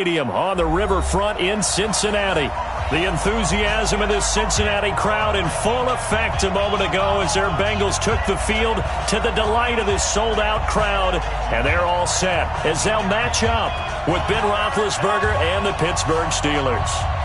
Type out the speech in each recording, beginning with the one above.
On the riverfront in Cincinnati. The enthusiasm of this Cincinnati crowd in full effect a moment ago as their Bengals took the field to the delight of this sold-out crowd. And they're all set as they'll match up with Ben Roethlisberger and the Pittsburgh Steelers.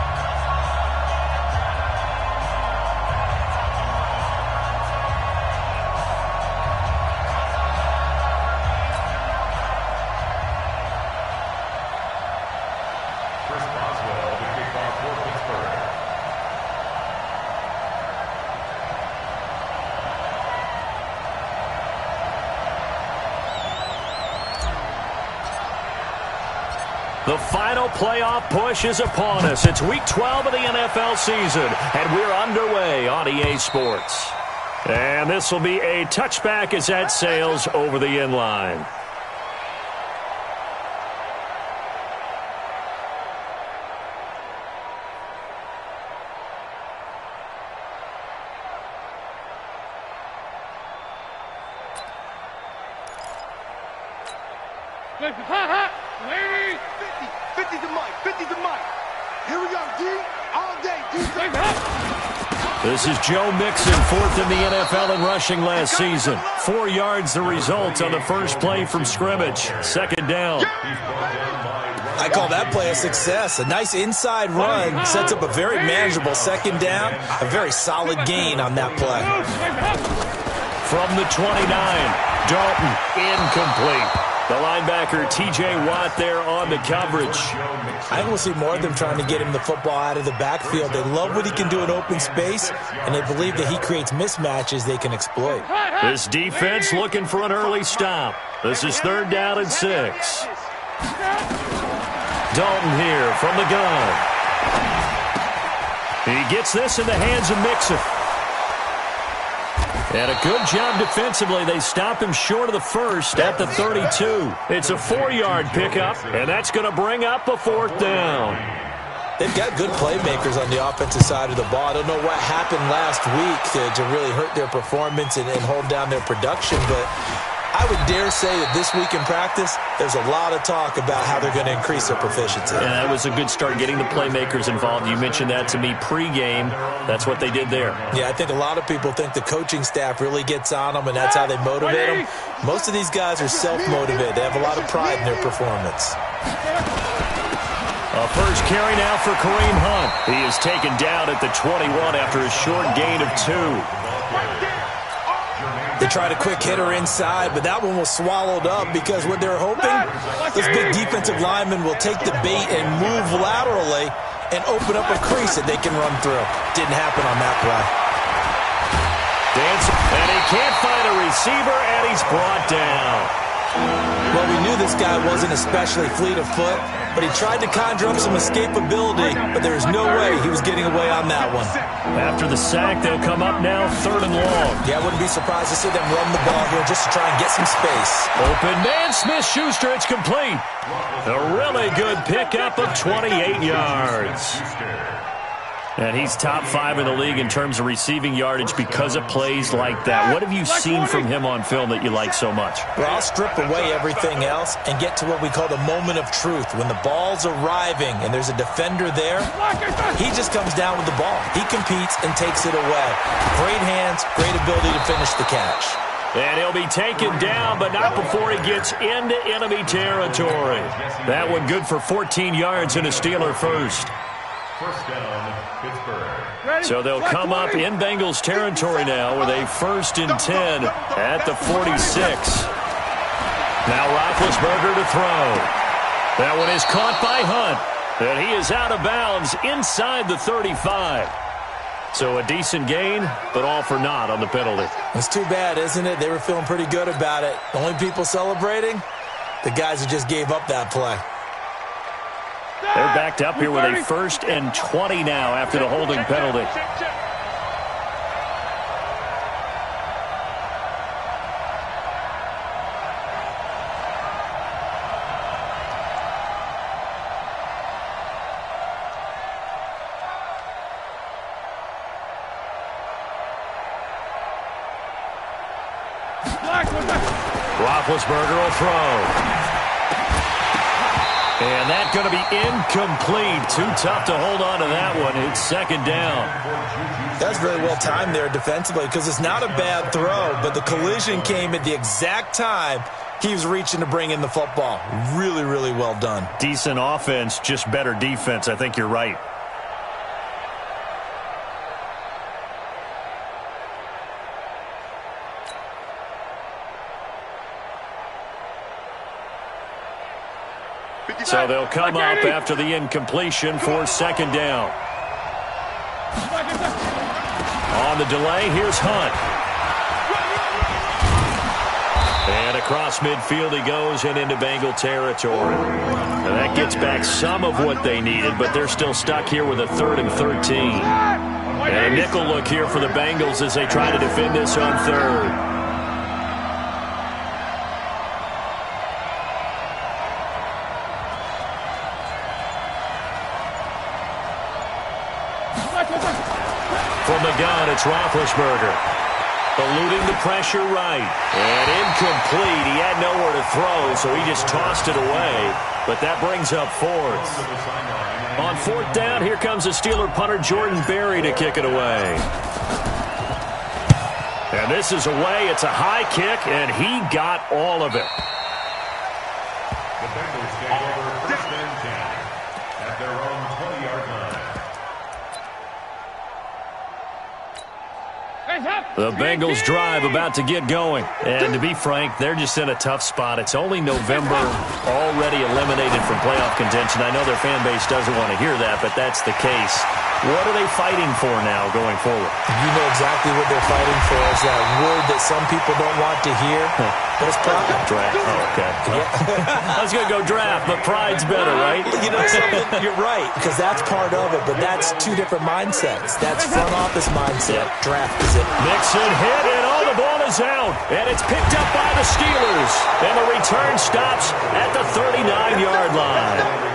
The final playoff push is upon us. It's Week 12 of the NFL season, and we're underway on EA Sports. And this will be a touchback as that sails over the end line. This is Joe Mixon, fourth in the NFL in rushing last season. 4 yards the result on the first play from scrimmage. Second down. I call that play a success. A nice inside run sets up a very manageable second down. A very solid gain on that play. From the 29, Dalton, incomplete. The linebacker, T.J. Watt, there on the coverage. I think we'll see more of them trying to get him the football out of the backfield. They love what he can do in open space, and they believe that he creates mismatches they can exploit. This defense looking for an early stop. This is 3rd down and 6. Dalton here from the gun. He gets this in the hands of Mixon. And a good job defensively. They stop him short of the first at the 32. It's a 4-yard pickup, and that's going to bring up a 4th down. They've got good playmakers on the offensive side of the ball. I don't know what happened last week to really hurt their performance and hold down their production, but I would dare say that this week in practice, there's a lot of talk about how they're going to increase their proficiency. And that was a good start, getting the playmakers involved. You mentioned that to me pregame. That's what they did there. Yeah, I think a lot of people think the coaching staff really gets on them, and that's how they motivate them. Most of these guys are self-motivated. They have a lot of pride in their performance. A first carry now for Kareem Hunt. He is taken down at the 21 after a short gain of 2. They tried a quick hitter inside, but that one was swallowed up because what they're hoping, this big defensive lineman will take the bait and move laterally and open up a crease that they can run through. Didn't happen on that play. And he can't find a receiver, and he's brought down. Well, we knew this guy wasn't especially fleet of foot, but he tried to conjure up some escapability, but there's no way he was getting away on that one. After the sack, they'll come up now 3rd and long. Yeah, I wouldn't be surprised to see them run the ball here just to try and get some space. Open man, Smith-Schuster, it's complete. A really good pickup of 28 yards. And he's top 5 in the league in terms of receiving yardage because of plays like that. What have you seen from him on film that you like so much? Well, I'll strip away everything else and get to what we call the moment of truth. When the ball's arriving and there's a defender there, he just comes down with the ball. He competes and takes it away. Great hands, great ability to finish the catch. And he'll be taken down, but not before he gets into enemy territory. That one good for 14 yards and a Steeler first. First down, Pittsburgh. So they'll come up in Bengals territory now with a 1st and 10 at the 46. Now Roethlisberger to throw. That one is caught by Hunt. And he is out of bounds inside the 35. So a decent gain, but all for naught on the penalty. It's too bad, isn't it? They were feeling pretty good about it. The only people celebrating, the guys who just gave up that play. They're backed up here with a 1st and 20 now after the holding penalty. Roethlisberger will throw. And that's going to be incomplete. Too tough to hold on to that one. It's second down. That's very well timed there defensively because it's not a bad throw, but the collision came at the exact time he was reaching to bring in the football. Really, really well done. Decent offense, just better defense. I think you're right. So they'll come up after the incompletion for second down. On the delay, here's Hunt. And across midfield he goes and into Bengal territory. Now that gets back some of what they needed, but they're still stuck here with a 3rd and 13. And a nickel look here for the Bengals as they try to defend this on 3rd. From the gun, it's Roethlisberger. Eluding the pressure right. And incomplete. He had nowhere to throw, so he just tossed it away. But that brings up 4th. On 4th down, here comes the Steeler punter Jordan Berry to kick it away. And this is away. It's a high kick, and he got all of it. The Bengals take over 1st and 10 at their own 20-yard line. The Bengals drive about to get going. And to be frank, they're just in a tough spot. It's only November, already eliminated from playoff contention. I know their fan base doesn't want to hear that, but that's the case. What are they fighting for now going forward? You know exactly what they're fighting for. Is that word that some people don't want to hear. But it's pride. Draft. Oh, okay. I was going to go draft, but pride's better, right? You know something? You're right, because that's part of it, but that's two different mindsets. That's front office mindset. Draft is it. Mixon hit, and the ball is out. And it's picked up by the Steelers. And the return stops at the 39-yard line.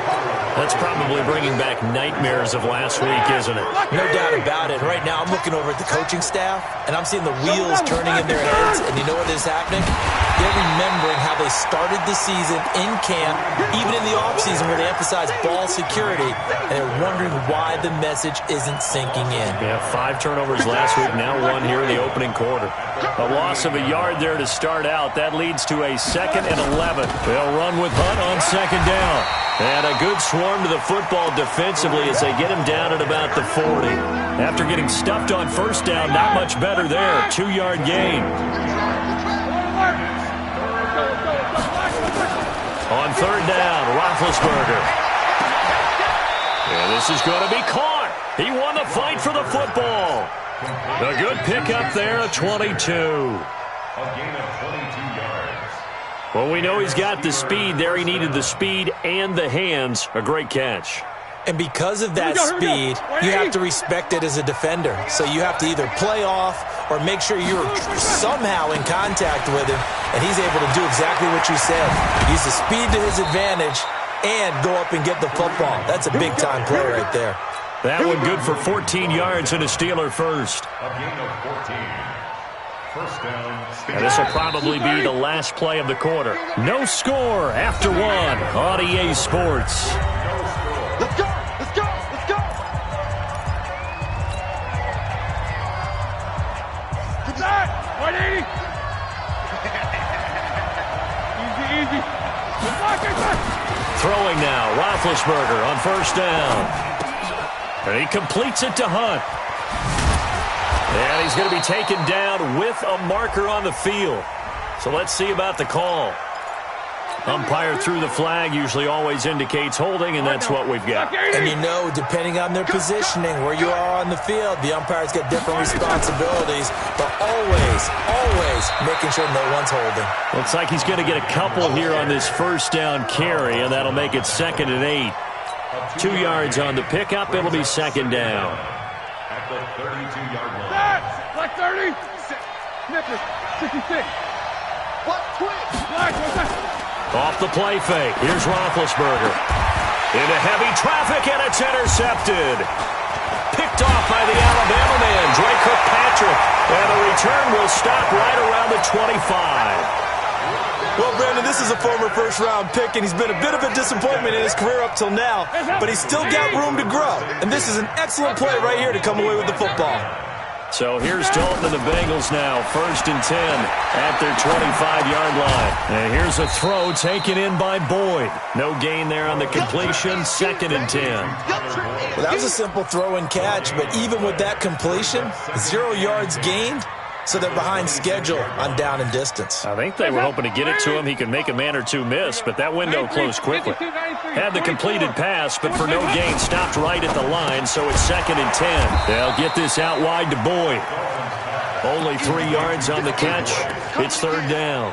That's probably bringing back nightmares of last week, isn't it? No doubt about it. Right now, I'm looking over at the coaching staff, and I'm seeing the wheels turning in their heads, and you know what is happening? They're remembering how they started the season in camp, even in the offseason where they emphasized ball security, and they're wondering why the message isn't sinking in. Yeah, 5 turnovers last week, now 1 here in the opening quarter. A loss of a yard there to start out. That leads to a 2nd and 11. They'll run with Hunt on 2nd down. And a good swarm to the football defensively as they get him down at about the 40. After getting stuffed on 1st down, not much better there. 2-yard gain. On 3rd down, Roethlisberger. And this is going to be caught. He won the fight for the football. A good pickup there, 22. A gain of 22 yards. Well, we know he's got the speed there. He needed the speed and the hands. A great catch. And because of that speed, you have to respect it as a defender. So you have to either play off or make sure you're somehow in contact with him, and he's able to do exactly what you said. Use the speed to his advantage and go up and get the football. That's a big-time play right there. That one good for 14 yards and a Steeler first. A gain of 14. 1st down. And this will probably be the last play of the quarter. No score after 1 on EA Sports. Let's go! Let's go! Let's go! Good shot! 180! Easy. Good luck. Throwing now, Roethlisberger on 1st down. And he completes it to Hunt. And he's going to be taken down with a marker on the field. So let's see about the call. Umpire threw the flag, usually always indicates holding, and that's what we've got. And you know, depending on their positioning, where you are on the field, the umpire's got different responsibilities, but always making sure no one's holding. Looks like he's going to get a couple here on this 1st down carry, and that'll make it 2nd and 8. 2 yards on the pickup, it'll be 2nd down. At the 32-yard line. Black 30. Snipper. 66. Black 20. Off the play fake. Here's Roethlisberger. Into heavy traffic, and it's intercepted. Picked off by the Alabama man, Dre Kirkpatrick. And the return will stop right around the 25. Well, Brandon, this is a former first-round pick, and he's been a bit of a disappointment in his career up till now, but he's still got room to grow. And this is an excellent play right here to come away with the football. So here's Dalton and the Bengals now, 1st and 10 at their 25-yard line. And here's a throw taken in by Boyd. No gain there on the completion, 2nd and 10. Well, that was a simple throw and catch, but even with that completion, 0 yards gained. So they're behind schedule on down and distance. I think they were hoping to get it to him. He could make a man or two miss, but that window closed quickly. Had the completed pass, but for no gain, stopped right at the line, so it's 2nd and 10. They'll get this out wide to Boyd. Only 3 yards on the catch. It's 3rd down.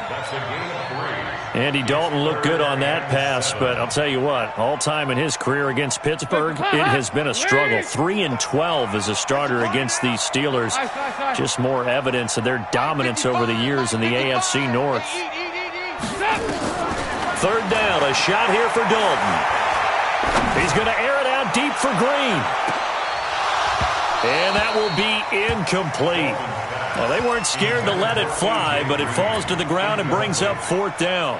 Andy Dalton looked good on that pass, but I'll tell you what, all-time in his career against Pittsburgh, it has been a struggle. 3-12 as a starter against these Steelers. Just more evidence of their dominance over the years in the AFC North. 3rd down, a shot here for Dalton. He's going to air it out deep for Green. And that will be incomplete. Well, they weren't scared to let it fly, but it falls to the ground and brings up 4th down.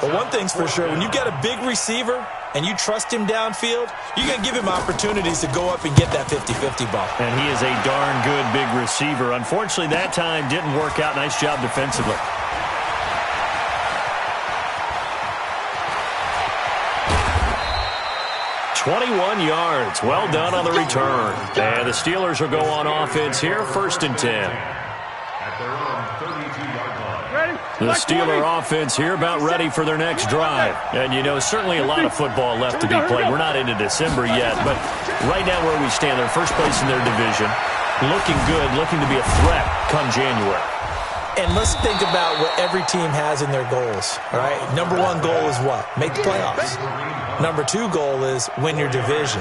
But one thing's for sure, when you got a big receiver and you trust him downfield, you're going to give him opportunities to go up and get that 50-50 ball. And he is a darn good big receiver. Unfortunately, that time didn't work out. Nice job defensively. .21 yards. Well done on the return. And the Steelers will go on offense here, 1st and 10. The Steeler offense here about ready for their next drive. And, you know, certainly a lot of football left to be played. We're not into December yet, but right now where we stand, they're first place in their division. Looking good, looking to be a threat come January. And let's think about what every team has in their goals, all right? Number 1 goal is what? Make the playoffs. Number 2 goal is win your division.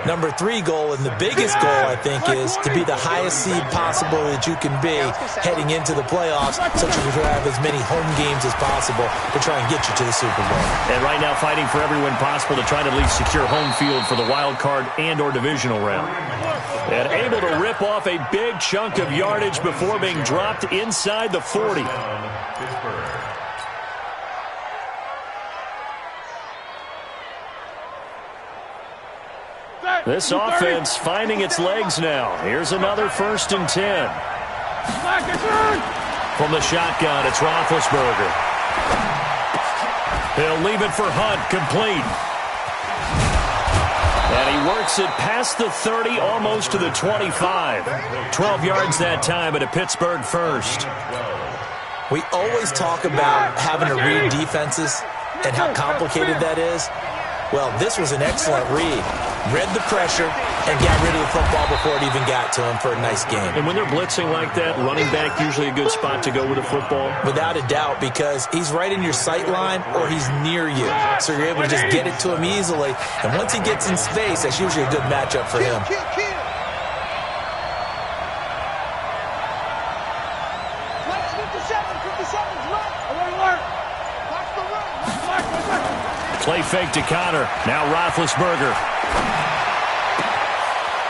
Number 3 goal, and the biggest goal, I think, is to be the highest seed possible that you can be heading into the playoffs, so that you can have as many home games as possible to try and get you to the Super Bowl. And right now fighting for every win possible to try to at least secure home field for the wild card and or divisional round. And able to rip off a big chunk of yardage before being dropped inside the 40. This offense finding its legs now. Here's another 1st and 10. From the shotgun, it's Roethlisberger. He'll leave it for Hunt, complete. And he works it past the 30, almost to the 25. 12 yards that time, but a Pittsburgh first. We always talk about having to read defenses and how complicated that is. Well, this was an excellent read. Read the pressure and got rid of the football before it even got to him for a nice game. And when they're blitzing like that, running back usually a good spot to go with the football? Without a doubt, because he's right in your sight line or he's near you. So you're able to just get it to him easily. And once he gets in space, that's usually a good matchup for him. Play fake to Connor. Now Roethlisberger.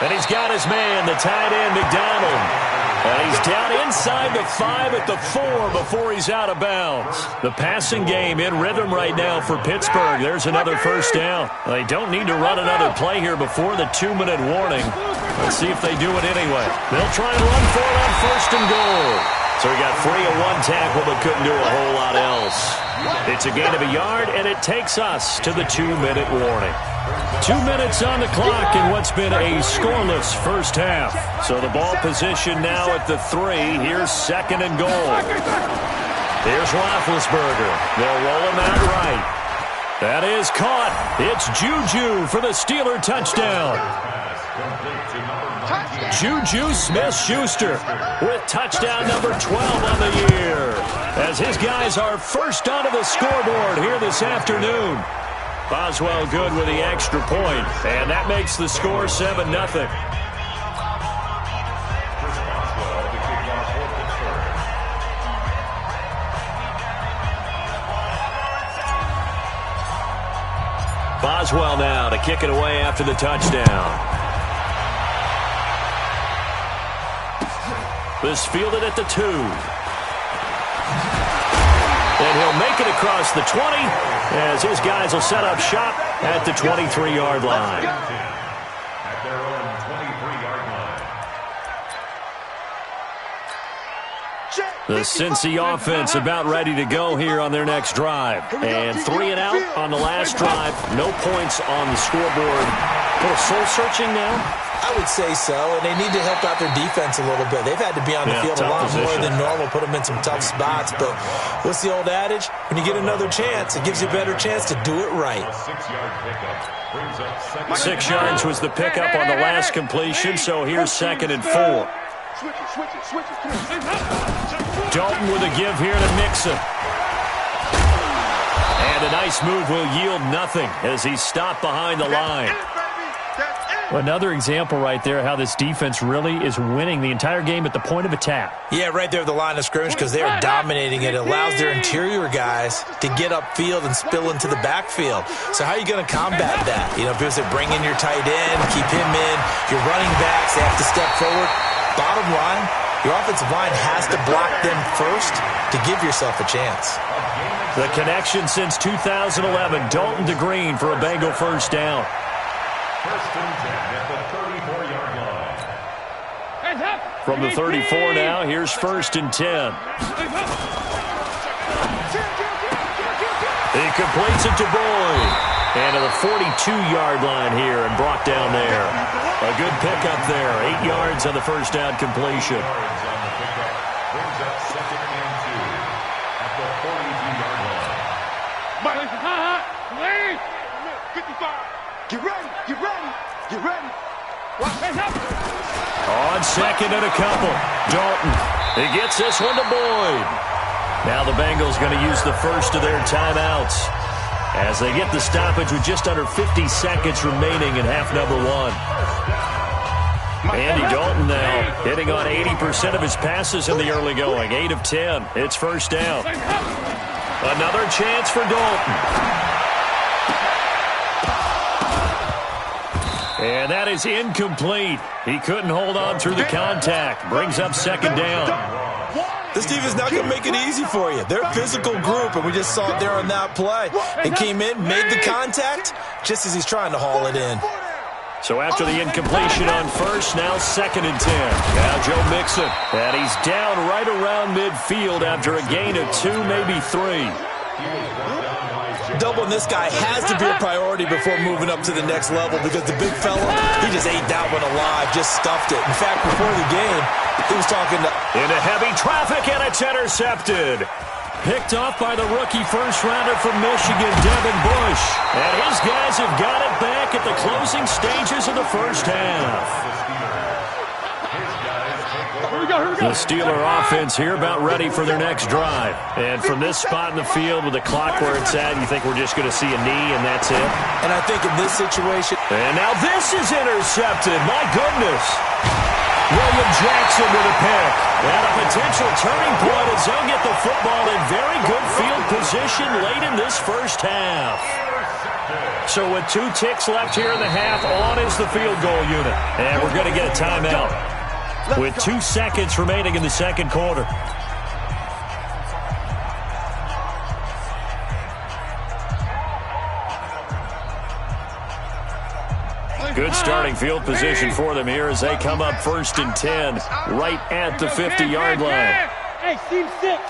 And he's got his man, the tight end, McDonald. And he's down inside the 5 at the 4 before he's out of bounds. The passing game in rhythm right now for Pittsburgh. There's another 1st down. They don't need to run another play here before the 2-minute warning. Let's see if they do it anyway. They'll try and run for it on 1st and goal. So he got free of 1 tackle but couldn't do a whole lot else. It's a gain of a yard, and it takes us to the 2-minute warning. 2 minutes on the clock in what's been a scoreless first half. So the ball position now at the 3. Here's 2nd and goal. Here's Roethlisberger. They'll roll him out right. That is caught. It's Juju for the Steeler touchdown. Juju Smith-Schuster with touchdown number 12 on the year, as his guys are first onto the scoreboard here this afternoon. Boswell good with the extra point, and that makes the score 7-0. Boswell now to kick it away after the touchdown. This fielded at the 2. And he'll make it across the 20 as his guys will set up shop at the 23-yard line. At their own 23-yard line. The Cincy offense about ready to go here on their next drive. And 3 and out on the last drive. No points on the scoreboard. A little soul-searching now? I would say so, and they need to help out their defense a little bit. They've had to be on the field a lot more than normal, put them in some tough spots. But what's the old adage? When you get another chance, it gives you a better chance to do it right. A 6-yard pickup brings up second. 6 yards was the pickup on the last completion, so here's 2nd and 4. Switch it. Dalton with a give here to Mixon. And a nice move will yield nothing as he's stopped behind the line. Another example right there how this defense really is winning the entire game at the point of attack. Yeah, right there at the line of scrimmage because they are dominating it. It allows their interior guys to get upfield and spill into the backfield. So how are you going to combat that? You know, if it's bring in your tight end, keep him in, your running backs, they have to step forward. Bottom line, your offensive line has to block them first to give yourself a chance. The connection since 2011, Dalton to Green for a Bengal first down. First and 10 at the 34-yard line. From the 34 now, here's 1st and 10. He completes it to Boyd. And to the 42-yard line here and brought down there. A good pickup there. 8 yards on the first down completion. Yards on the pickup brings up 2nd and 2 at the 42-yard line. 55. Get ready. On 2nd and a couple. Dalton. He gets this one to Boyd. Now the Bengals going to use the first of their timeouts as they get the stoppage with just under 50 seconds remaining in half number 1. Andy Dalton now hitting on 80% of his passes in the early going. 8 of 10. It's first down. Another chance for Dalton. And that is incomplete. He couldn't hold on through the contact. Brings up 2nd down. This team is not going to make it easy for you. They're a physical group, and we just saw it there on that play. He came in, made the contact, just as he's trying to haul it in. So after the incompletion on first, now 2nd and 10. Now Joe Mixon. And he's down right around midfield after a gain of 2, maybe 3. Doubling this guy has to be a priority before moving up to the next level because the big fella, he just ate that one alive, just stuffed it. In fact, before the game, he was talking to... Into heavy traffic, and it's intercepted. Picked off by the rookie first-rounder from Michigan, Devin Bush. And his guys have got it back at the closing stages of the first half. The Steeler offense here about ready for their next drive. And from this spot in the field with the clock where it's at, you think we're just going to see a knee and that's it? And I think in this situation... And now this is intercepted. My goodness. William Jackson with a pick. And a potential turning point as they'll get the football in very good field position late in this first half. So with 2 ticks left here in the half, on is the field goal unit. And we're going to get a timeout with 2 seconds remaining in the second quarter. Good starting field position for them here as they come up 1st and 10 right at the 50-yard line. Hey, Team 6.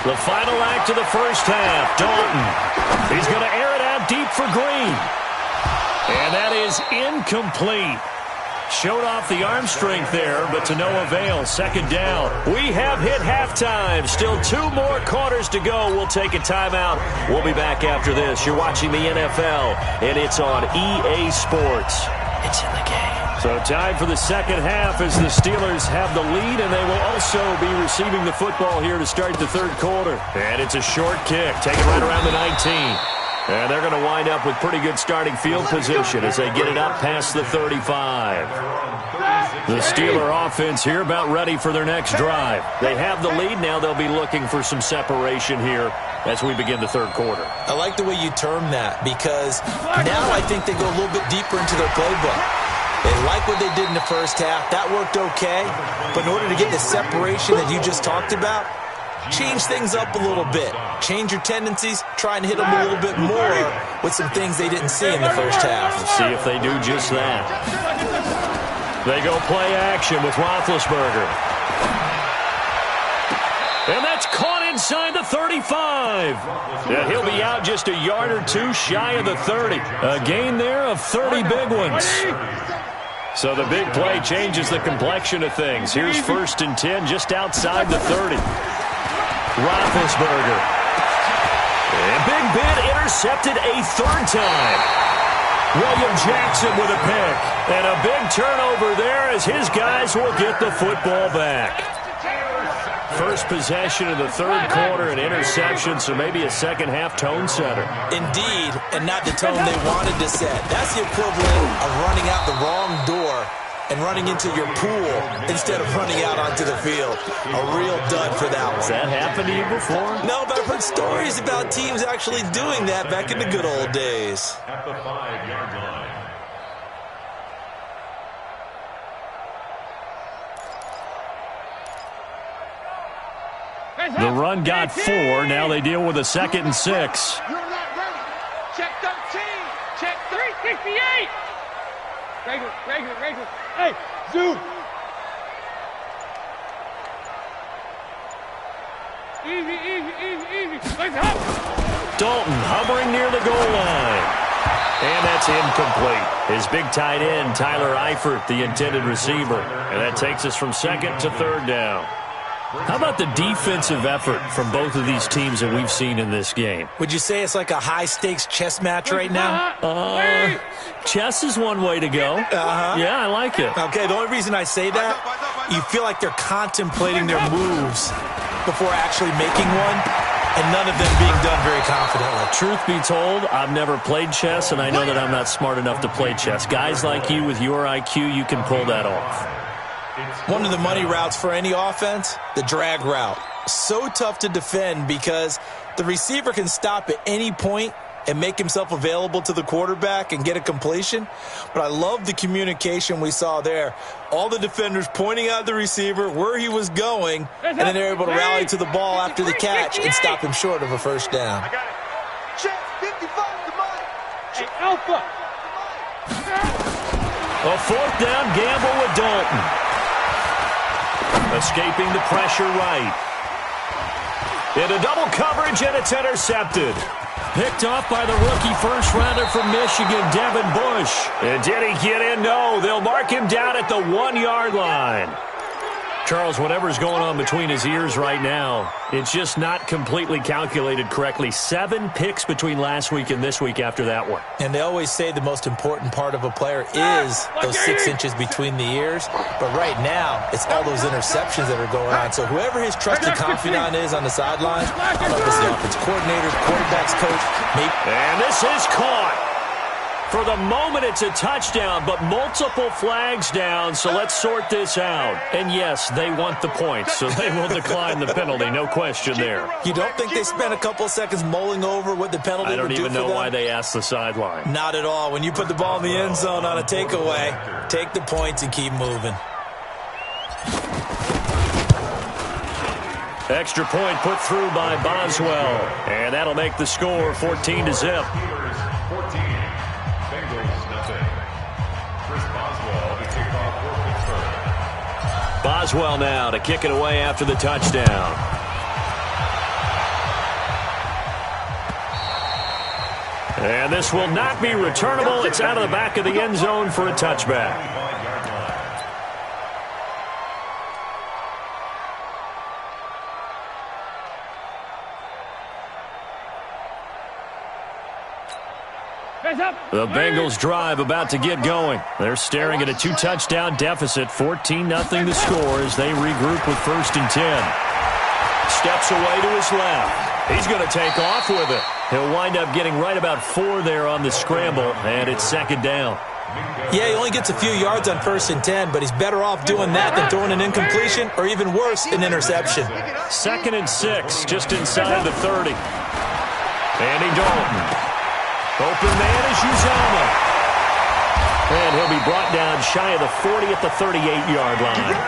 The final act of the first half, Dalton. He's going to air it out deep for Green. And that is incomplete. Showed off the arm strength there, but to no avail. 2nd down. We have hit halftime. Still 2 more quarters to go. We'll take a timeout. We'll be back after this. You're watching the NFL, and it's on EA Sports. It's in the game. So time for the second half as the Steelers have the lead, and they will also be receiving the football here to start the third quarter. And it's a short kick, taken right around the 19. And they're going to wind up with pretty good starting field position as they get it up past the 35. The Steeler offense here about ready for their next drive. They have the lead now. They'll be looking for some separation here as we begin the third quarter. I like the way you term that because now I think they go a little bit deeper into their playbook. They like what they did in the first half. That worked okay. But in order to get the separation that you just talked about, change things up a little bit. Change your tendencies, try and hit them a little bit more with some things they didn't see in the first half. We'll see if they do just that. They go play action with Roethlisberger. And that's caught inside the 35. And he'll be out just a yard or two shy of the 30. A gain there of 30 big ones. So the big play changes the complexion of things. Here's 1st and 10 just outside the 30. Roethlisberger. And Big Ben intercepted a 3rd time. William Jackson with a pick. And a big turnover there as his guys will get the football back. First possession of the 3rd quarter, an interception, so maybe a second-half tone setter. Indeed, and not the tone they wanted to set. That's the equivalent of running out the wrong door and running into your pool instead of running out onto the field. A real dud for that one. Has that happened to you before? No, but I've heard stories about teams actually doing that back in the good old days. At the 5-yard line. The run got 4. Now they deal with a 2nd and 6. You're not ready. Check 13. Check 368. Regular. Hey, zoom. Easy. Let's hop. Dalton hovering near the goal line. And that's incomplete. His big tight end, Tyler Eifert, the intended receiver. And that takes us from 2nd to 3rd down. How about the defensive effort from both of these teams that we've seen in this game? Would you say it's like a high-stakes chess match right now? Chess is one way to go. Yeah, I like it. Okay, the only reason I say that, you feel like they're contemplating their moves before actually making one, and none of them being done very confidently. Truth be told, I've never played chess, and I know that I'm not smart enough to play chess. Guys like you with your IQ, you can pull that off. One of the money routes for any offense, the drag route. So tough to defend because the receiver can stop at any point and make himself available to the quarterback and get a completion. But I love the communication we saw there. All the defenders pointing out the receiver, where he was going, and then they're able to rally to the ball after the catch and stop him short of a first down. I got it. Check 55 to mine. Hey, Alpha. A 4th down gamble with Dalton. Escaping the pressure right. Into double coverage, and it's intercepted. Picked off by the rookie first-rounder from Michigan, Devin Bush. And did he get in? No, they'll mark him down at the 1-yard line. Charles, whatever's going on between his ears right now, it's just not completely calculated correctly. 7 picks between last week and this week after that one. And they always say the most important part of a player is those 6 inches between the ears. But right now, it's all those interceptions that are going on. So whoever his trusted confidant is on the sidelines, I don't know if it's the offensive coordinator, quarterback's coach, maybe. And this is caught. For the moment, it's a touchdown, but multiple flags down, so let's sort this out. And yes, they want the points, so they will decline the penalty, no question there. You don't think they spent a couple seconds mulling over what the penalty would do for them? I don't even know why they asked the sideline. Not at all. When you put the ball in the end zone on a takeaway, take the points and keep moving. Extra point put through by Boswell, and that'll make the score 14-0. Boswell now to kick it away after the touchdown. And this will not be returnable. It's out of the back of the end zone for a touchback. The Bengals drive about to get going. They're staring at a 2-touchdown deficit, 14-0 the score as they regroup with 1st and 10. Steps away to his left. He's going to take off with it. He'll wind up getting right about 4 there on the scramble, and it's 2nd down. Yeah, he only gets a few yards on 1st and 10, but he's better off doing that than throwing an incompletion or even worse, an interception. 2nd and 6, just inside the 30. Andy Dalton. Open man is Uzama. And he'll be brought down shy of the 40 at the 38-yard line.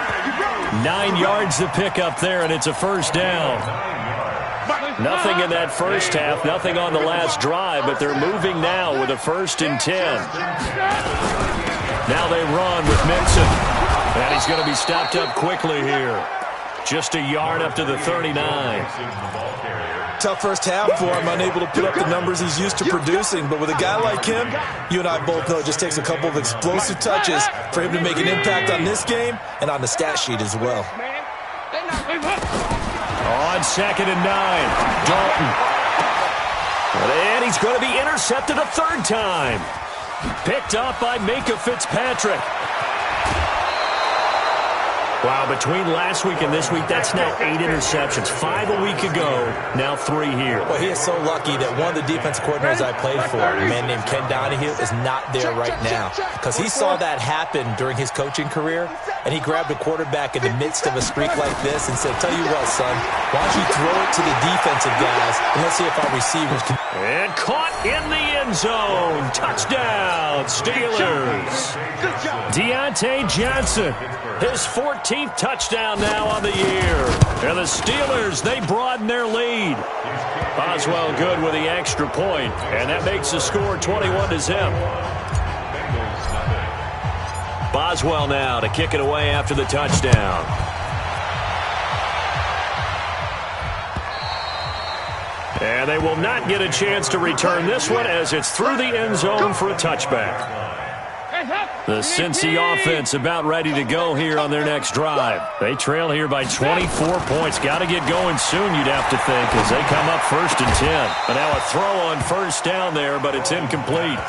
9 yards to pick up there, and it's a first down. Nothing in that first half, nothing on the last drive, but they're moving now with a 1st and 10. Now they run with Mixon, and he's going to be stopped up quickly here. Just a yard up to the 39. Tough first half for him, unable to put up the numbers he's used to producing. But with a guy like him, you and I both know it just takes a couple of explosive touches for him to make an impact on this game and on the stat sheet as well. On 2nd and 9, Dalton. And he's going to be intercepted a 3rd time. Picked off by Minkah Fitzpatrick. Wow, between last week and this week, that's now 8 interceptions. 5 a week ago, now 3 here. Well, he is so lucky that one of the defense coordinators I played for, a man named Ken Donahue, is not there right now. Because he saw that happen during his coaching career, and he grabbed a quarterback in the midst of a streak like this and said, tell you what, son, why don't you throw it to the defensive guys, and let's see if our receivers can... And caught in the end zone. Touchdown, Steelers. Deontay Johnson, his 14th touchdown now on the year. And the Steelers, they broaden their lead. Boswell good with the extra point, and that makes the score 21-0. Boswell now to kick it away after the touchdown. And they will not get a chance to return this one as it's through the end zone for a touchback. The Cincy offense about ready to go here on their next drive. They trail here by 24 points. Got to get going soon, you'd have to think, as they come up 1st and 10. But now a throw on 1st down there, but it's incomplete.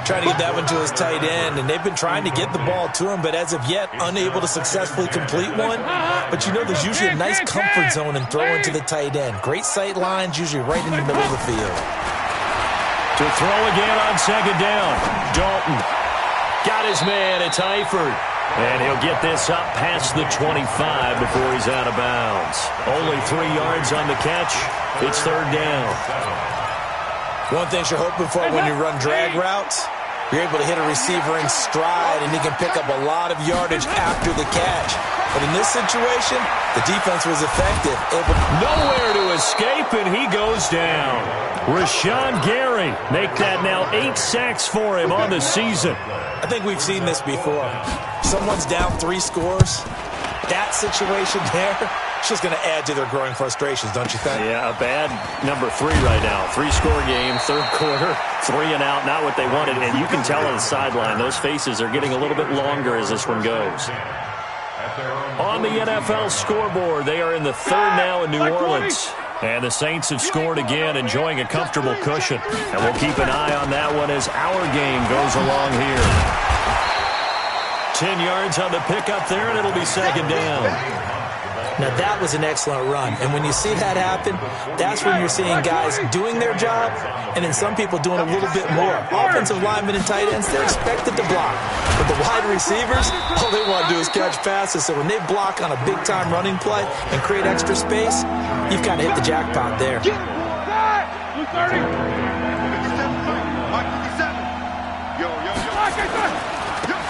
Trying to get that one to his tight end, and they've been trying to get the ball to him, but as of yet, unable to successfully complete one. But you know there's usually a nice comfort zone in throwing to the tight end. Great sight lines, usually right in the middle of the field. To throw again on 2nd down, Dalton. Got his man, it's Eifert. And he'll get this up past the 25 before he's out of bounds. Only 3 yards on the catch. It's 3rd down. One thing you're hoping for when you run drag routes, you're able to hit a receiver in stride, and he can pick up a lot of yardage after the catch. But in this situation, the defense was effective. Nowhere to escape, and he goes down. Rashawn Gary make that now 8 sacks for him on the season. I think we've seen this before. Someone's down 3 scores. That situation there, it's just going to add to their growing frustrations, don't you think? Yeah, a bad number 3 right now. 3-score game, 3rd quarter, 3 and out, not what they wanted. And you can tell on the sideline, those faces are getting a little bit longer as this one goes. On the NFL scoreboard, they are in the 3rd now in New Orleans. And the Saints have scored again, enjoying a comfortable cushion. And we'll keep an eye on that one as our game goes along here. 10 yards on the pickup there, and it'll be 2nd down. Now, that was an excellent run. And when you see that happen, that's when you're seeing guys doing their job and then some people doing a little bit more. Offensive linemen and tight ends, they're expected to block. But the wide receivers, all they want to do is catch passes. So when they block on a big-time running play and create extra space, you've kind of hit the jackpot there.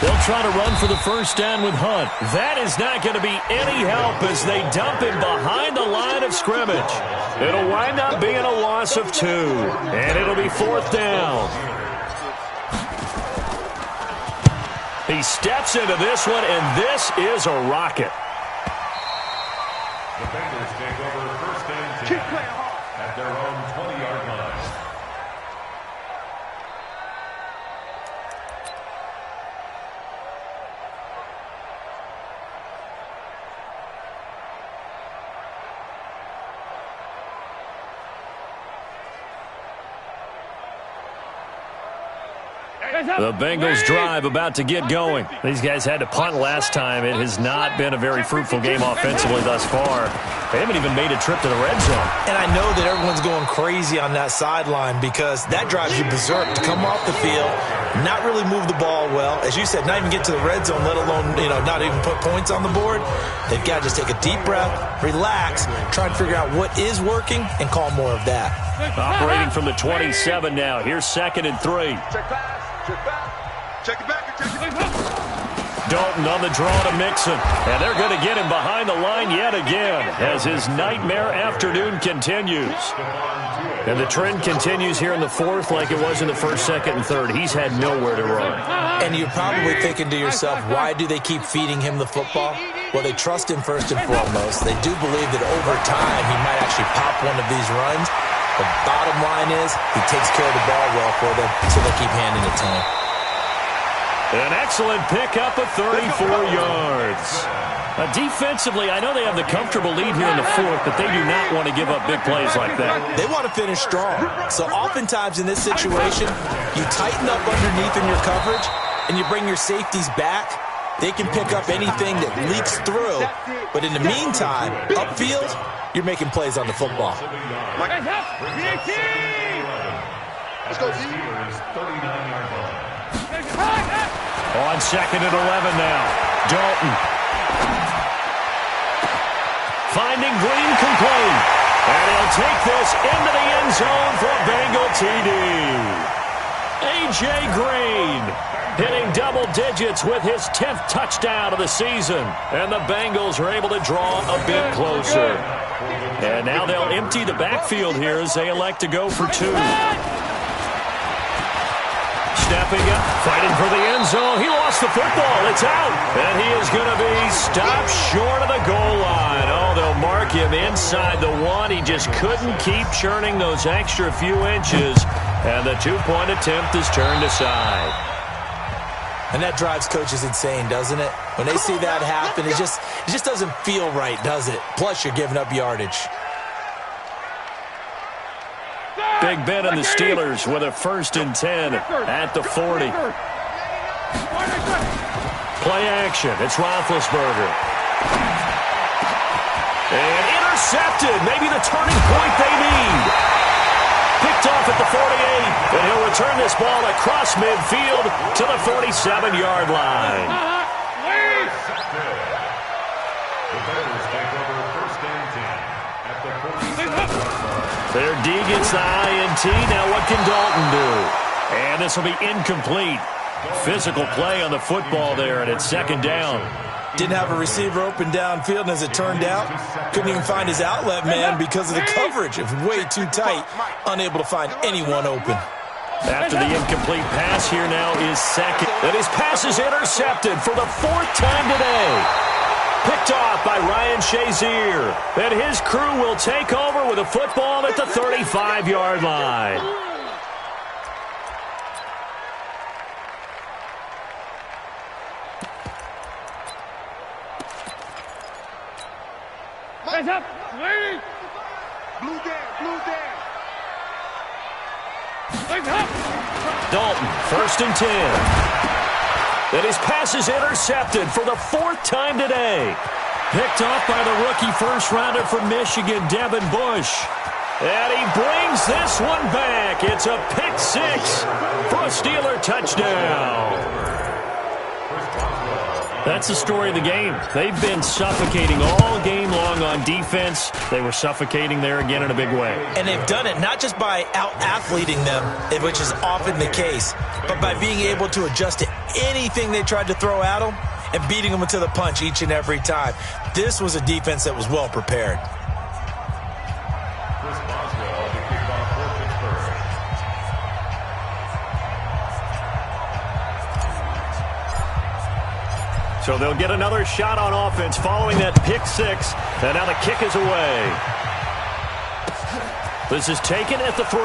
They'll try to run for the 1st down with Hunt. That is not going to be any help as they dump him behind the line of scrimmage. It'll wind up being a loss of 2, and it'll be 4th down. He steps into this one, and this is a rocket. The Bengals take over 1st and 10 at their own 20-yard line. The Bengals drive about to get going. These guys had to punt last time. It has not been a very fruitful game offensively thus far. They haven't even made a trip to the red zone. And I know that everyone's going crazy on that sideline because that drives you berserk to come off the field, not really move the ball well. As you said, not even get to the red zone, let alone, not even put points on the board. They've got to just take a deep breath, relax, try and figure out what is working, and call more of that. Operating from the 27 now. Here's 2nd and 3. Check pass. Check back. Check it back. Check it back. Dalton on the draw to Mixon. And they're going to get him behind the line yet again as his nightmare afternoon continues. And the trend continues here in the fourth like it was in the first, second, and third. He's had nowhere to run. And you're probably thinking to yourself, why do they keep feeding him the football? Well, they trust him first and foremost. They do believe that over time he might actually pop one of these runs. The bottom line is he takes care of the ball well for them, so they keep handing it to him. An excellent pickup of 34 yards. Defensively, I know they have the comfortable lead here in the fourth, but they do not want to give up big plays like that. They want to finish strong. So oftentimes in this situation, you tighten up underneath in your coverage, and you bring your safeties back. They can pick up anything that leaks through. But in the meantime, upfield, you're making plays on the football. Let's go, Steelers, 39-yard line. On second and 11 now. Dalton. Finding Green complete. And he'll take this into the end zone for a Bengal TD. A.J. Green hitting double digits with his 10th touchdown of the season. And the Bengals are able to draw a bit closer. And now they'll empty the backfield here as they elect to go for two. Stepping up, fighting for the end zone. He lost the football. It's out. And he is going to be stopped short of the goal line. Oh, they'll mark him inside the one. He just couldn't keep churning those extra few inches. And the two-point attempt is turned aside. And that drives coaches insane, doesn't it? When they see that happen, it just doesn't feel right, does it? Plus, you're giving up yardage. Big Ben and the Steelers with a 1st and 10 at the 40. Play action. It's Roethlisberger. And intercepted. Maybe the turning point they need. Picked off at the 48. And he'll return this ball across midfield to the 47-yard line. The Bears take over 1st and 10 at the 47-yard line. Their D gets the INT. Now what can Dalton do? And this will be incomplete. Physical play on the football there, and it's 2nd down. Didn't have a receiver open downfield, and as it turned out, couldn't even find his outlet man because of the coverage. It was way too tight, unable to find anyone open. After the incomplete pass, here now is second. And his pass is intercepted for the 4th time today. Picked off by Ryan Shazier. And his crew will take over with a football at the 35-yard line. Hands up. Wait. Blue down. Hands up. Dalton, 1st and 10. And his pass is intercepted for the 4th time today. Picked off by the rookie first-rounder from Michigan, Devin Bush. And he brings this one back. It's a pick six for a Steeler touchdown. That's the story of the game. They've been suffocating all game long on defense. They were suffocating there again in a big way. And they've done it not just by out-athleting them, which is often the case, but by being able to adjust to anything they tried to throw at them and beating them to the punch each and every time. This was a defense that was well prepared. So they'll get another shot on offense following that pick six. And now the kick is away. This is taken at the 3.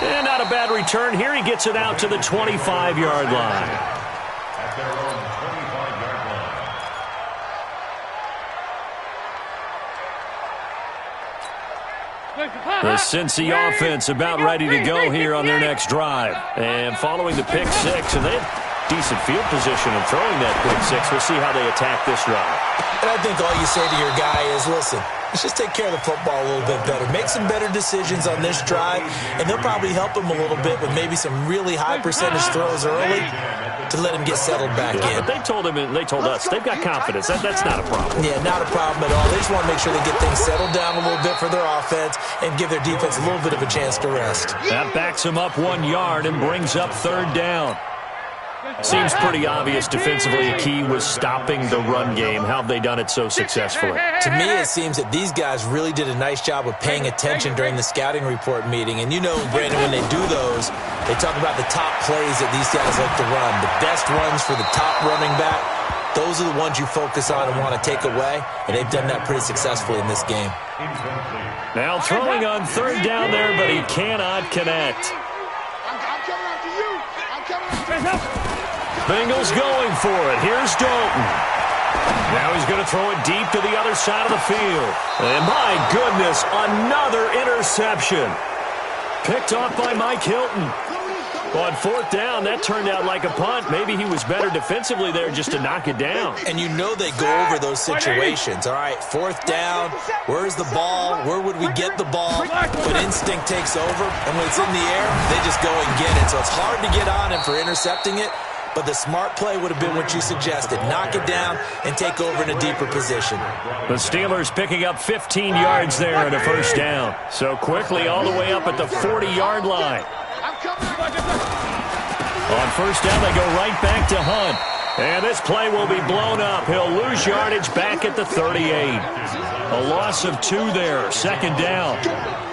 And not a bad return here. He gets it out to the 25-yard line. At their own 25-yard line. The Cincy offense about ready to go here on their next drive. And following the pick six, and they have decent field position and throwing that pick six. We'll see how they attack this drive. And I think all you say to your guy is, listen, let's just take care of the football a little bit better. Make some better decisions on this drive, and they'll probably help him a little bit with maybe some really high percentage throws early to let him get settled back in. But they told him, and they told us, they've got confidence. That's not a problem. Yeah, not a problem at all. They just want to make sure they get things settled down a little bit for their offense and give their defense a little bit of a chance to rest. That backs him up 1 yard and brings up 3rd down. Seems pretty obvious defensively a key was stopping the run game. How have they done it so successfully? To me, it seems that these guys really did a nice job of paying attention during the scouting report meeting. And you know, Brandon, when they do those, they talk about the top plays that these guys like to run. The best runs for the top running back, those are the ones you focus on and want to take away. And they've done that pretty successfully in this game. Now throwing on third down there, but he cannot connect. Bengals going for it. Here's Dalton. Now he's going to throw it deep to the other side of the field. And my goodness, another interception. Picked off by Mike Hilton. On fourth down, that turned out like a punt. Maybe he was better defensively there just to knock it down. And you know they go over those situations. All right, fourth down, where's the ball? Where would we get the ball? But instinct takes over, and when it's in the air, they just go and get it. So it's hard to get on him for intercepting it, but the smart play would have been what you suggested. Knock it down and take over in a deeper position. The Steelers picking up 15 yards there and a first down. So quickly all the way up at the 40-yard line. On first down, they go right back to Hunt. And this play will be blown up. He'll lose yardage back at the 38. A loss of 2 there. Second down.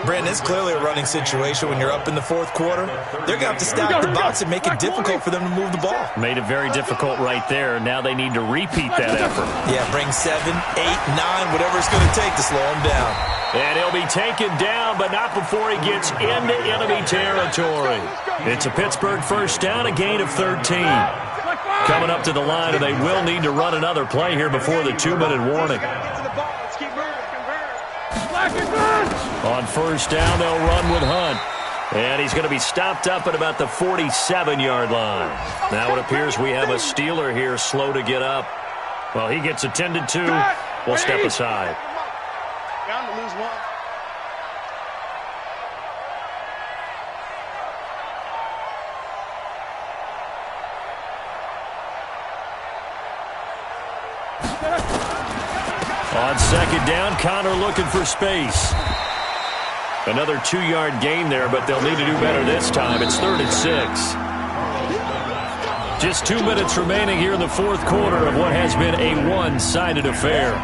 Brandon, it's clearly a running situation when you're up in the fourth quarter. They're going to have to stack the box and make it difficult for them to move the ball. Made it very difficult right there. Now they need to repeat that effort. Yeah, bring 7, 8, 9, whatever it's going to take to slow him down. And he'll be taken down, but not before he gets into enemy territory. It's a Pittsburgh first down, a gain of 13. Coming up to the line, and they will need to run another play here before the 2-minute warning. On first down, they'll run with Hunt. And he's going to be stopped up at about the 47-yard line. Now it appears we have a Steeler here slow to get up. Well, he gets attended to. We'll step aside. Bound to lose one. On second down, Connor looking for space. Another 2-yard gain there, but they'll need to do better this time. It's 3rd and 6. Just 2 minutes remaining here in the fourth quarter of what has been a one-sided affair.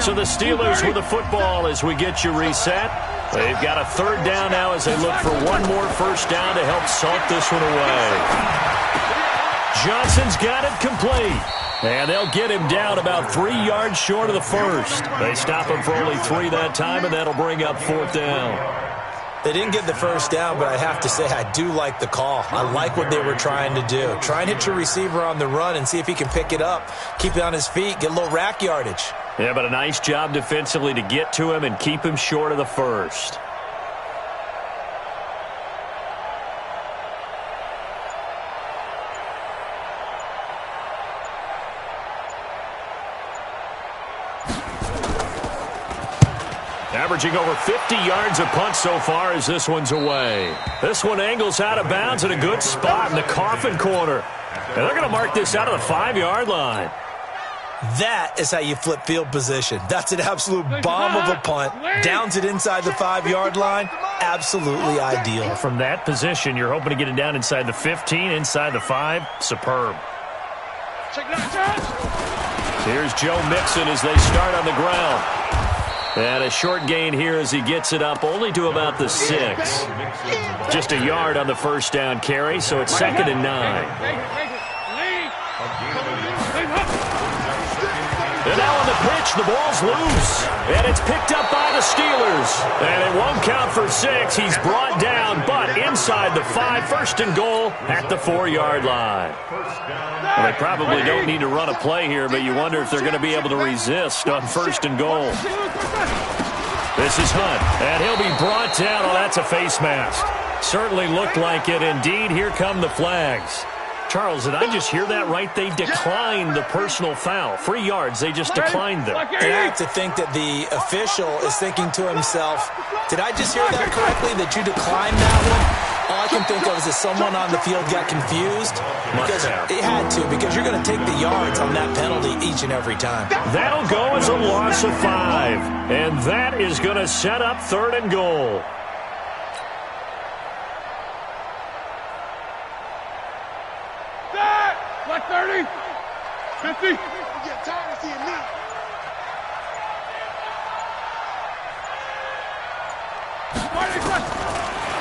So the Steelers with the football as we get you reset. They've got a third down now as they look for one more first down to help salt this one away. Johnson's got it complete. And they'll get him down about 3 yards short of the first. They stop him for only 3 that time, and that'll bring up fourth down. They didn't get the first down, but I have to say I do like the call. I like what they were trying to do. Try and hit your receiver on the run and see if he can pick it up, keep it on his feet, get a little rack yardage. Yeah, but a nice job defensively to get to him and keep him short of the first. Averaging over 50 yards a punt so far as this one's away. This one angles out of bounds at a good spot in the coffin corner. And they're going to mark this out of the 5-yard line. That is how you flip field position. That's an absolute bomb of a punt. Downs it inside the 5-yard line. Absolutely ideal. From that position, you're hoping to get it down inside the 15, inside the 5. Superb. Here's Joe Mixon as they start on the ground. And a short gain here as he gets it up only to about the 6. Just a yard on the first down carry, so it's 2nd and 9. And now on the pitch, the ball's loose. And it's picked up by the Steelers. And it won't count for 6. He's brought down, but inside the 5, 1st and goal at the 4-yard line. Well, they probably don't need to run a play here, but you wonder if they're going to be able to resist on 1st and goal. This is Hunt, and he'll be brought down. Oh, that's a face mask. Certainly looked like it. Indeed, here come the flags. Charles, did I just hear that right? They declined the personal foul. 3 yards, they just declined them. And I have to think that the official is thinking to himself, did I just hear that correctly, that you declined that one? All I can think of is that someone on the field got confused. Because it had to, because you're going to take the yards on that penalty each and every time. That'll go as a loss of 5. And that is going to set up 3rd and goal. Like 30? 50? You get tired of seeing me.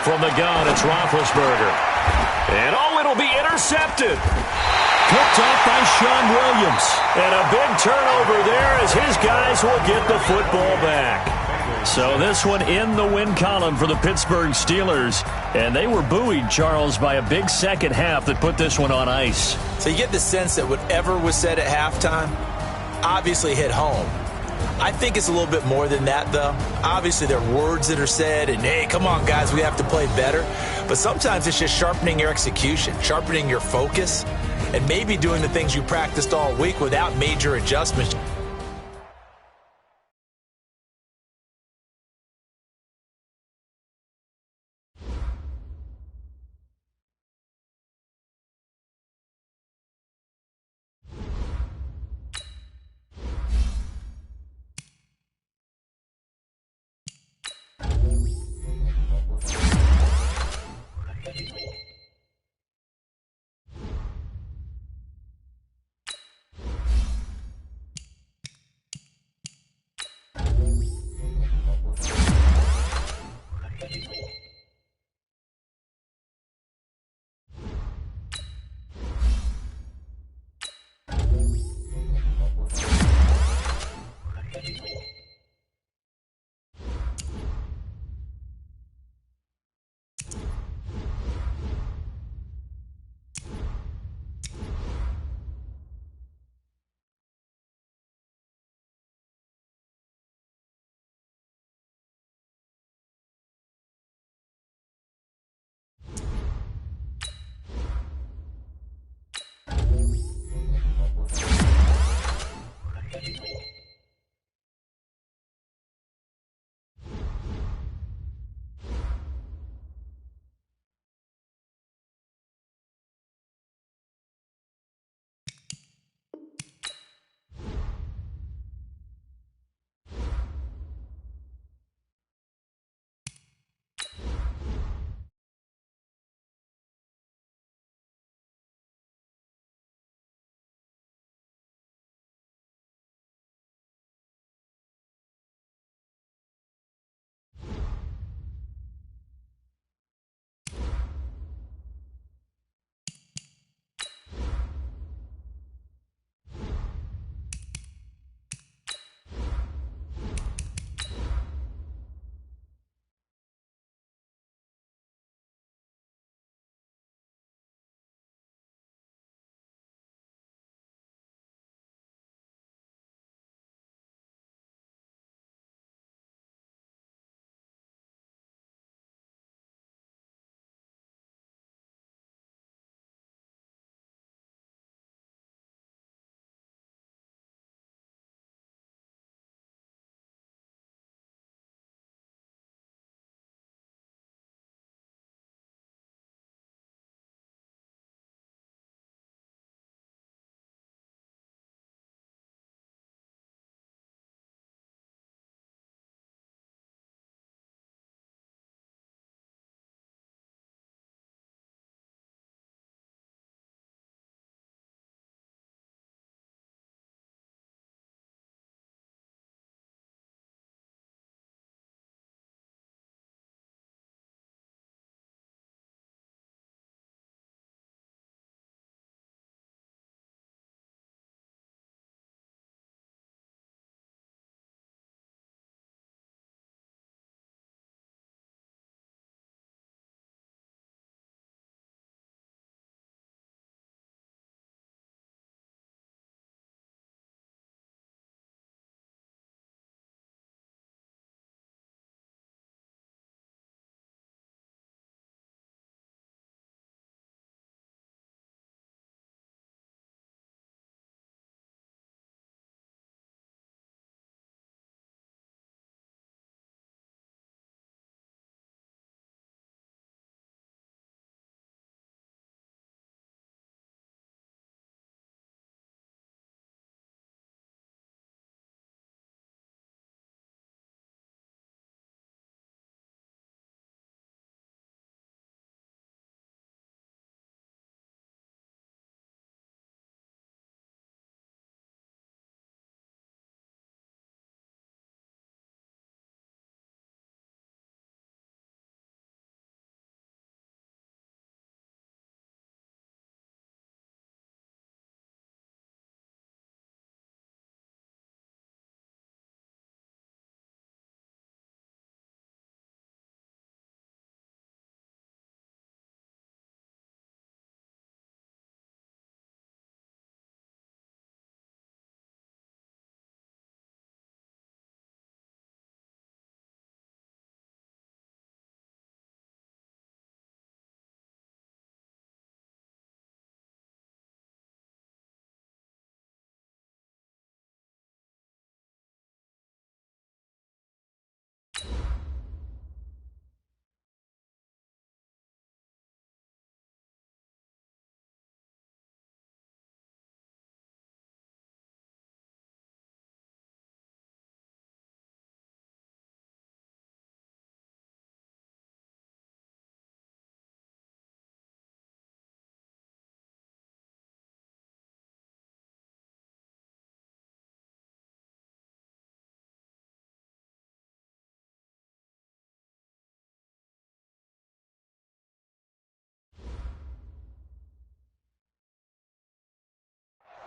From the gun, it's Roethlisberger. And, it'll be intercepted. Picked off by Sean Williams. And a big turnover there as his guys will get the football back. So this one in the win column for the Pittsburgh Steelers. And they were buoyed, Charles, by a big second half that put this one on ice. So you get the sense that whatever was said at halftime obviously hit home. I think it's a little bit more than that, though. Obviously, there are words that are said, and, hey, come on, guys, we have to play better. But sometimes it's just sharpening your execution, sharpening your focus, and maybe doing the things you practiced all week without major adjustments.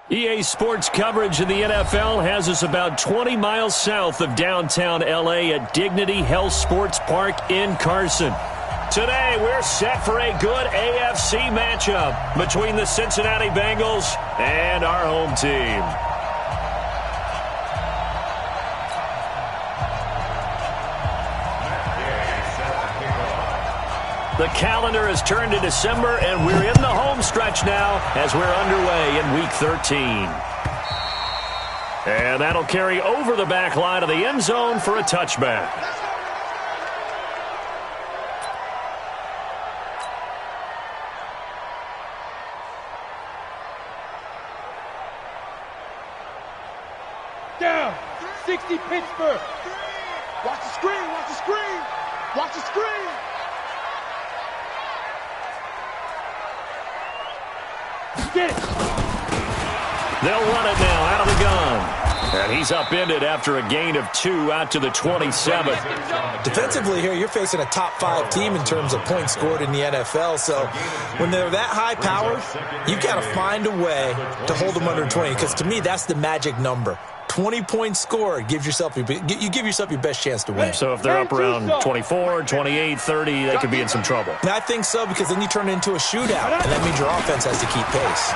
EA Sports coverage of the NFL has us about 20 miles south of downtown L.A. at Dignity Health Sports Park in Carson. Today, we're set for a good AFC matchup between the Cincinnati Bengals and our home team. The calendar has turned to December, and we're in the home stretch now as we're underway in Week 13. And that'll carry over the back line of the end zone for a touchback. Down. 60 Pittsburgh. Watch the screen. Watch the screen. Watch the screen. Get it. They'll run it now out of the gun. And he's upended after a gain of 2 out to the 27. Defensively here, you're facing a top-5 team in terms of points scored in the NFL. So when they're that high-powered, you've got to find a way to hold them under 20. Because to me, that's the magic number. 20 points scored, you give yourself your best chance to win. So if they're up around 24, 28, 30, they could be in some trouble. And I think so, because then you turn it into a shootout, and that means your offense has to keep pace.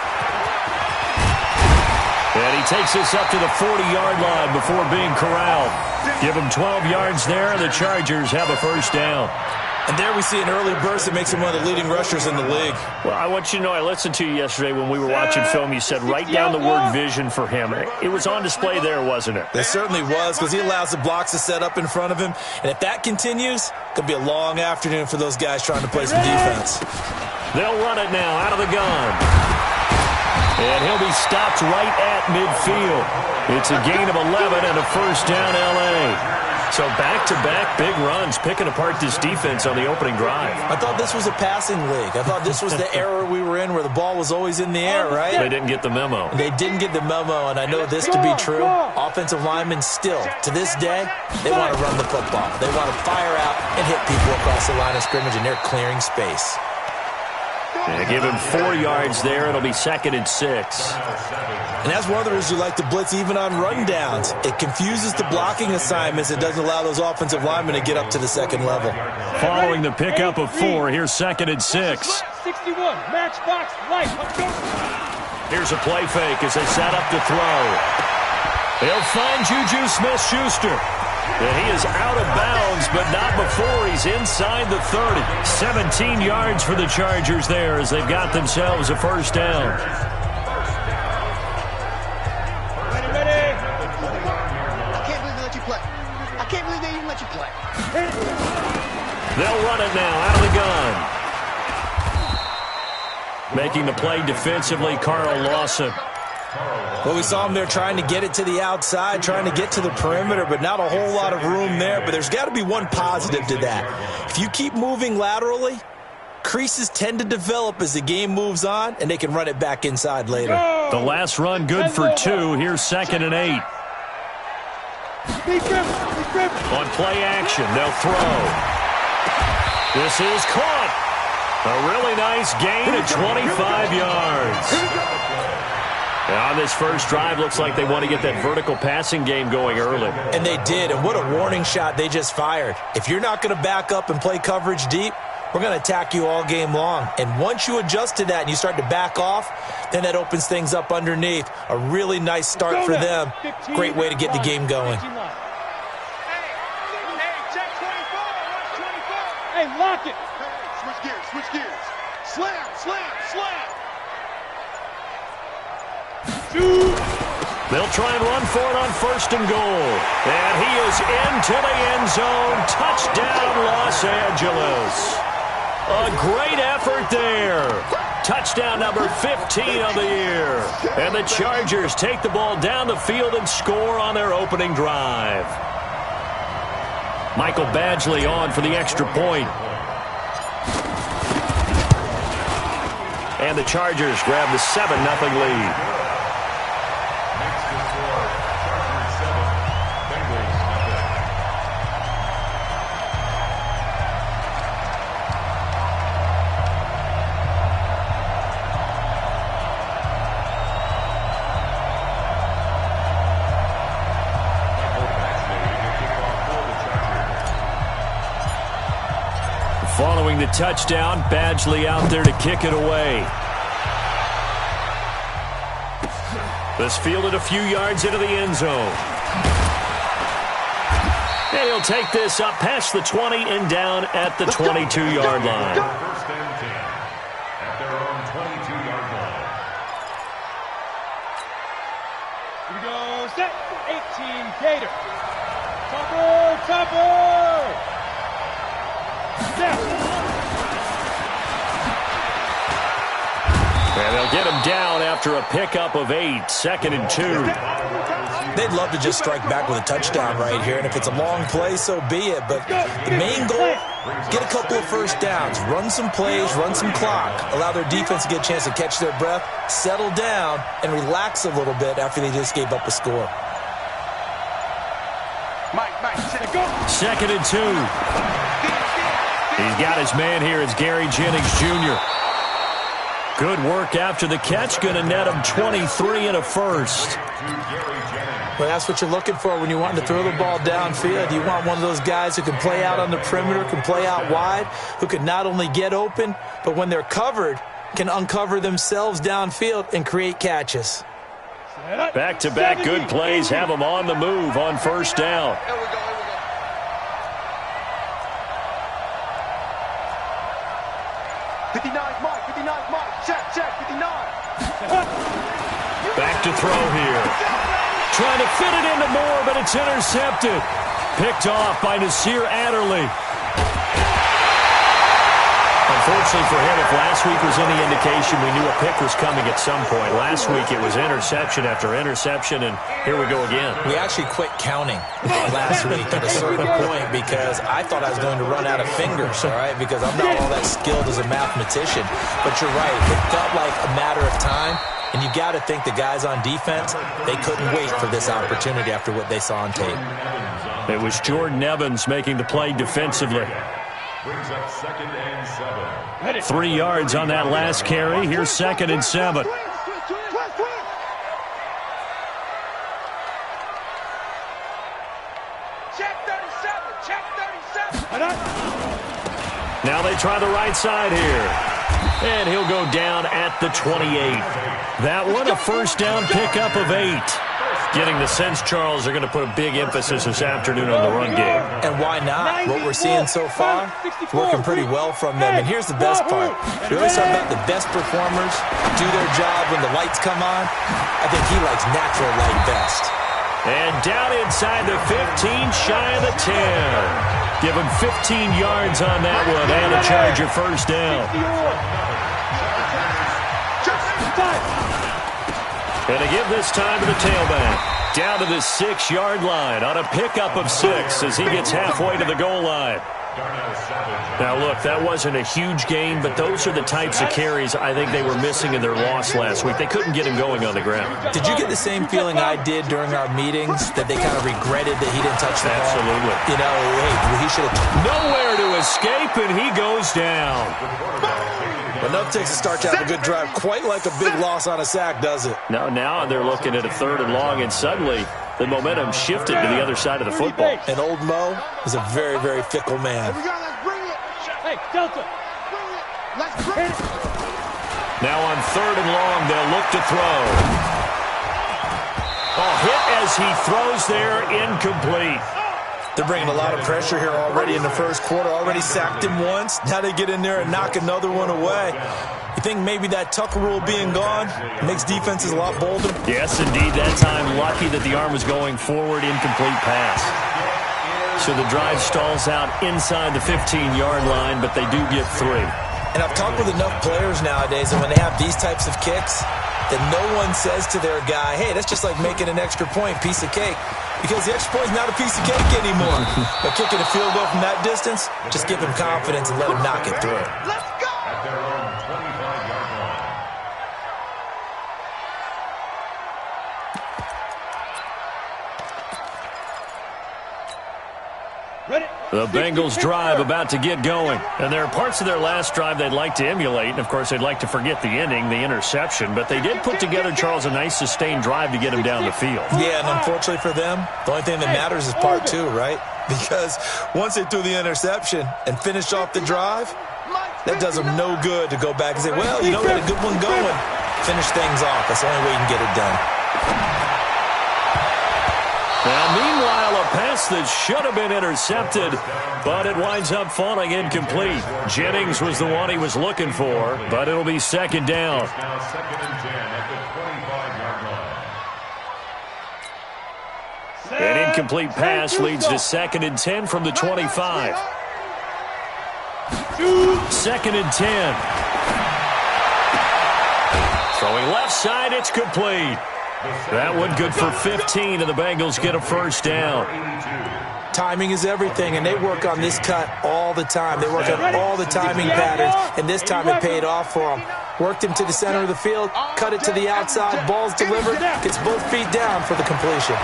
And he takes this up to the 40-yard line before being corralled. Give him 12 yards there, and the Chargers have a first down. And there we see an early burst that makes him one of the leading rushers in the league. Well, I want you to know, I listened to you yesterday when we were watching film. You said write down the word vision for him. It was on display there, wasn't it? It certainly was, because he allows the blocks to set up in front of him. And if that continues, it could be a long afternoon for those guys trying to play some defense. They'll run it now out of the gun. And he'll be stopped right at midfield. It's a gain of 11 and a first down L.A. So back-to-back big runs, picking apart this defense on the opening drive. I thought this was a passing league. I thought this was the era we were in where the ball was always in the air, right? They didn't get the memo. They didn't get the memo, and I know this to be true. Offensive linemen still, to this day, they want to run the football. They want to fire out and hit people across the line of scrimmage, and they're clearing space. They give him 4 yards there. It'll be 2nd and 6. And that's one of the reasons you like to blitz even on run downs. It confuses the blocking assignments. It doesn't allow those offensive linemen to get up to the second level. Following the pickup of 4, here's 2nd and 6. 61, matchbox, light. Here's a play fake as they set up to throw. They'll find Juju Smith-Schuster. And he is out of bounds, but not before he's inside the 30. 17 yards for the Chargers there as they've got themselves a first down. Ready. I can't believe they let you play. I can't believe they even let you play. They'll run it now out of the gun. Making the play defensively, Carl Lawson. Well, we saw him there trying to get it to the outside, trying to get to the perimeter, but not a whole lot of room there. But there's got to be one positive to that. If you keep moving laterally, creases tend to develop as the game moves on, and they can run it back inside later. The last run good for 2. Here's 2nd and 8. On play action, they'll throw. This is caught. A really nice gain of 25 yards. On this first drive, looks like they want to get that vertical passing game going early. And they did, and what a warning shot they just fired. If you're not going to back up and play coverage deep, we're going to attack you all game long. And once you adjust to that and you start to back off, then that opens things up underneath. A really nice start for them. Great way to get the game going. Hey, check 24. Hey, lock it. Hey, switch gears. Slam. They'll try and run for it on 1st and goal. And he is into the end zone. Touchdown, Los Angeles. A great effort there. Touchdown number 15 of the year. And the Chargers take the ball down the field and score on their opening drive. Michael Badgley on for the extra point. And the Chargers grab the 7-0 lead. Following the touchdown, Badgley out there to kick it away. This fielded a few yards into the end zone. And he'll take this up past the 20 and down at the 22-yard line. First and 10 at their own 22-yard line. Here we go, set, 18, Gator. Topper! Set. And they'll get him down after a pickup of 8, 2nd and 2. They'd love to just strike back with a touchdown right here, and if it's a long play, so be it. But the main goal, get a couple of first downs, run some plays, run some clock, allow their defense to get a chance to catch their breath, settle down, and relax a little bit after they just gave up a score. Mike, 2nd and 2. He's got his man here. It's Gary Jennings Jr. Good work after the catch. Going to net him 23 and a first. Well, that's what you're looking for when you want to throw the ball downfield. You want one of those guys who can play out on the perimeter, can play out wide, who can not only get open, but when they're covered, can uncover themselves downfield and create catches. Back-to-back good plays have them on the move on first down. Here we go. 59, Mike. Check, 59. Back to throw here. Trying to fit it into Moore, but it's intercepted. Picked off by Nasir Adderley. Unfortunately for him, if last week was any indication, we knew a pick was coming at some point. Last week it was interception after interception, and here we go again. We actually quit counting last week at a certain point because I thought I was going to run out of fingers, all right, because I'm not all that skilled as a mathematician. But you're right. It felt like a matter of time, and you got to think the guys on defense, they couldn't wait for this opportunity after what they saw on tape. It was Jordan Evans making the play defensively. Brings up 2nd and 7. 3 yards on that last carry. Here's 2nd and 7. Check 37. Now they try the right side here. And he'll go down at the 28. That one a first down pickup of 8. Getting the sense, Charles, they're going to put a big emphasis this afternoon on the run game. And why not? What we're seeing so far, working pretty well from them. And here's the best part. We always talk about the best performers do their job when the lights come on. I think he likes natural light best. And down inside the 15, shy of the 10. Give him 15 yards on that one and a Charger first down. And to give this time to the tailback. Down to the 6-yard line on a pickup of 6 as he gets halfway to the goal line. Now, look, that wasn't a huge gain, but those are the types of carries I think they were missing in their loss last week. They couldn't get him going on the ground. Did you get the same feeling I did during our meetings, that they kind of regretted that he didn't touch the ball? Absolutely. You know, hey, he should have. Nowhere to escape, and he goes down. Enough takes to start to have a good drive, quite like a big loss on a sack, does it? Now they're looking at a 3rd and long, and suddenly the momentum shifted to the other side of the football. And old Mo is a very, very fickle man. Here we go, let's bring it. Hey, Delta. Bring it. Let's bring it. Now on 3rd and long, they'll look to throw. Hit as he throws there, incomplete. They're bringing a lot of pressure here already in the first quarter. Already sacked him once. Now they get in there and knock another one away. You think maybe that Tucker rule being gone makes defenses a lot bolder? Yes, indeed. That time, lucky that the arm was going forward, incomplete pass. So the drive stalls out inside the 15-yard line, but they do get 3. And I've talked with enough players nowadays, and when they have these types of kicks, that no one says to their guy, hey, that's just like making an extra point, piece of cake. Because the extra point is not a piece of cake anymore. But kicking a field goal from that distance, just give him confidence and let him knock it through. Let's go. At their own 25-yard line. Ready. The Bengals drive about to get going. And there are parts of their last drive they'd like to emulate. And, of course, they'd like to forget the ending, the interception. But they did put together, Charles, a nice sustained drive to get him down the field. Yeah, and unfortunately for them, the only thing that matters is part 2, right? because once they threw the interception and finished off the drive, that does them no good to go back and say, well, you know, we had a good one going. Finish things off. That's the only way you can get it done. Now, meanwhile, a pass that should have been intercepted, but it winds up falling incomplete. Jennings was the one he was looking for, but it'll be second down. Now second and 10 at the 25-yard line. An incomplete pass leads to second and 10 from the 25. Second and 10. Throwing left side, it's complete. That one good for 15, and the Bengals get a first down. Timing is everything, and they work on this cut all the time. They work on all the timing patterns, and this time it paid off for them. Worked him to the center of the field, cut it to the outside, ball's delivered, gets both feet down for the completion.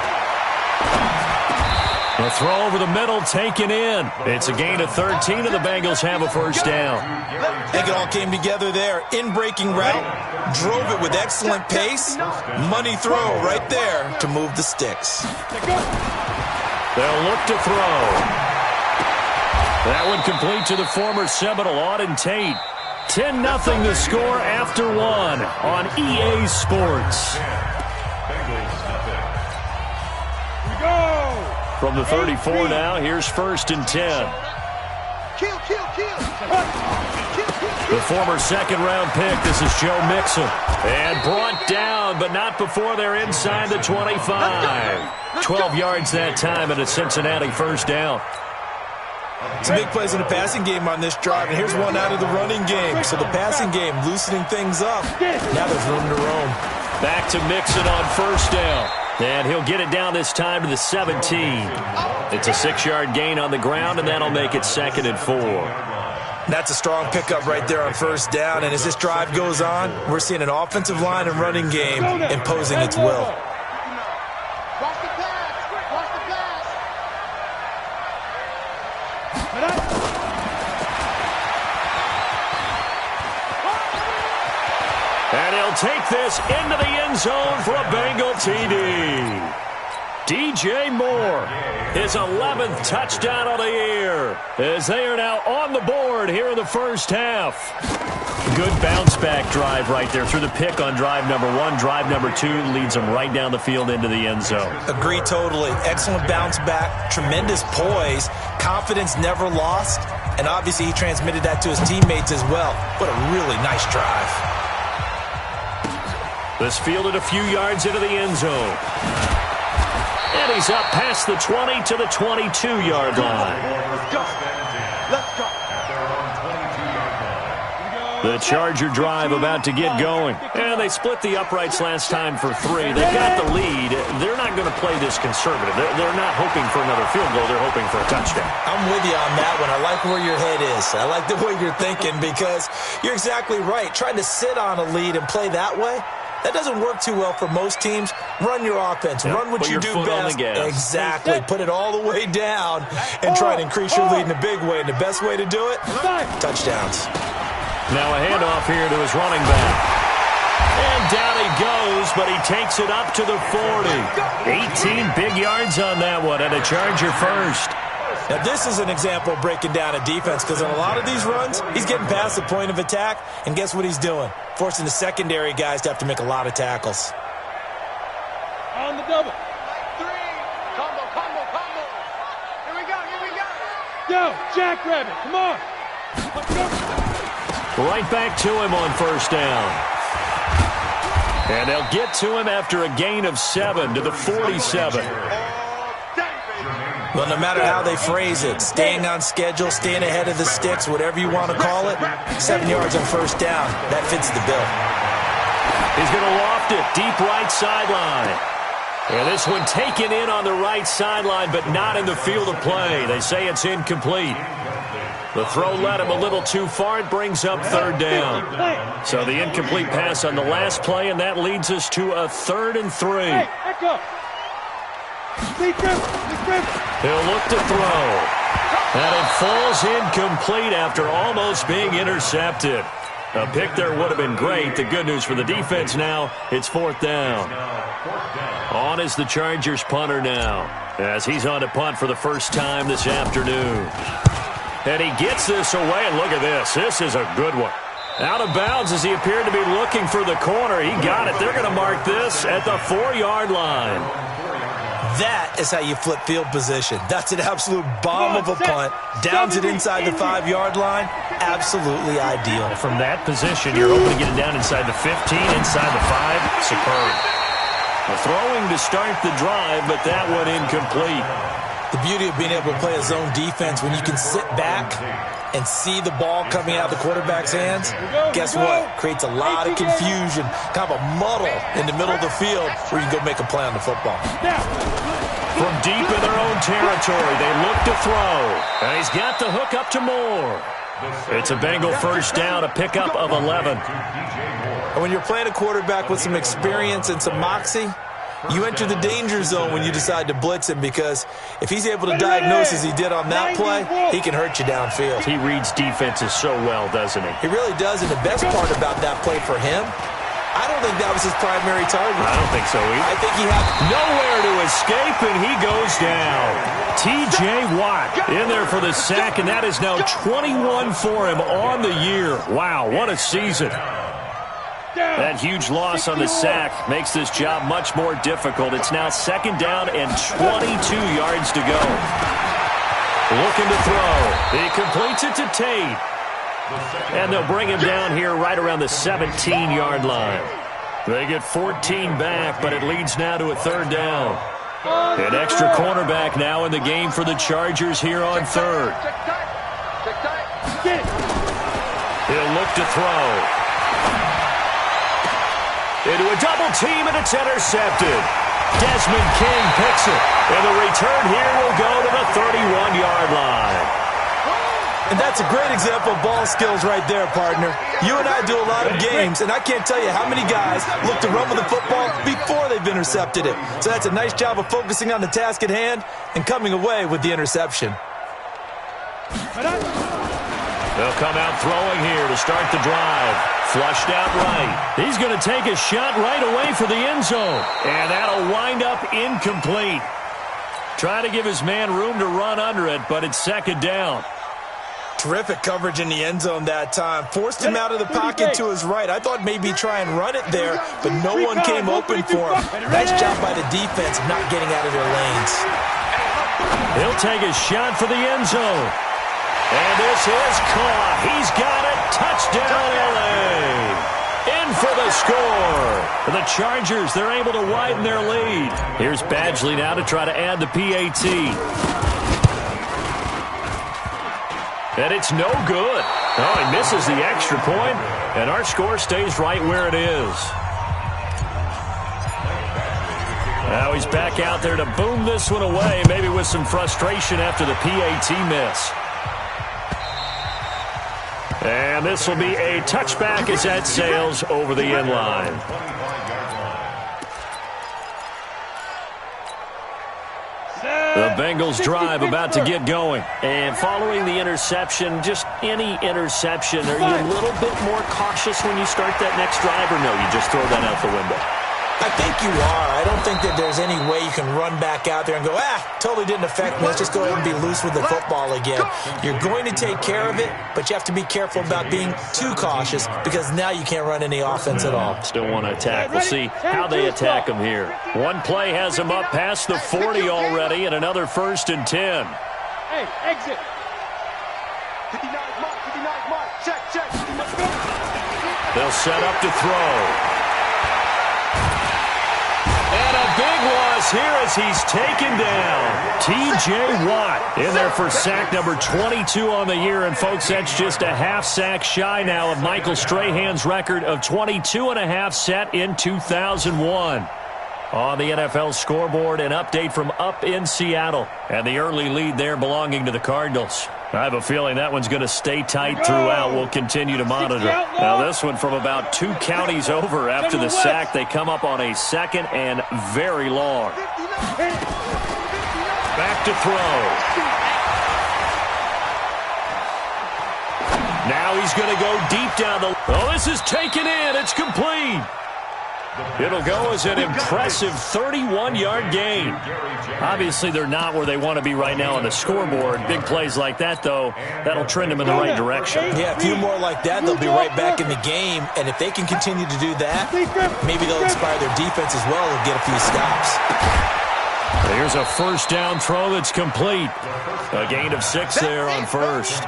The throw over the middle taken in. It's a gain of 13, and the Bengals have a first down. I think it all came together there. In-breaking route, drove it with excellent pace. Money throw right there to move the sticks. They'll look to throw. That one complete to the former Seminole, Auden Tate. 10-0 the score after one on EA Sports. From the 34 now, here's first and 10. Kill. The former second-round pick, this is Joe Mixon. And brought down, but not before they're inside the 25. 12 yards that time, and a Cincinnati first down. Some big plays in the passing game on this drive, and here's one out of the running game. So the passing game loosening things up. Now there's room to roam. Back to Mixon on first down. And he'll get it down this time to the 17. It's a 6-yard gain on the ground, and that'll make it second and 4. That's a strong pickup right there on first down, and as this drive goes on, we're seeing an offensive line and running game imposing its will. Watch the pass. And he'll take this into the end zone for a Bengal TD. DJ Moore, his 11th touchdown of the year, as they are now on the board here in the first half. Good bounce-back drive right there through the pick on drive number 1. Drive number 2 leads them right down the field into the end zone. Agree totally. Excellent bounce back, tremendous poise, confidence never lost, and obviously he transmitted that to his teammates as well. What a really nice drive. This fielded a few yards into the end zone. And he's up past the 20 to the 22-yard line. Let's go. The Charger drive about to get going. And they split the uprights last time for 3. They got the lead. They're not going to play this conservative. They're not hoping for another field goal. They're hoping for a touchdown. I'm with you on that one. I like where your head is. I like the way you're thinking because you're exactly right. Trying to sit on a lead and play that way, that doesn't work too well for most teams. Run your offense. Run what you do best. Exactly. Put it all the way down and try to increase your lead in a big way. And the best way to do it, touchdowns. Now a handoff here to his running back. And down he goes, but he takes it up to the 40. 18 big yards on that one, and a Charger first. Now, this is an example of breaking down a defense because on a lot of these runs, he's getting past the point of attack, and guess what he's doing? Forcing the secondary guys to have to make a lot of tackles. On the double. 3. Combo. Here we go. Yo, Jackrabbit, come on. Let's go. Right back to him on first down. And they'll get to him after a gain of 7 to the 47. Well, no matter how they phrase it, staying on schedule, staying ahead of the sticks, whatever you want to call it, 7 yards on first down, that fits the bill. He's going to loft it deep right sideline. And this one taken in on the right sideline, but not in the field of play. They say it's incomplete. The throw led him a little too far. It brings up third down. So the incomplete pass on the last play, and that leads us to a 3rd and 3. Hey, back up. He'll look to throw. And it falls incomplete after almost being intercepted. A pick there would have been great. The good news for the defense now, it's 4th down. On is the Chargers punter now, as he's on to punt for the first time this afternoon. And he gets this away, and look at this. This is a good one. Out of bounds as he appeared to be looking for the corner. He got it. They're going to mark this at the 4-yard line. That is how you flip field position. That's an absolute bomb of a punt. Downs it inside the 5-yard line. Absolutely ideal. From that position, you're hoping to get it down inside the 15, inside the 5. Superb. A throwing to start the drive, but that one incomplete. The beauty of being able to play a zone defense when you can sit back and see the ball coming out of the quarterback's hands, guess what? Creates a lot of confusion, kind of a muddle in the middle of the field where you can go make a play on the football. From deep in their own territory, they look to throw. And he's got the hook up to Moore. It's a Bengal first down, a pickup of 11. And when you're playing a quarterback with some experience and some moxie, you enter the danger zone when you decide to blitz him, because if he's able to diagnose as he did on that play, he can hurt you downfield. He reads defenses so well, doesn't he? He really does, and the best part about that play for him, I don't think that was his primary target. I don't think so either. I think he had nowhere to escape, and he goes down. T.J. Watt in there for the sack, and that is now 21 for him on the year. Wow, what a season. That huge loss on the sack makes this job much more difficult. It's now 2nd down and 22 yards to go. Looking to throw. He completes it to Tate. And they'll bring him down here right around the 17-yard line. They get 14 back, but it leads now to a 3rd down. An extra cornerback now in the game for the Chargers here on 3rd. He'll look to throw. Into a double team, and it's intercepted. Desmond King picks it. And the return here will go to the 31-yard line. And that's a great example of ball skills right there, partner. You and I do a lot of games, and I can't tell you how many guys look to run with the football before they've intercepted it. So that's a nice job of focusing on the task at hand and coming away with the interception. They'll come out throwing here to start the drive. Flushed out right. He's going to take a shot right away for the end zone. And that'll wind up incomplete. Trying to give his man room to run under it, but it's 2nd down. Terrific coverage in the end zone that time. Forced him out of the pocket to his right. I thought maybe try and run it there, but no one came open for him. Nice job by the defense of not getting out of their lanes. He'll take a shot for the end zone. And this is caught. He's got it. Touchdown, L.A. In for the score. The Chargers, they're able to widen their lead. Here's Badgley now to try to add the PAT. And it's no good. Oh, he misses the extra point, and our score stays right where it is. Now he's back out there to boom this one away, maybe with some frustration after the PAT miss. And this will be a touchback as that sails over the end line. The Bengals drive about to get going. And following the interception, just any interception, are you a little bit more cautious when you start that next drive, or no, you just throw that out the window? I think you are. I don't think that there's any way you can run back out there and go, totally didn't affect me. Let's just go ahead and be loose with the football again. You're going to take care of it, but you have to be careful about being too cautious, because now you can't run any offense at all. Still want to attack. We'll see how they attack them here. One play has them up past the 40 already, and another 1st and 10. Hey, exit. 59 mark, check. They'll set up to throw. And a big loss here as he's taken down. T.J. Watt in there for sack number 22 on the year. And, folks, that's just a half sack shy now of Michael Strahan's record of 22 and a half set in 2001. On the NFL scoreboard, an update from up in Seattle. And the early lead there belonging to the Cardinals. I have a feeling that one's going to stay tight throughout. We'll continue to monitor. Now this one from about 2 counties over after the sack. They come up on a 2nd and very long. Back to throw. Now he's going to go deep down the... Oh, this is taken in. It's complete. It'll go as an impressive 31-yard gain. Obviously, they're not where they want to be right now on the scoreboard. Big plays like that, though, that'll trend them in the right direction. Yeah, a few more like that, they'll be right back in the game. And if they can continue to do that, maybe they'll inspire their defense as well and get a few stops. Here's a first down throw that's complete. A gain of 6 there on first.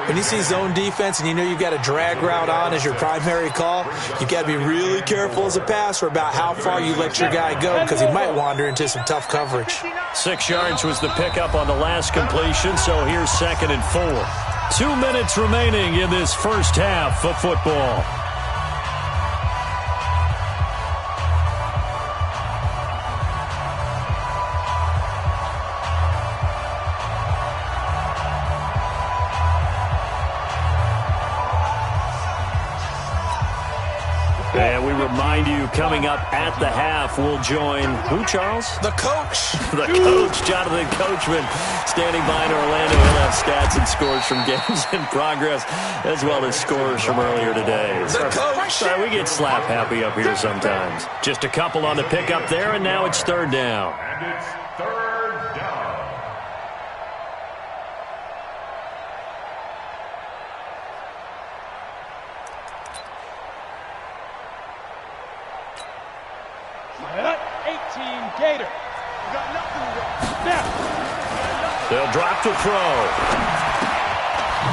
When you see zone defense and you know you've got a drag route on as your primary call, you've got to be really careful as a passer about how far you let your guy go because he might wander into some tough coverage. 6 yards was the pickup on the last completion, so here's 2nd and 4. 2 minutes remaining in this first half of football. And we remind you, coming up at the half, we'll join who, Charles? The coach. The coach, Jonathan Coachman, standing by in Orlando. He'll have stats and scores from games in progress, as well as scores from earlier today. The coach. We get slap happy up here sometimes. Just a couple on the pickup there, and now it's 3rd down. And it's 3rd down. Gator. You got nothing. Now. They'll drop to throw.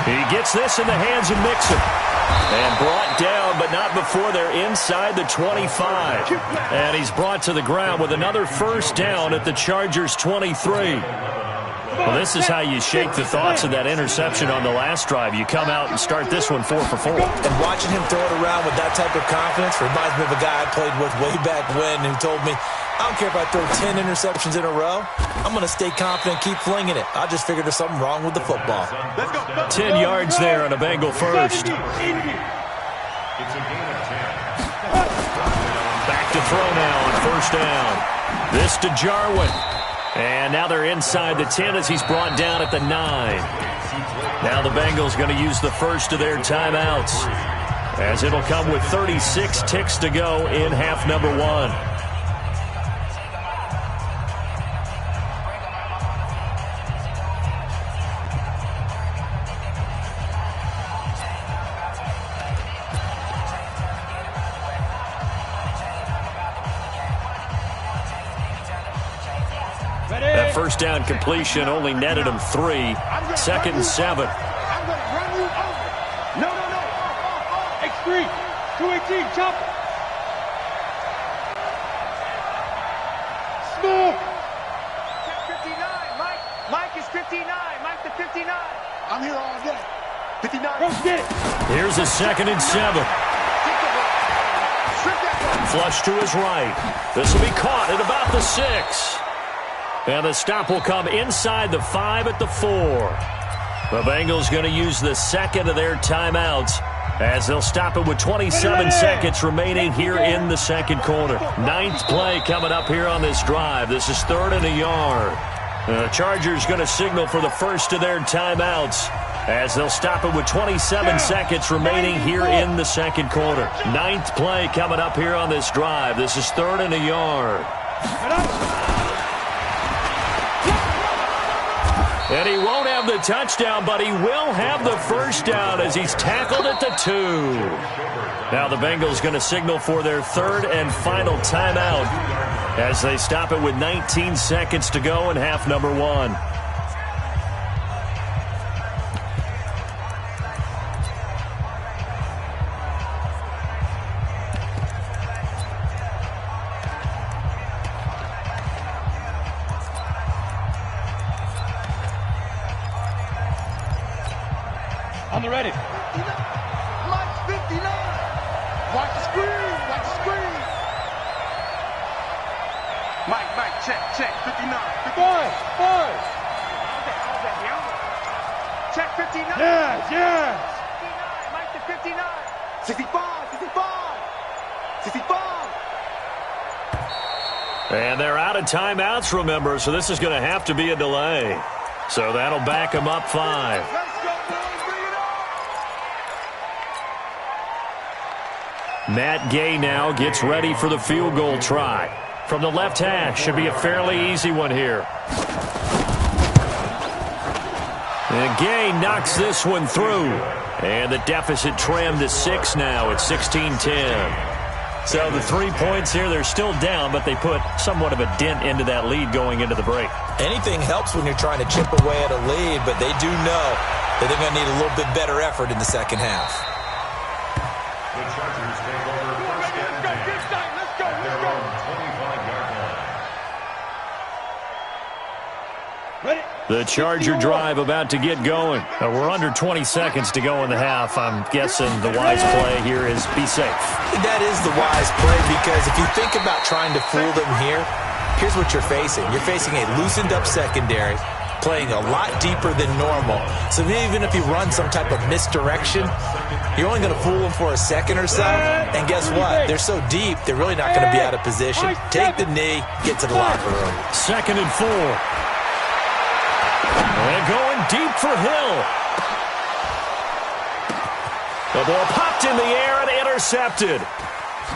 He gets this in the hands of Mixon. And brought down, but not before they're inside the 25. And he's brought to the ground with another first down at the Chargers' 23. Well, this is how you shake the thoughts of that interception on the last drive. You come out and start this one 4 for 4. And watching him throw it around with that type of confidence reminds me of a guy I played with way back when who told me, I don't care if I throw 10 interceptions in a row. I'm going to stay confident, keep flinging it. I just figured there's something wrong with the football. 10 yards there on a Bengal first. It's a gain of 10. Back to throw now on first down. This to Jarwin. And now they're inside the 10 as he's brought down at the 9. Now the Bengals going to use the first of their timeouts, as it'll come with 36 ticks to go in half number 1. That first down completion only netted him 3. 2nd and 7. I'm going to run you over. No. X3. 218. Chop. Smooth. 59. Mike is 59. Mike the 59. I'm here all day. 59. Go get it. Here's a 2nd and 7. Flush to his right. This will be caught at about the 6. And the stop will come inside the 5 at the 4. The Bengals going to use the second of their timeouts, as they'll stop it with 27 seconds remaining here in the second quarter. 9th play coming up here on this drive. This is 3rd and a yard. The Chargers going to signal for the first of their timeouts, as they'll stop it with 27 seconds remaining here in the second quarter. 9th play coming up here on this drive. This is 3rd and a yard. And he won't have the touchdown, but he will have the first down as he's tackled at the 2. Now the Bengals going to signal for their 3rd and final timeout, as they stop it with 19 seconds to go in half number 1. On the ready. Mike's 59. Watch the screen. Watch the screen. Mike, check. 59. 5. Check 59. Yes. 59. Mike the 59. 65. And they're out of timeouts, remember, so this is going to have to be a delay. So that'll back them up 5. Let's go, boys. Bring it on. Matt Gay now gets ready for the field goal try. From the left hash, should be a fairly easy one here. And Gay knocks this one through. And the deficit trimmed to 6 now at 16-10. So the 3 points here, they're still down, but they put somewhat of a dent into that lead going into the break. Anything helps when you're trying to chip away at a lead, but they do know that they're going to need a little bit better effort in the second half. The Chargers take over first and 10 at their own 25-yard line. The Charger drive about to get going. We're under 20 seconds to go in the half. I'm guessing the wise play here is be safe. That is the wise play, because if you think about trying to fool them here, here's what you're facing. You're facing a loosened-up secondary, playing a lot deeper than normal. So even if you run some type of misdirection, you're only going to fool them for a second or so. And guess what? They're so deep, they're really not going to be out of position. Take the knee, get to the locker room. 2nd and 4. And going deep for Hill. The ball popped in the air and intercepted.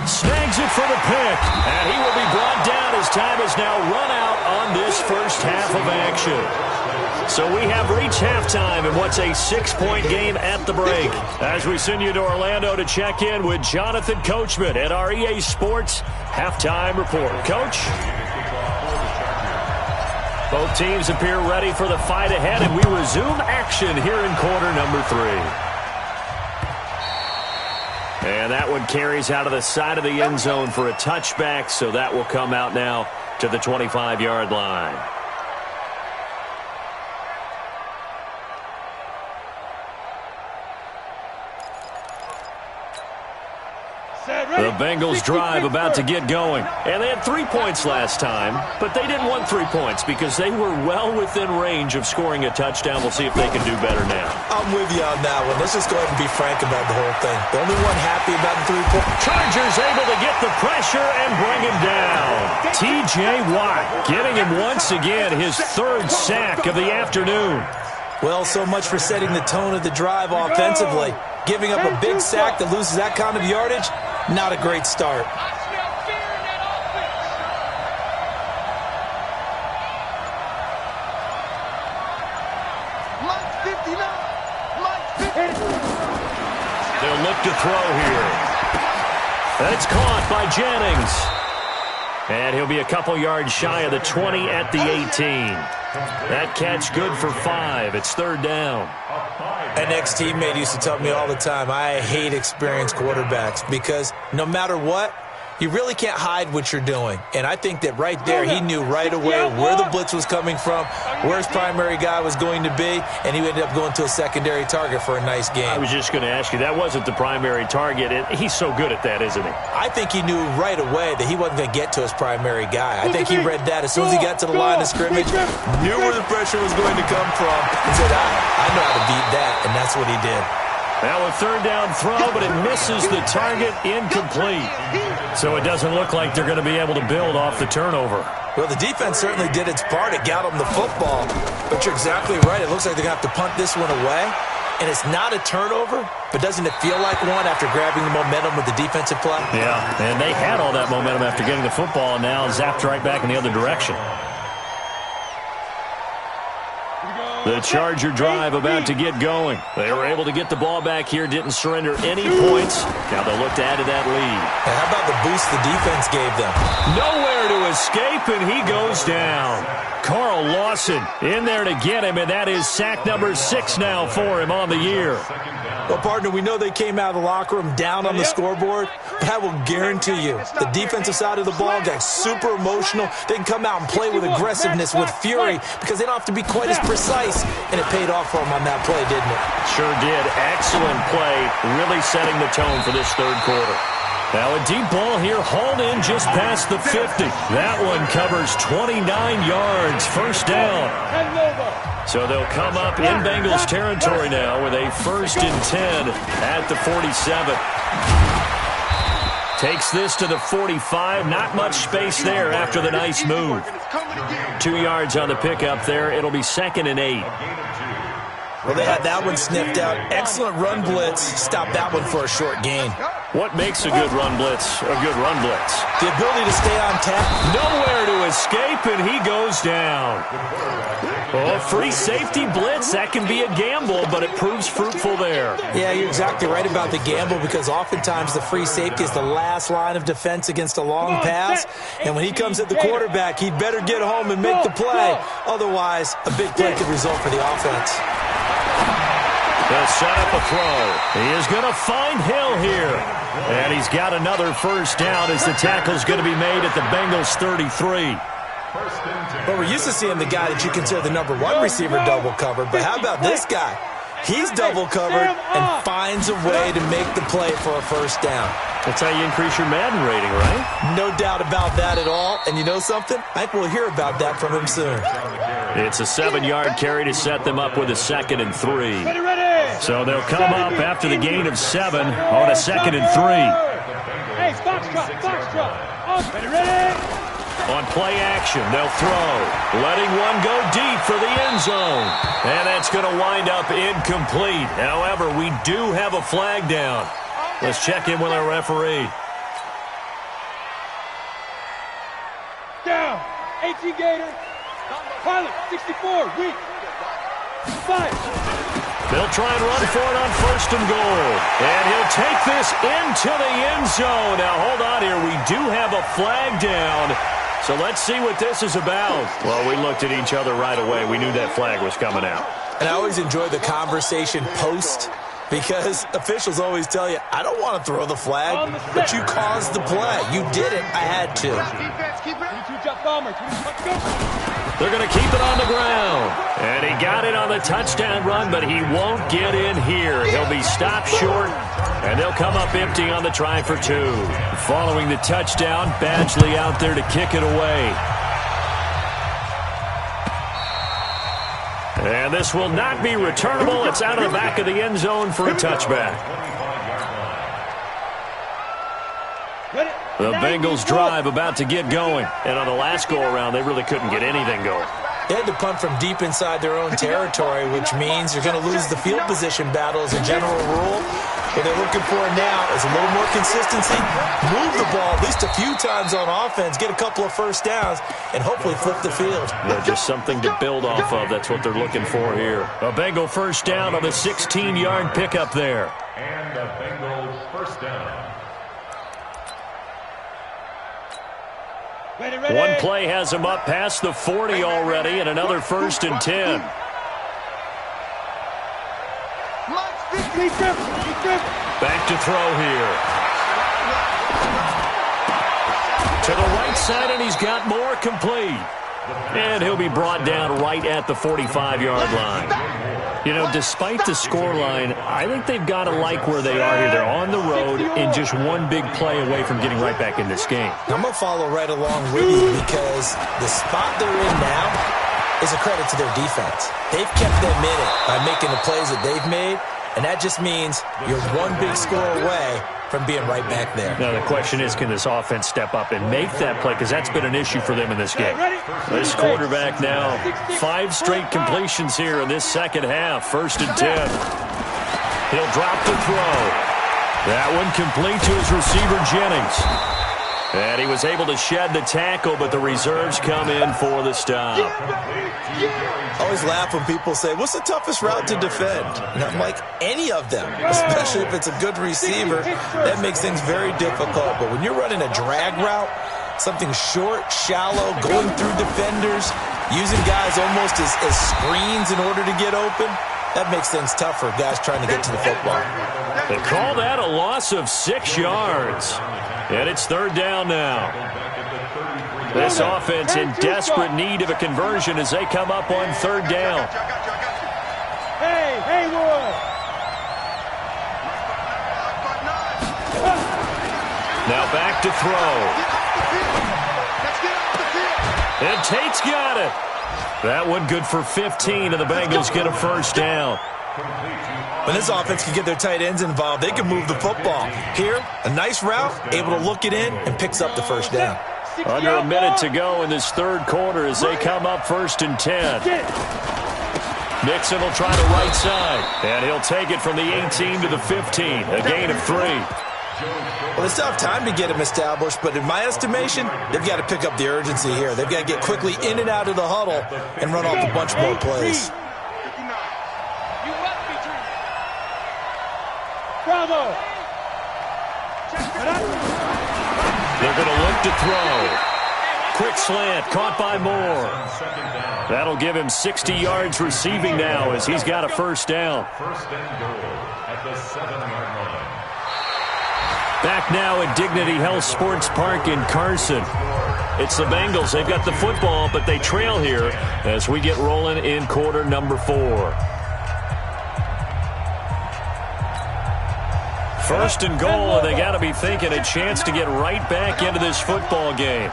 Snags it for the pick. And he will be brought down as time has now run out on this first half of action. So we have reached halftime in what's a 6-point game at the break. As we send you to Orlando to check in with Jonathan Coachman at our EA Sports Halftime Report. Coach? Both teams appear ready for the fight ahead, and we resume action here in quarter number 3. And that one carries out of the side of the end zone for a touchback, so that will come out now to the 25-yard line. The Bengals drive about to get going. And they had 3 points last time, but they didn't want 3 points because they were well within range of scoring a touchdown. We'll see if they can do better now. I'm with you on that one. Let's just go ahead and be frank about the whole thing. The only one happy about the 3 points. Chargers able to get the pressure and bring him down. T.J. Watt getting him once again his 3rd sack of the afternoon. Well, so much for setting the tone of the drive offensively. Giving up a big sack that loses that kind of yardage, not a great start. They'll look to throw here. That's caught by Jennings. And he'll be a couple yards shy of the 20 at the 18. That catch good for 5. It's 3rd down. An ex-teammate used to tell me all the time, I hate experienced quarterbacks because no matter what, you really can't hide what you're doing. And I think that right there, he knew right away where the blitz was coming from, where his primary guy was going to be, and he ended up going to a secondary target for a nice game. I was just going to ask you, that wasn't the primary target. He's so good at that, isn't he? I think he knew right away that he wasn't going to get to his primary guy. I think he read that as soon as he got to the line of scrimmage, knew where the pressure was going to come from, and said, I know how to beat that, and that's what he did. Now a 3rd down throw, but it misses the target, incomplete. So it doesn't look like they're going to be able to build off the turnover. Well, the defense certainly did its part. It got them the football. But you're exactly right. It looks like they're going to have to punt this one away. And it's not a turnover, but doesn't it feel like one after grabbing the momentum with the defensive play? Yeah, and they had all that momentum after getting the football and now zapped right back in the other direction. The Charger drive about to get going. They were able to get the ball back here, didn't surrender any points. Now they'll look to add to that lead. And how about the boost the defense gave them? Nowhere to escape, and he goes down. Carl Lawson in there to get him, and that is sack number 6 now for him on the year. Well, partner, we know they came out of the locker room down on the scoreboard, but I will guarantee you the defensive side of the ball got super emotional. They can come out and play with aggressiveness, with fury, because they don't have to be quite as precise, and it paid off for them on that play, didn't it? Sure did. Excellent play, really setting the tone for this 3rd quarter. Now a deep ball here, hauled in just past the 50. That one covers 29 yards, 1st down. So they'll come up in Bengals territory now with a 1st and 10 at the 47. Takes this to the 45. Not much space there after the nice move. 2 yards on the pickup there. It'll be 2nd and 8. Well, they had that one sniffed out. Excellent run blitz. Stopped that one for a short gain. What makes a good run blitz a good run blitz? The ability to stay on tap. Nowhere to escape, and he goes down. Oh, free safety blitz, that can be a gamble, but it proves fruitful there. Yeah, you're exactly right about the gamble because oftentimes the free safety is the last line of defense against a long pass, and when he comes at the quarterback, he'd better get home and make the play. Otherwise, a big play could result for the offense. They'll set up a throw. He is going to find Hill here. And he's got another first down as the tackle's going to be made at the Bengals 33. Well, we're used to seeing the guy that you consider the number one receiver double covered, but how about this guy? He's double covered and finds a way to make the play for a first down. That's how you increase your Madden rating, right? No doubt about that at all. And you know something? I think we'll hear about that from him soon. It's a 7-yard carry to set them up with a 2nd and 3. So they'll come up after the gain of 7 on a 2nd and 3. Hey, Foxtrot. Ready? On play action, they'll throw. Letting one go deep for the end zone. And that's going to wind up incomplete. However, we do have a flag down. Let's check in with our referee. Down. 18 Gator. Pilot, 64. Weak. 5. They'll try and run for it on 1st and goal. And he'll take this into the end zone. Now, hold on here. We do have a flag down. So let's see what this is about. Well, we looked at each other right away. We knew that flag was coming out. And I always enjoy the conversation post because officials always tell you, I don't want to throw the flag, but you caused the play. You did it. I had to. They're going to keep it on the ground. And he got it on the touchdown run, but he won't get in here. He'll be stopped short, and they'll come up empty on the try for 2. Following the touchdown, Badgley out there to kick it away. And this will not be returnable. It's out of the back of the end zone for a touchback. The Bengals drive about to get going. And on the last go-around, they really couldn't get anything going. They had to punt from deep inside their own territory, which means you're going to lose the field position battle as a general rule. What they're looking for now is a little more consistency, move the ball at least a few times on offense, get a couple of first downs, and hopefully flip the field. Yeah, just something to build off of. That's what they're looking for here. A Bengal first down on the 16-yard pickup there. And the Bengals first down. One play has him up past the 40 already, and another 1st and 10. Back to throw here. To the right side, and he's got more complete. And he'll be brought down right at the 45-yard line. You know, despite the scoreline, I think they've got to like where they are here. They're on the road and just one big play away from getting right back in this game. I'm going to follow right along with you because the spot they're in now is a credit to their defense. They've kept them in it by making the plays that they've made, and that just means you're one big score away from being right back there. Now, the question is, can this offense step up and make that play? Because that's been an issue for them in this game. This quarterback now, 5 straight completions here in this second half. 1st and 10. He'll drop the throw. That one complete to his receiver, Jennings. And he was able to shed the tackle, but the reserves come in for the stop. I always laugh when people say, what's the toughest route to defend? And I'm like, any of them, especially if it's a good receiver. That makes things very difficult. But when you're running a drag route, something short, shallow, going through defenders, using guys almost as screens in order to get open, that makes things tough for guys trying to get to the football. They call that a loss of 6 yards. And it's 3rd down now. This offense in desperate need of a conversion as they come up on 3rd down. Hey, Haywood! Now back to throw. And Tate's got it. That one good for 15, and the Bengals get a first down. When this offense can get their tight ends involved, they can move the football. Here, a nice route, able to look it in, and picks up the first down. Under a minute to go in this 3rd quarter as they come up 1st and 10. Mixon will try the right side, and he'll take it from the 18 to the 15, a gain of 3. Well, they still have time to get him established, but in my estimation, they've got to pick up the urgency here. They've got to get quickly in and out of the huddle and run off a bunch more plays. Bravo! They're going to look to throw. Quick slant, caught by Moore. That'll give him 60 yards receiving now as he's got a first down. First and goal at the 7-yard line. Back now at Dignity Health Sports Park in Carson. It's the Bengals. They've got the football, but they trail here as we get rolling in quarter number 4. First and goal, and they got to be thinking a chance to get right back into this football game.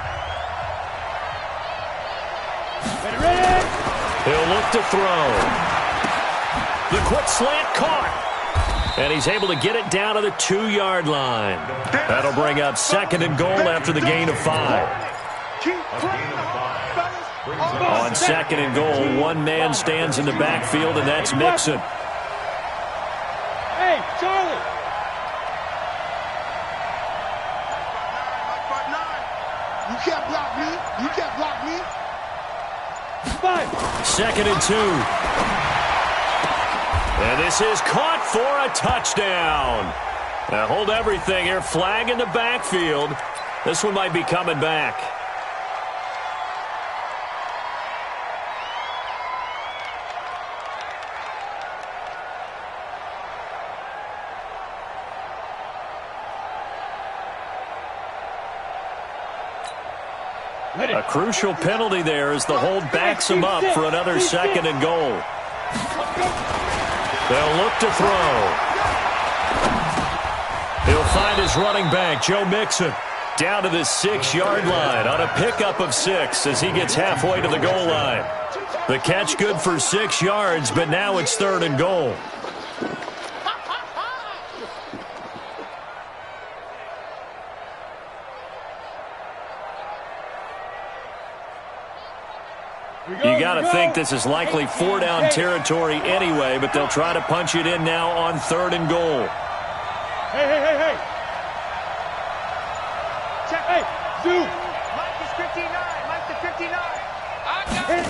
He'll look to throw. The quick slant caught. And he's able to get it down to the 2-yard line. That'll bring up second and goal after the gain of 5. On second and goal, one man stands in the backfield, and that's Mixon. Hey, Charlie! You can't block me. You can't block me. Second and 2. And this is caught for a touchdown. Now hold everything here. Flag in the backfield. This one might be coming back. A crucial penalty there as the hold backs him up for another second and goal. They'll look to throw. He'll find his running back, Joe Mixon, down to the 6-yard line on a pickup of 6 as he gets halfway to the goal line. The catch good for 6 yards, but now it's third and goal. You got to think this is likely 4-down territory anyway, but they'll try to punch it in now on third and goal. Hey. Check, hey, Zoo. Mike is 59. Mike is 59. I got it.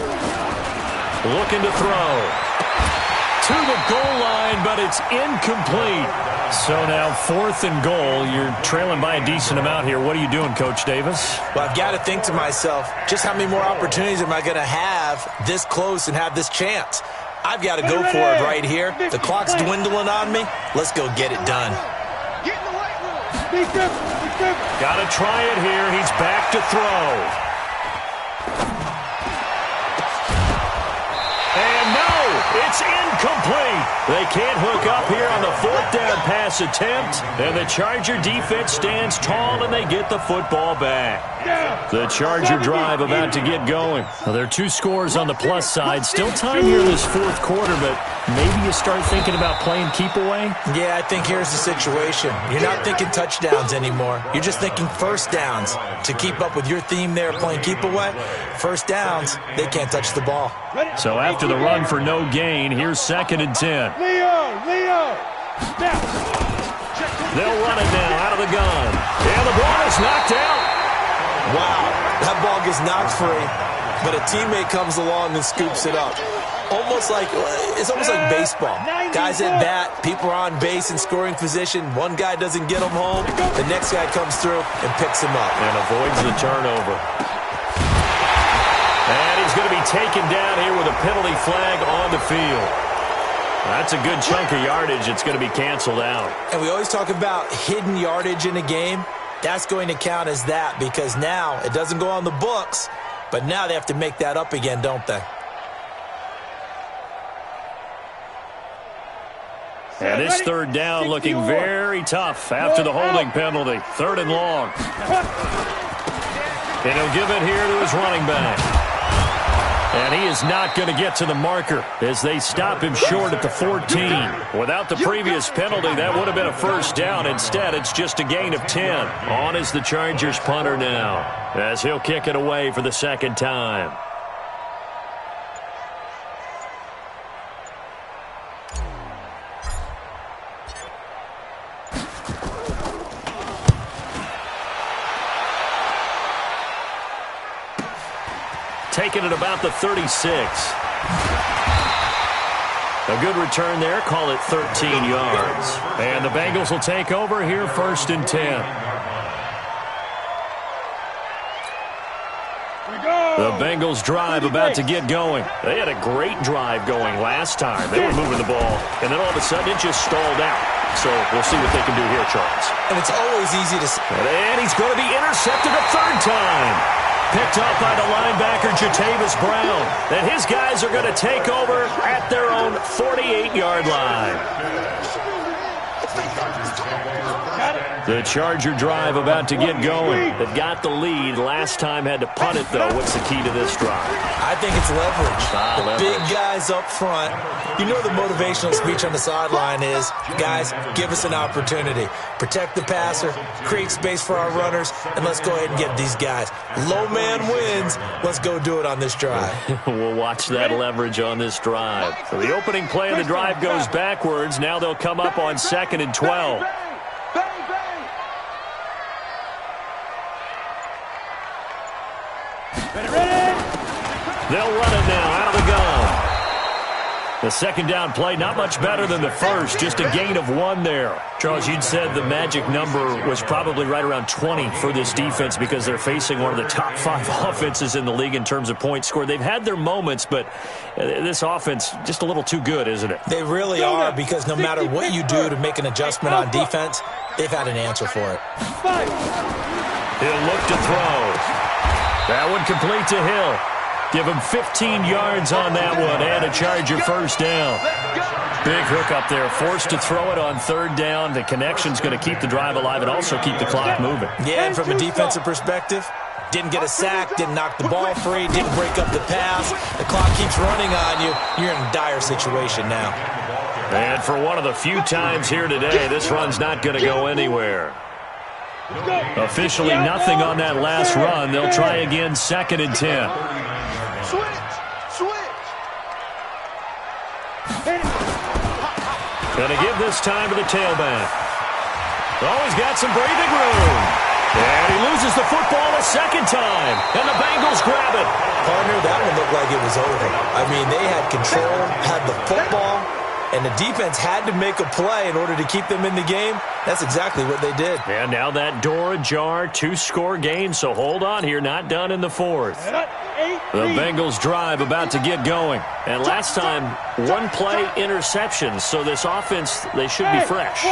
Looking to throw. To the goal line, but it's incomplete. So now fourth and goal. You're trailing by a decent amount here. What are you doing, Coach Davis? Well, I've got to think to myself, just how many more opportunities am I going to have this close and have this chance? I've got to go for it right here. The clock's dwindling on me. Let's go get it done. Get in the weight room. Got to try it here. He's back to throw. And no, it's incomplete. They can't hook up here on the 4th down pass attempt. And the Charger defense stands tall, and they get the football back. The Charger drive about to get going. Well, there are 2 scores on the plus side. Still time here in this 4th quarter, but maybe you start thinking about playing keep away? Yeah, I think here's the situation. You're not thinking touchdowns anymore. You're just thinking first downs. To keep up with your theme there, playing keep away, first downs, they can't touch the ball. So after the run for no gain, here's second and 10. Leo. They'll run it now out of the gun. And the ball is knocked out. Wow, that ball gets knocked free, but a teammate comes along and scoops it up. It's almost like baseball. Guys at bat, people are on base in scoring position. One guy doesn't get him home. The next guy comes through and picks him up. And avoids the turnover. And he's going to be taken down here with a penalty flag on the field. That's a good chunk of yardage. It's going to be canceled out. And we always talk about hidden yardage in a game. That's going to count as that because now it doesn't go on the books, but now they have to make that up again, don't they? And this third down looking very tough after the holding penalty. Third and long. And he'll give it here to his running back. And he is not going to get to the marker as they stop him short at the 14. Without the previous penalty, that would have been a first down. Instead, it's just a gain of 10. On is the Chargers punter now as he'll kick it away for the second time. taken at about the 36. A good return there. Call it 13 yards. And the Bengals will take over here 1st and 10. The Bengals drive about to get going. They had a great drive going last time. They were moving the ball, and then all of a sudden it just stalled out. So we'll see what they can do here, Charles. And it's always easy to say. And he's going to be intercepted a 3rd time. Picked up by the linebacker, Jatavis Brown. And his guys are going to take over at their own 48-yard line. The Charger drive about to get going. They've got the lead. Last time had to punt it, though. What's the key to this drive? I think it's leverage. Leverage. Big guys up front. You know the motivational speech on the sideline is, guys, give us an opportunity. Protect the passer, create space for our runners, and let's go ahead and get these guys. Low man wins. Let's go do it on this drive. We'll watch that leverage on this drive. So the opening play of the drive goes backwards. Now they'll come up on 2nd and 12. They'll run it now out of the gun. The 2nd down play, not much better than the first, just a gain of 1 there. Charles, you'd said the magic number was probably right around 20 for this defense because they're facing one of the top 5 offenses in the league in terms of points scored. They've had their moments, but this offense just a little too good, isn't it? They really are, because no matter what you do to make an adjustment on defense, they've had an answer for it. He'll look to throw. That one complete to Hill. Give him 15 yards on that one and a Charger 1st down. Big hook up there. Forced to throw it on 3rd down. The connection's going to keep the drive alive and also keep the clock moving. Yeah, and from a defensive perspective, didn't get a sack, didn't knock the ball free, didn't break up the pass. The clock keeps running on you. You're in a dire situation now. And for one of the few times here today, this run's not going to go anywhere. Officially nothing on that last run. They'll try again 2nd and 10. Going to give this time to the tailback. Oh, he's got some breathing room. And he loses the football a 2nd time. And the Bengals grab it. Partner, that one looked like it was over. I mean, they had control, had the football, and the defense had to make a play in order to keep them in the game. That's exactly what they did. And now that door ajar, 2-score game, so hold on here, not done in the 4th. The Bengals drive about to get going. And last time, 1-play interception, so this offense, they should be fresh.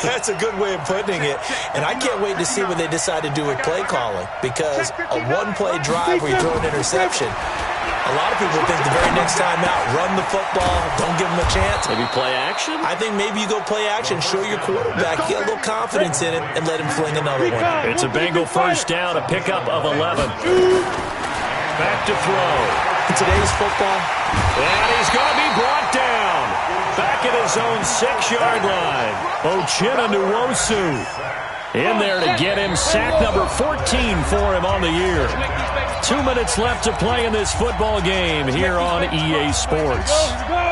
That's a good way of putting it. And I can't wait to see what they decide to do with play calling, because a 1-play drive where you throw an interception, a lot of people think the very next time out, run the football, don't give them a chance. Maybe play action? I think maybe you go play action, show your quarterback, get a little confidence in it, and let him fling another one. It's a Bengal 1st down, a pickup of 11. Back to throw. In today's football. And he's going to be brought down. Back at his own 6-yard line. Uchenna Nwosu in there to get him sack number 14 for him on the year. 2 minutes left to play in this football game here on EA Sports.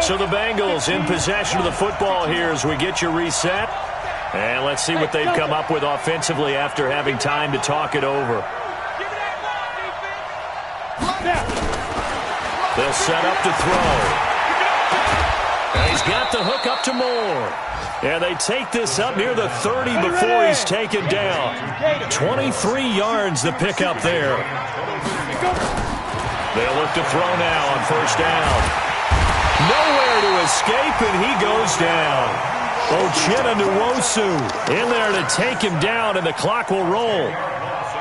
So the Bengals in possession of the football here as we get you reset. And let's see what they've come up with offensively after having time to talk it over. They'll set up to throw. And he's got the hook up to Moore. And they take this up near the 30 before he's taken down. 23 yards the pickup there. They'll look to throw now on 1st down. Nowhere to escape, and he goes down. Uchenna Nwosu in there to take him down, and the clock will roll.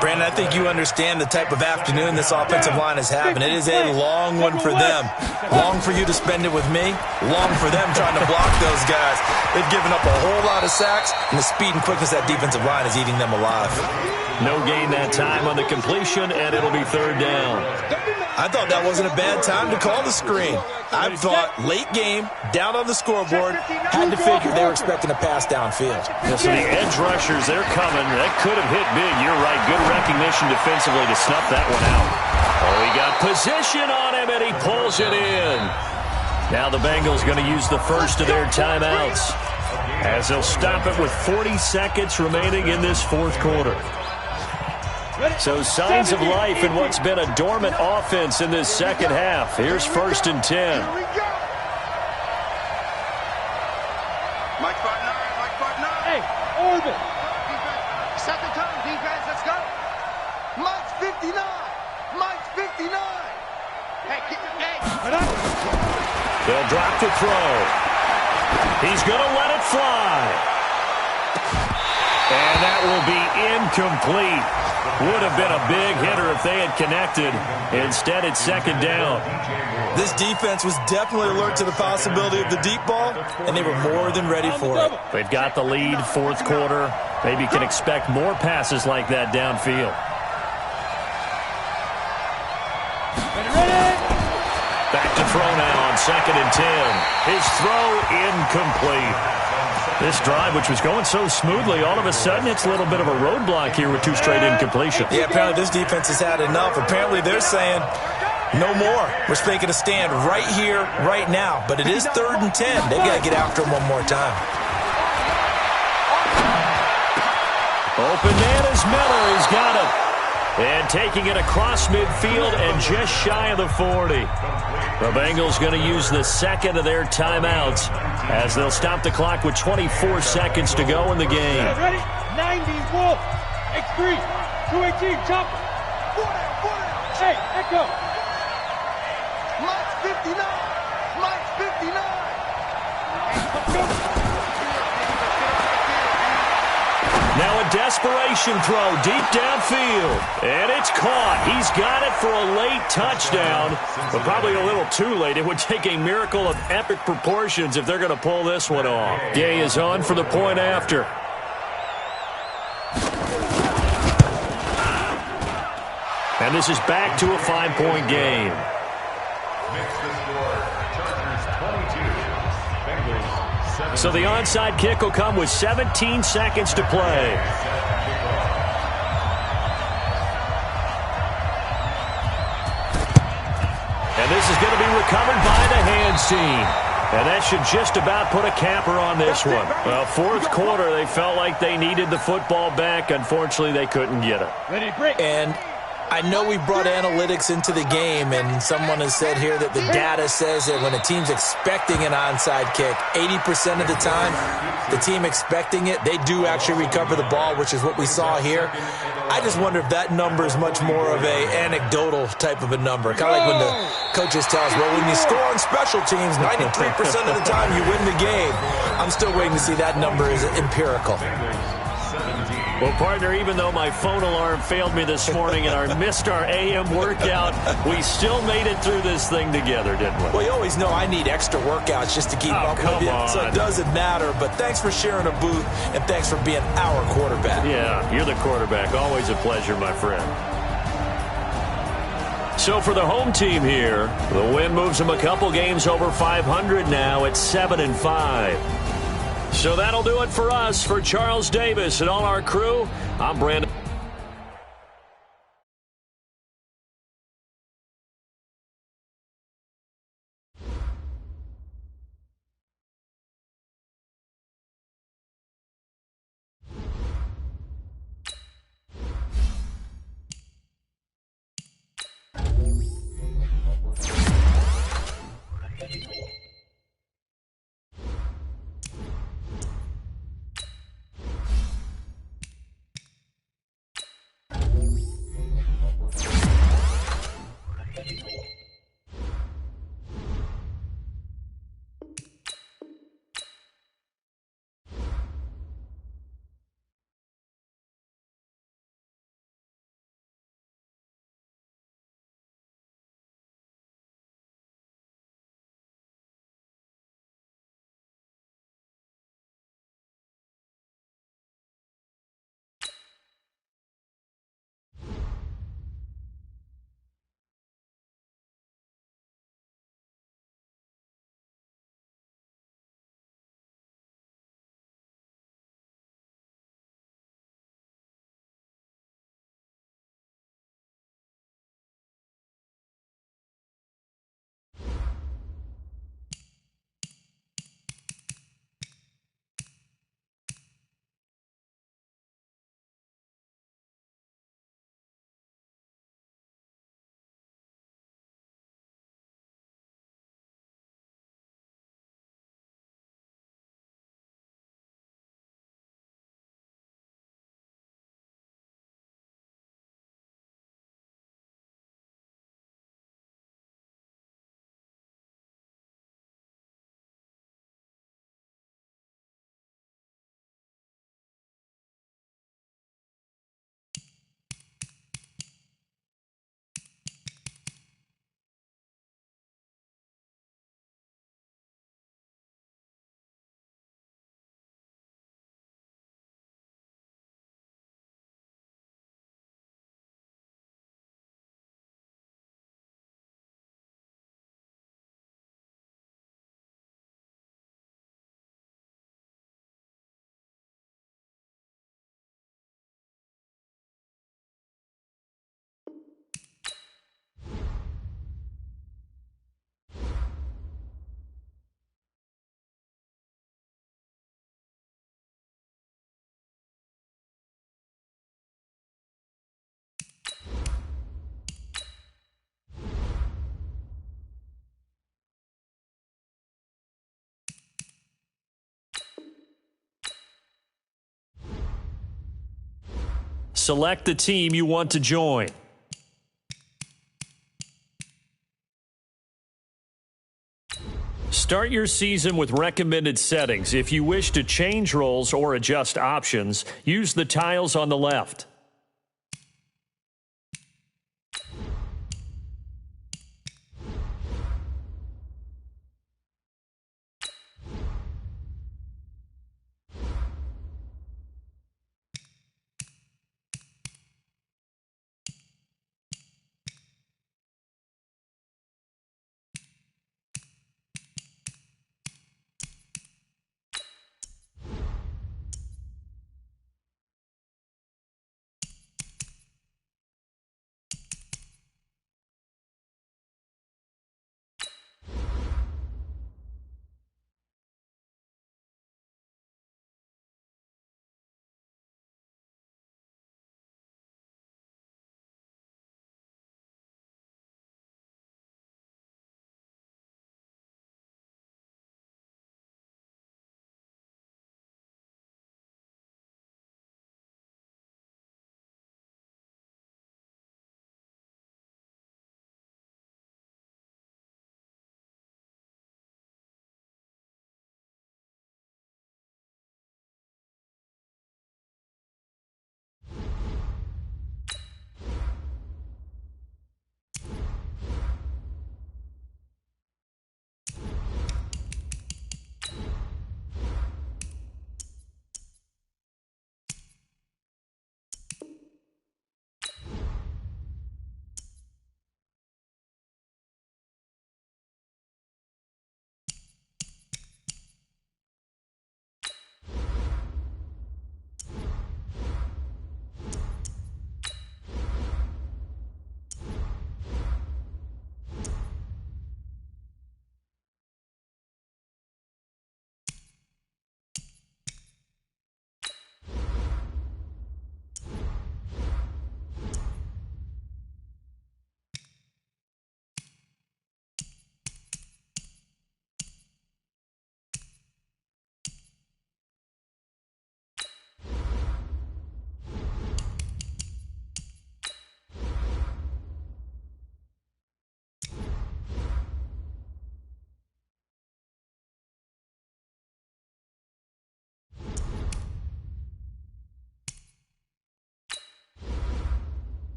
Brandon, I think you understand the type of afternoon this offensive line is having. It is a long one for them. Long for you to spend it with me. Long for them trying to block those guys. They've given up a whole lot of sacks, and the speed and quickness of that defensive line is eating them alive. No gain that time on the completion, and it'll be 3rd down. I thought that wasn't a bad time to call the screen. I thought late game, down on the scoreboard, had to figure they were expecting a pass downfield. Yeah, so the edge rushers, they're coming. That could have hit big. You're right. Good recognition defensively to snuff that one out. Oh, he got position on him, and he pulls it in. Now the Bengals going to use the first of their timeouts as they'll stop it with 40 seconds remaining in this 4th quarter. So signs of life in what's been a dormant offense in this second half. Here's 1st and 10. Here we go. Mike Bartner, Mike Bartner. Hey, orbit. Defense. Second time, defense, let's go. Mike's 59. Mike's 59. Hey, hey. They'll drop to throw. He's going to let it fly. And that will be incomplete. Would have been a big hitter if they had connected. Instead, it's 2nd down. This defense was definitely alert to the possibility of the deep ball, and they were more than ready for it. They've got the lead, 4th quarter. Maybe you can expect more passes like that downfield. Back to throw now on 2nd and 10. His throw incomplete. This drive, which was going so smoothly, all of a sudden it's a little bit of a roadblock here with 2 straight incompletions. Yeah, apparently this defense has had enough. Apparently they're saying no more. We're making a stand right here, right now. But it is 3rd and 10. They've got to get after him one more time. Open man is Miller. He's got it. And taking it across midfield and just shy of the 40. The Bengals going to use the 2nd of their timeouts as they'll stop the clock with 24 seconds to go in the game. Ready? 90 Wolf. X3. 218. Chopper. Hey, Echo. Mike's 59. Mike's 59. Now a desperation throw deep downfield. And it's caught. He's got it for a late touchdown, but probably a little too late. It would take a miracle of epic proportions if they're going to pull this one off. Gay is on for the point after. And this is back to a 5-point game. Makes the score Chargers 22, Bengals 7. So the onside kick will come with 17 seconds to play. And this is going to be recovered by the hands team. And that should just about put a capper on this one. Well, 4th quarter, they felt like they needed the football back. Unfortunately, they couldn't get it. Ready, break. And I know we brought analytics into the game, and someone has said here that the data says that when a team's expecting an onside kick, 80% of the time, the team expecting it, they do actually recover the ball, which is what we saw here. I just wonder if that number is much more of a anecdotal type of a number. Kind of like when the coaches tell us, well, when you score on special teams, 93% of the time you win the game. I'm still waiting to see that number is empirical. Well, partner, even though my phone alarm failed me this morning and I missed our AM workout, we still made it through this thing together, didn't we? Well, you always know I need extra workouts just to keep up with you, so it doesn't matter. But thanks for sharing a booth, and thanks for being our quarterback. Yeah, you're the quarterback. Always a pleasure, my friend. So for the home team here, the win moves them a couple games over 500 now at 7-5. So that'll do it for us. For Charles Davis and all our crew, I'm Brandon. Select the team you want to join. Start your season with recommended settings. If you wish to change roles or adjust options, use the tiles on the left.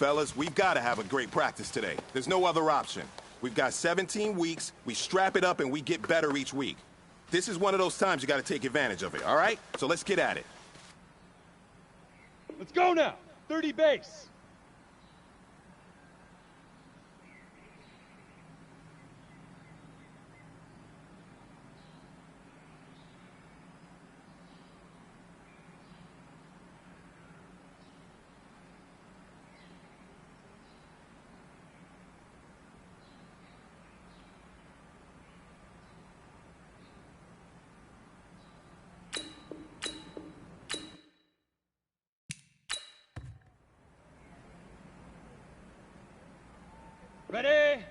Fellas, we've got to have a great practice today. There's no other option. We've got 17 weeks, we strap it up and we get better each week. This is one of those times you got to take advantage of it, all right? So let's get at it. Let's go now. 30 base. Ready?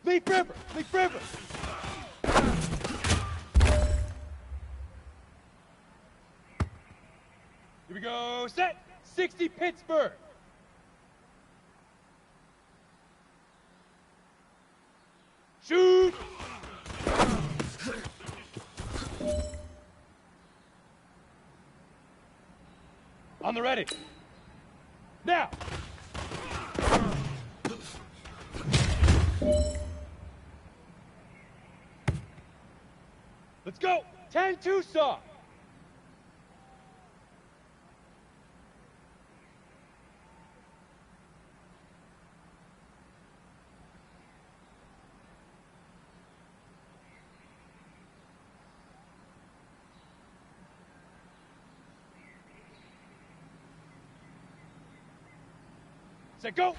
Leaf River! Leaf River! Here we go, set! 60 Pittsburgh! Shoot! On the ready. Now! Let's go! 10 Tucson! Set, go!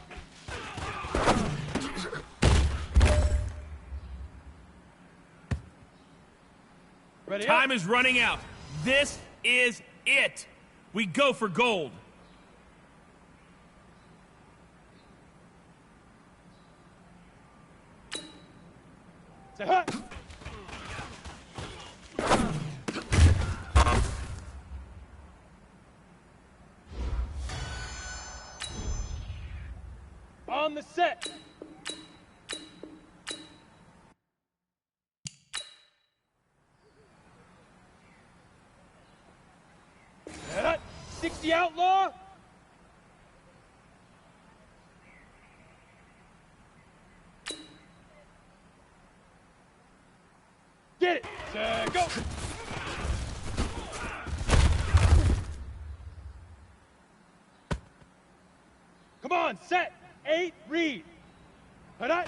Ready? Time is running out. This is it. We go for gold. Set, hut! On the set. Set. 60 outlaw. Get it. Set, go. Come on, set. 8, read. Here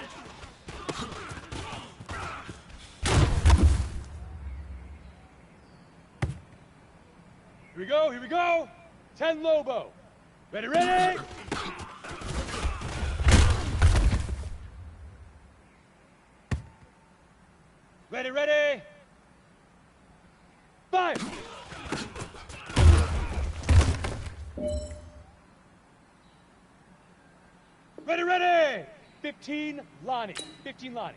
we go, here we go. 10 Lobo. Ready, ready. Ready, ready. Fire. Ready, ready! 15, Lonnie. 15, Lonnie.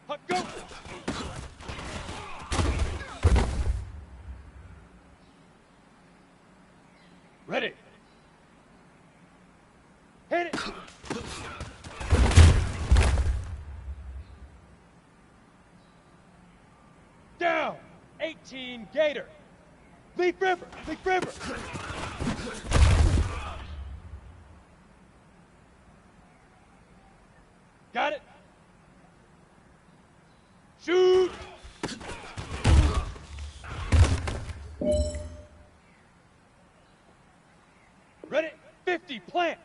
Hut, go! Ready. Hit it! Down! 18, Gator. Leaf River! Leaf River! Got it? Shoot! Ready? 50, plant!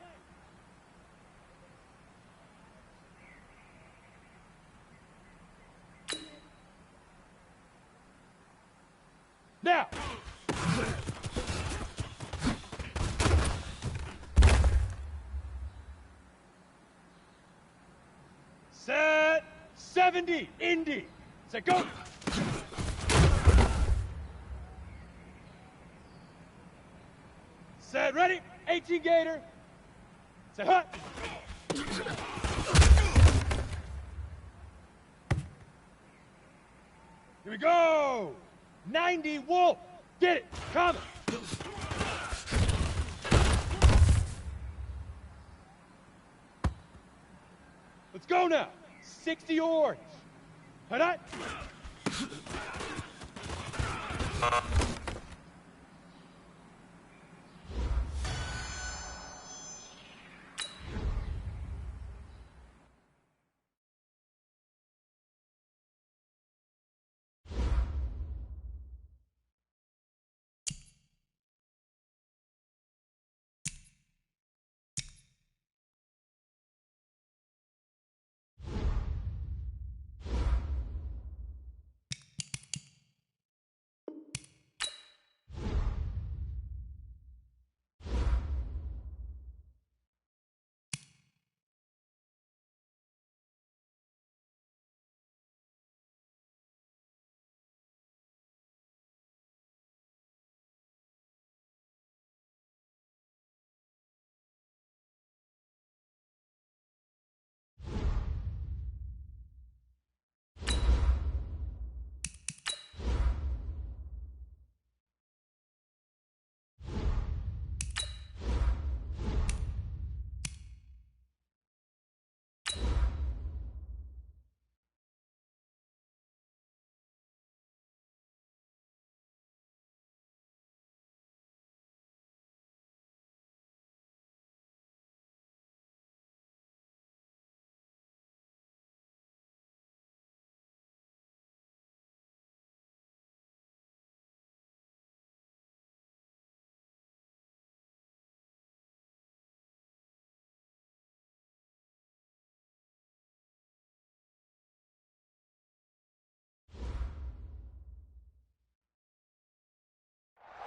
Now! Set 70, Indy. Set, go. Set, ready. 18 Gator. Set, hut. Here we go. 90 Wolf. Get it. Coming. Let's go now. 60 yards. Cut.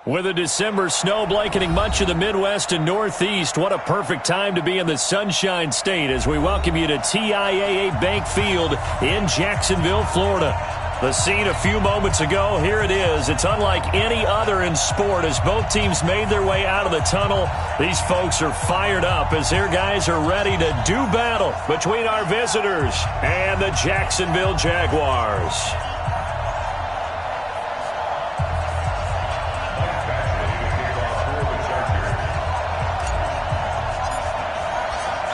With a December snow blanketing much of the Midwest and Northeast, what a perfect time to be in the Sunshine State as we welcome you to TIAA Bank Field in Jacksonville, Florida. The scene a few moments ago, here it is. It's unlike any other in sport as both teams made their way out of the tunnel. These folks are fired up as their guys are ready to do battle between our visitors and the Jacksonville Jaguars.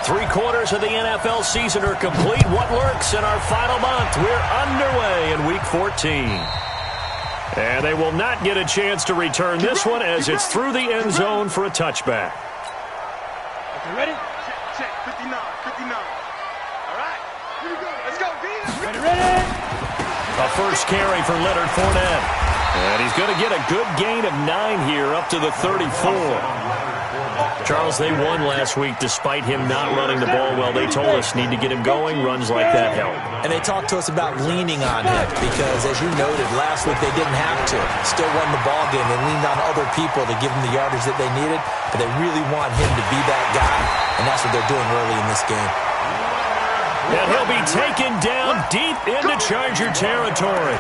Three-quarters of the NFL season are complete. What lurks in our final month? We're underway in Week 14. And they will not get a chance to return this one as it's through the end zone for a touchback. Okay, ready? Check, 59, 59. All right, here we go. Let's go, D. Ready? A first carry for Leonard Fournette. And he's going to get a good gain of 9 here up to the 34. Charles, they won last week despite him not running the ball well. They told us need to get him going. Runs like that help. And they talked to us about leaning on him because, as you noted, last week they didn't have to. Still won the ball game. They leaned on other people to give them the yardage that they needed, but they really want him to be that guy, and that's what they're doing early in this game. And he'll be taken down deep into Charger territory.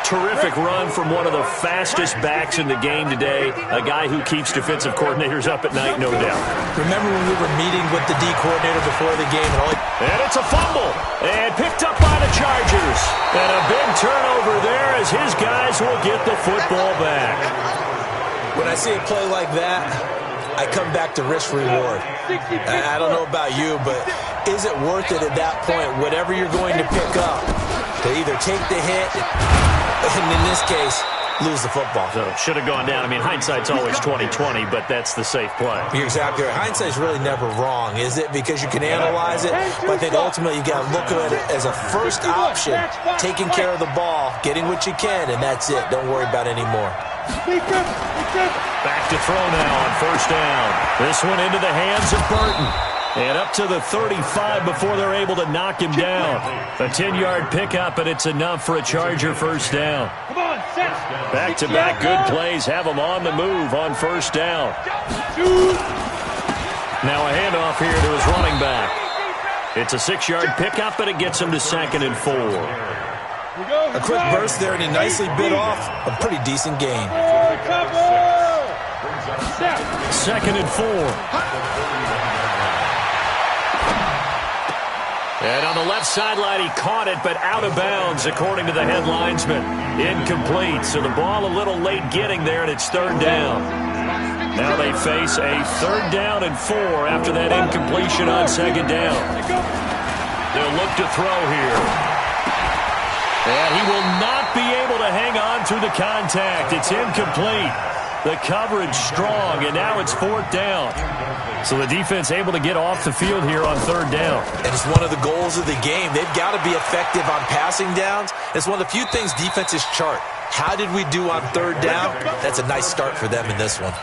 Terrific run from one of the fastest backs in the game today, a guy who keeps defensive coordinators up at night, no doubt. Remember when we were meeting with the D coordinator before the game? And it's a fumble, and picked up by the Chargers. And a big turnover there as his guys will get the football back. When I see a play like that, I come back to risk reward. I don't know about you, but is it worth it at that point, whatever you're going to pick up, to either take the hit, and in this case, lose the football? So should have gone down. I mean, hindsight's always 20/20, but that's the safe play. You're exactly right. Hindsight's really never wrong, is it? Because you can analyze it, but I think ultimately you got to look at it as a first option, taking care of the ball, getting what you can, and that's it. Don't worry about any more. Back to throw now on first down. This one into the hands of Burton. And up to the 35 before they're able to knock him down. A 10-yard pickup, and it's enough for a Charger first down. Back-to-back good plays have them on the move on first down. Now a handoff here to his running back. It's a 6-yard pickup, and it gets him to 2nd and 4. A quick burst there, and he nicely bit off a pretty decent gain. 2nd and 4. And on the left sideline, he caught it, but out of bounds, according to the head linesman. Incomplete, so the ball a little late getting there, and it's 3rd down. Now they face a 3rd down and 4 after that incompletion on 2nd down. They'll look to throw here. And he will not be able to hang on through the contact. It's incomplete. The coverage strong, and now it's 4th down. So the defense able to get off the field here on 3rd down. And it's one of the goals of the game. They've got to be effective on passing downs. It's one of the few things defenses chart. How did we do on 3rd down? That's a nice start for them in this one.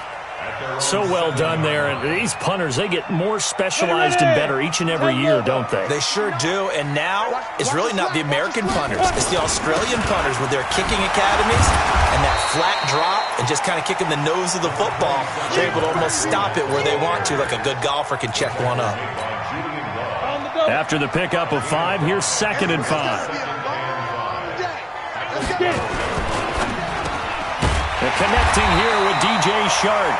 So well done there. And these punters, they get more specialized and better each and every year, don't they? They sure do. And now it's really not the American punters. It's the Australian punters with their kicking academies and that flat drop and just kind of kicking the nose of the football. They're able to almost stop it where they want to, like a good golfer can check one up. After the pickup of 5, here's 2nd and 5. They're connecting here with DJ Shark.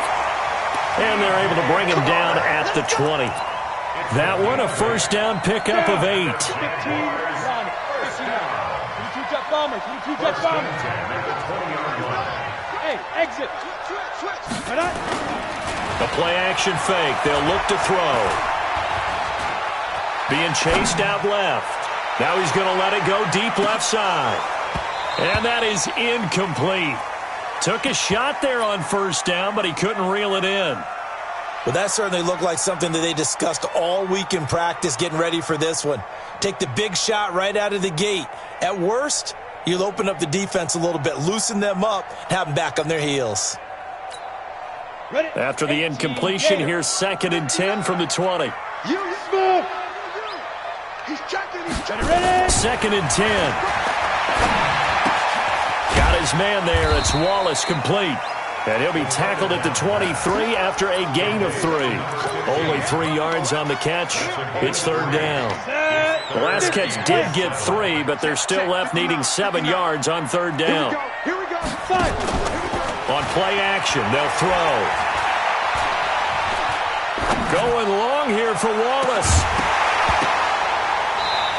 And they're able to bring him down at the 20. That one, a 1st down pickup of 8. 15, 22 jet bombers. Hey, exit. The play action fake. They'll look to throw. Being chased out left. Now he's going to let it go deep left side. And that is incomplete. Took a shot there on 1st down, but he couldn't reel it in. Well, that certainly looked like something that they discussed all week in practice getting ready for this one. Take the big shot right out of the gate. At worst, you'll open up the defense a little bit, loosen them up, and have them back on their heels. After the incompletion, here's 2nd and 10 from the 20. He's checking. 2nd and 10. Got his man there. It's Wallace complete. And he'll be tackled at the 23 after a gain of 3. Only 3 yards on the catch. It's 3rd down. The last catch did get 3, but they're still left needing 7 yards on 3rd down. Here we go. On play action, they'll throw. Going long here for Wallace.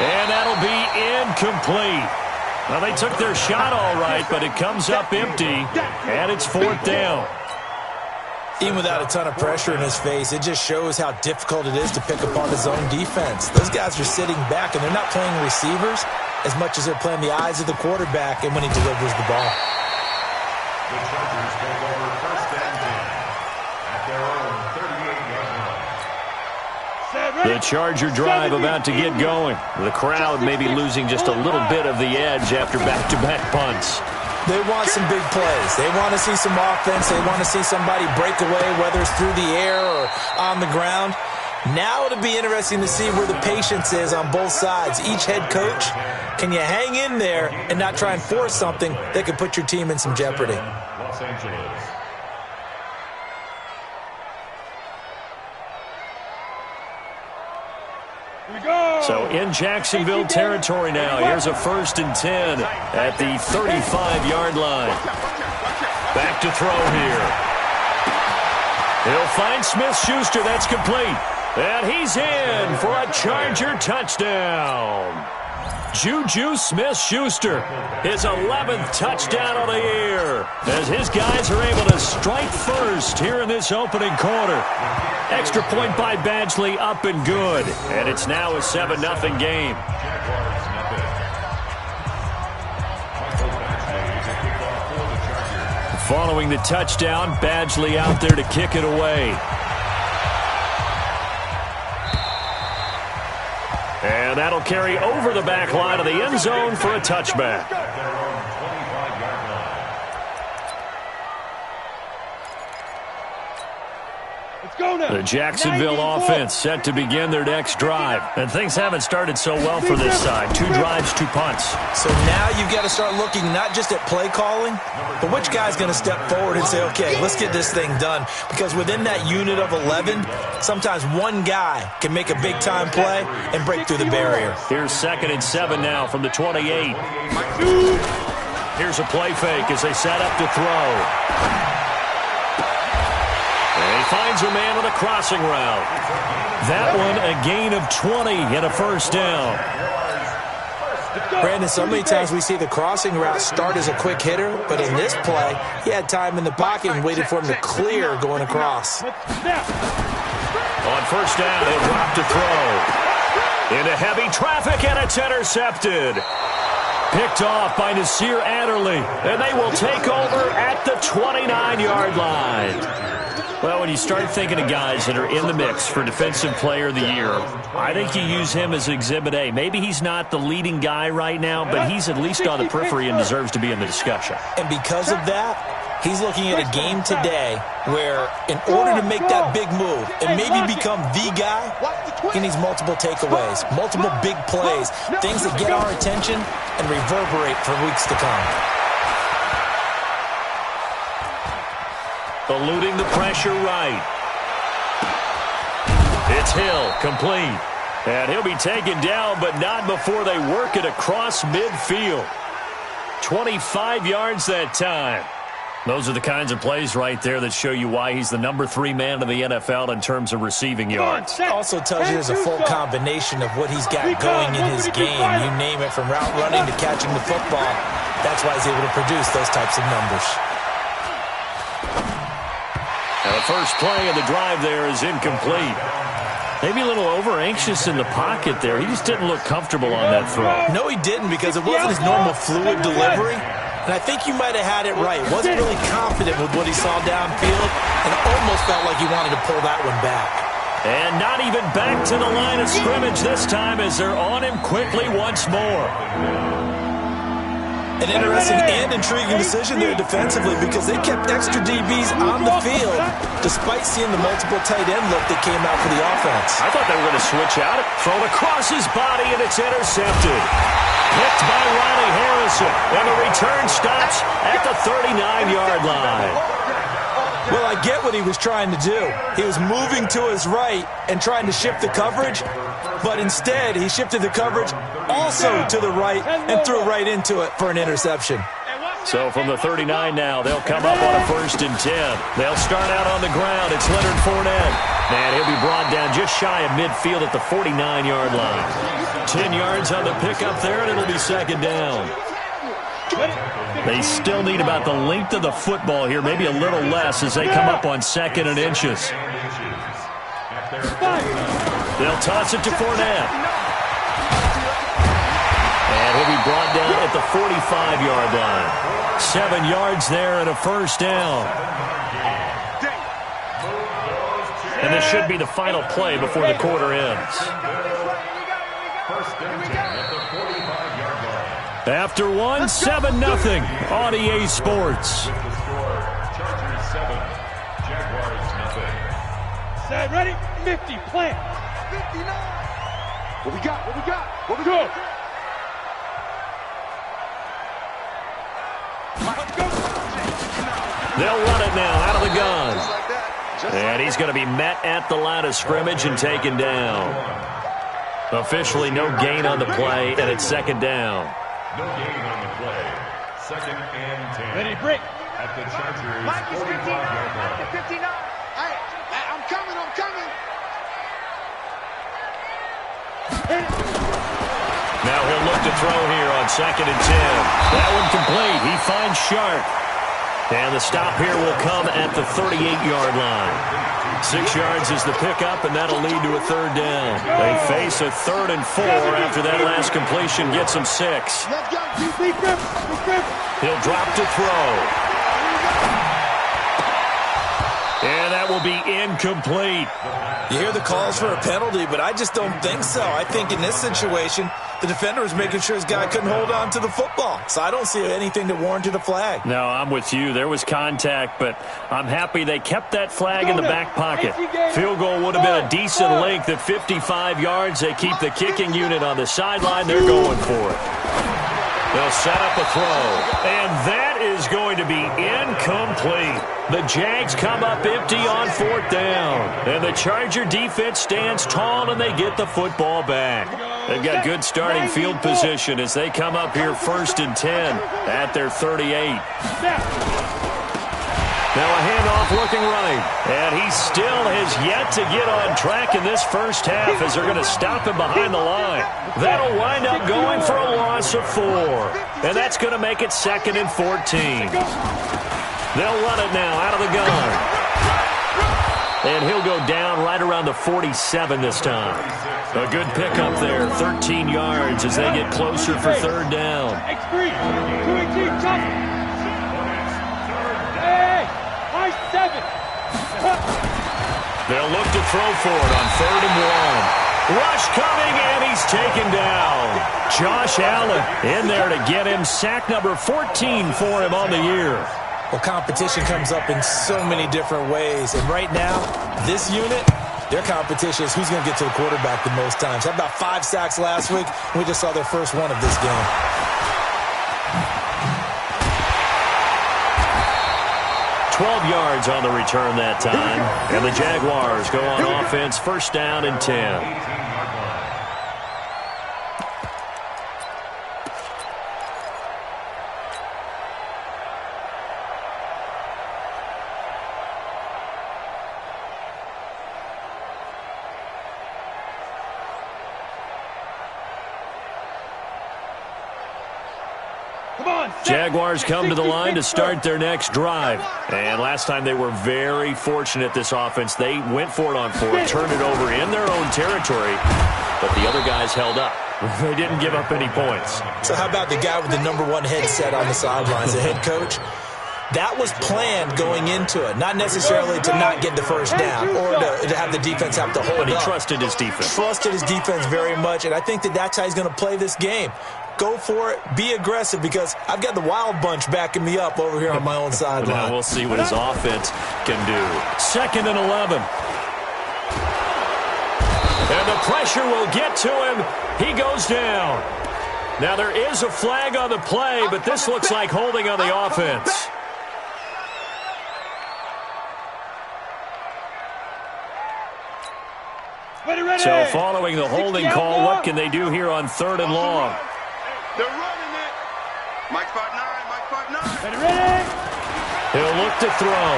And that'll be incomplete. Well, they took their shot all right, but it comes up empty, and it's 4th down. Even without a ton of pressure in his face, it just shows how difficult it is to pick apart his own defense. Those guys are sitting back, and they're not playing receivers as much as they're playing the eyes of the quarterback and when he delivers the ball. The Chargers take over 1st and 10 at their own 38-yard line. The Charger drive about to get going. The crowd may be losing just a little bit of the edge after back-to-back punts. They want some big plays. They want to see some offense. They want to see somebody break away, whether it's through the air or on the ground. Now it'll be interesting to see where the patience is on both sides. Each head coach, can you hang in there and not try and force something that could put your team in some jeopardy? Los Angeles. So in Jacksonville territory now. Here's a 1st and 10 at the 35-yard line. Back to throw here. He'll find Smith-Schuster. That's complete. And he's in for a Charger touchdown. Juju Smith-Schuster, his 11th touchdown of the year, as his guys are able to strike first here in this opening quarter. Extra point by Badgley, up and good. And it's now a 7-0 game. Following the touchdown, Badgley out there to kick it away. And that'll carry over the back line of the end zone for a touchback. The Jacksonville offense set to begin their next drive. And things haven't started so well for this side. 2 drives, 2 punts. So now you've got to start looking not just at play calling, but which guy's going to step forward and say, okay, let's get this thing done. Because within that unit of 11, sometimes one guy can make a big-time play and break through the barrier. Here's 2nd and 7 now from the 28. Here's a play fake as they set up to throw. And he finds a man on a crossing route. That one a gain of 20 and a 1st down. Brandon, so many times we see the crossing route start as a quick hitter, but in this play, he had time in the pocket and waited for him to clear going across. On first down, he'll drop to throw. Into heavy traffic, and it's intercepted. Picked off by Nasir Adderley, and they will take over at the 29-yard line. Well, when you start thinking of guys that are in the mix for Defensive Player of the Year, I think you use him as Exhibit A. Maybe he's not the leading guy right now, but he's at least on the periphery and deserves to be in the discussion. And because of that, he's looking at a game today where in order to make that big move and maybe become the guy, he needs multiple takeaways, multiple big plays, things that get our attention and reverberate for weeks to come. Eluding the pressure right. It's Hill, complete. And he'll be taken down, but not before they work it across midfield. 25 yards that time. Those are the kinds of plays right there that show you why he's the number 3 man in the NFL in terms of receiving yards. Also tells you there's a full combination of what he's got going in his game. You name it, from route running to catching the football. That's why he's able to produce those types of numbers. And the first play of the drive there is incomplete. Maybe a little over-anxious in the pocket there. He just didn't look comfortable on that throw. No, he didn't, because it wasn't his normal fluid delivery. And I think you might have had it right. Wasn't really confident with what he saw downfield and almost felt like he wanted to pull that one back. And not even back to the line of scrimmage this time as they're on him quickly once more. An interesting and intriguing decision there defensively, because they kept extra DBs on the field despite seeing the multiple tight end look that came out for the offense. I thought they were going to switch out. Thrown across his body, and it's intercepted. Picked by Ronnie Harrison, and the return stops at the 39-yard line. Well, I get what he was trying to do. He was moving to his right and trying to shift the coverage, but instead he shifted the coverage also to the right and threw right into it for an interception. So from the 39 now, they'll come up on a 1st and 10. They'll start out on the ground. It's Leonard Fournette. And he'll be brought down just shy of midfield at the 49-yard line. 10 yards on the pickup there, and it'll be 2nd down. They still need about the length of the football here, maybe a little less as they come up on 2nd and inches. They'll toss it to Fournette. And he'll be brought down at the 45-yard line. 7 yards there and a 1st down. And this should be the final play before the quarter ends. After one, 7-0 on EA Sports. Set, ready, 50, plant. 59. What we got? What we got? What we got? They'll run it now out of the gun. And he's going to be met at the line of scrimmage and taken down. Officially no gain on the play, and it's 2nd down. No gain on the play. 2nd and 10. Ready, break. At the Chargers' Mike is 59. 45-yard line. Mike is 59. Hey, I'm coming. I'm coming. Now he'll look to throw here on 2nd and 10. That one complete. He finds Sharp. And the stop here will come at the 38-yard line. 6 yards is the pickup, and that'll lead to a 3rd down. They face a 3rd and 4 after that last completion gets them 6. Let's go. Big grip. Big grip. He'll drop to throw. And that will be incomplete. You hear the calls for a penalty, but I just don't think so. I think in this situation, the defender was making sure his guy couldn't hold on to the football. So I don't see anything that warranted a flag. No, I'm with you. There was contact, but I'm happy they kept that flag in the back pocket. Field goal would have been a decent length at 55 yards. They keep the kicking unit on the sideline. They're going for it. They'll set up a throw, and that is going to be incomplete. The Jags come up empty on 4th down, and the Charger defense stands tall, and they get the football back. They've got good starting field position as they come up here 1st and 10 at their 38. Now a handoff looking right. And he still has yet to get on track in this first half as they're going to stop him behind the line. That'll wind up going for a loss of 4. And that's going to make it 2nd and 14. They'll run it now out of the gun. And he'll go down right around the 47 this time. A good pickup there, 13 yards as they get closer for 3rd down. X3, 218, tough. Hey, high 7. They'll look to throw for it on 3rd and 1. Rush coming, and he's taken down. Josh Allen in there to get him. Sack number 14 for him on the year. Well, competition comes up in so many different ways. And right now, this unit, their competition is who's going to get to the quarterback the most times. Had about 5 sacks last week. We just saw their first one of this game. Yards on the return that time. And the Jaguars go on offense, 1st down and 10. Jaguars come to the line to start their next drive. And last time they were very fortunate, this offense. They went for it on 4, turned it over in their own territory, but the other guys held up. They didn't give up any points. So how about the guy with the #1 headset on the sidelines, the head coach? That was planned going into it, not necessarily to not get the first down or to have the defense have to hold up. But he trusted his defense. Trusted his defense very much, and I think that's how he's going to play this game. Go for it. Be aggressive because I've got the wild bunch backing me up over here on my own sideline. Now we'll see what his offense can do. 2nd and 11. And the pressure will get to him. He goes down. Now there is a flag on the play, but this looks like holding on the offense. So following the holding call, what can they do here on 3rd and long? They're running it. Mike 5'9", Mike 5'9". Ready? He'll look to throw.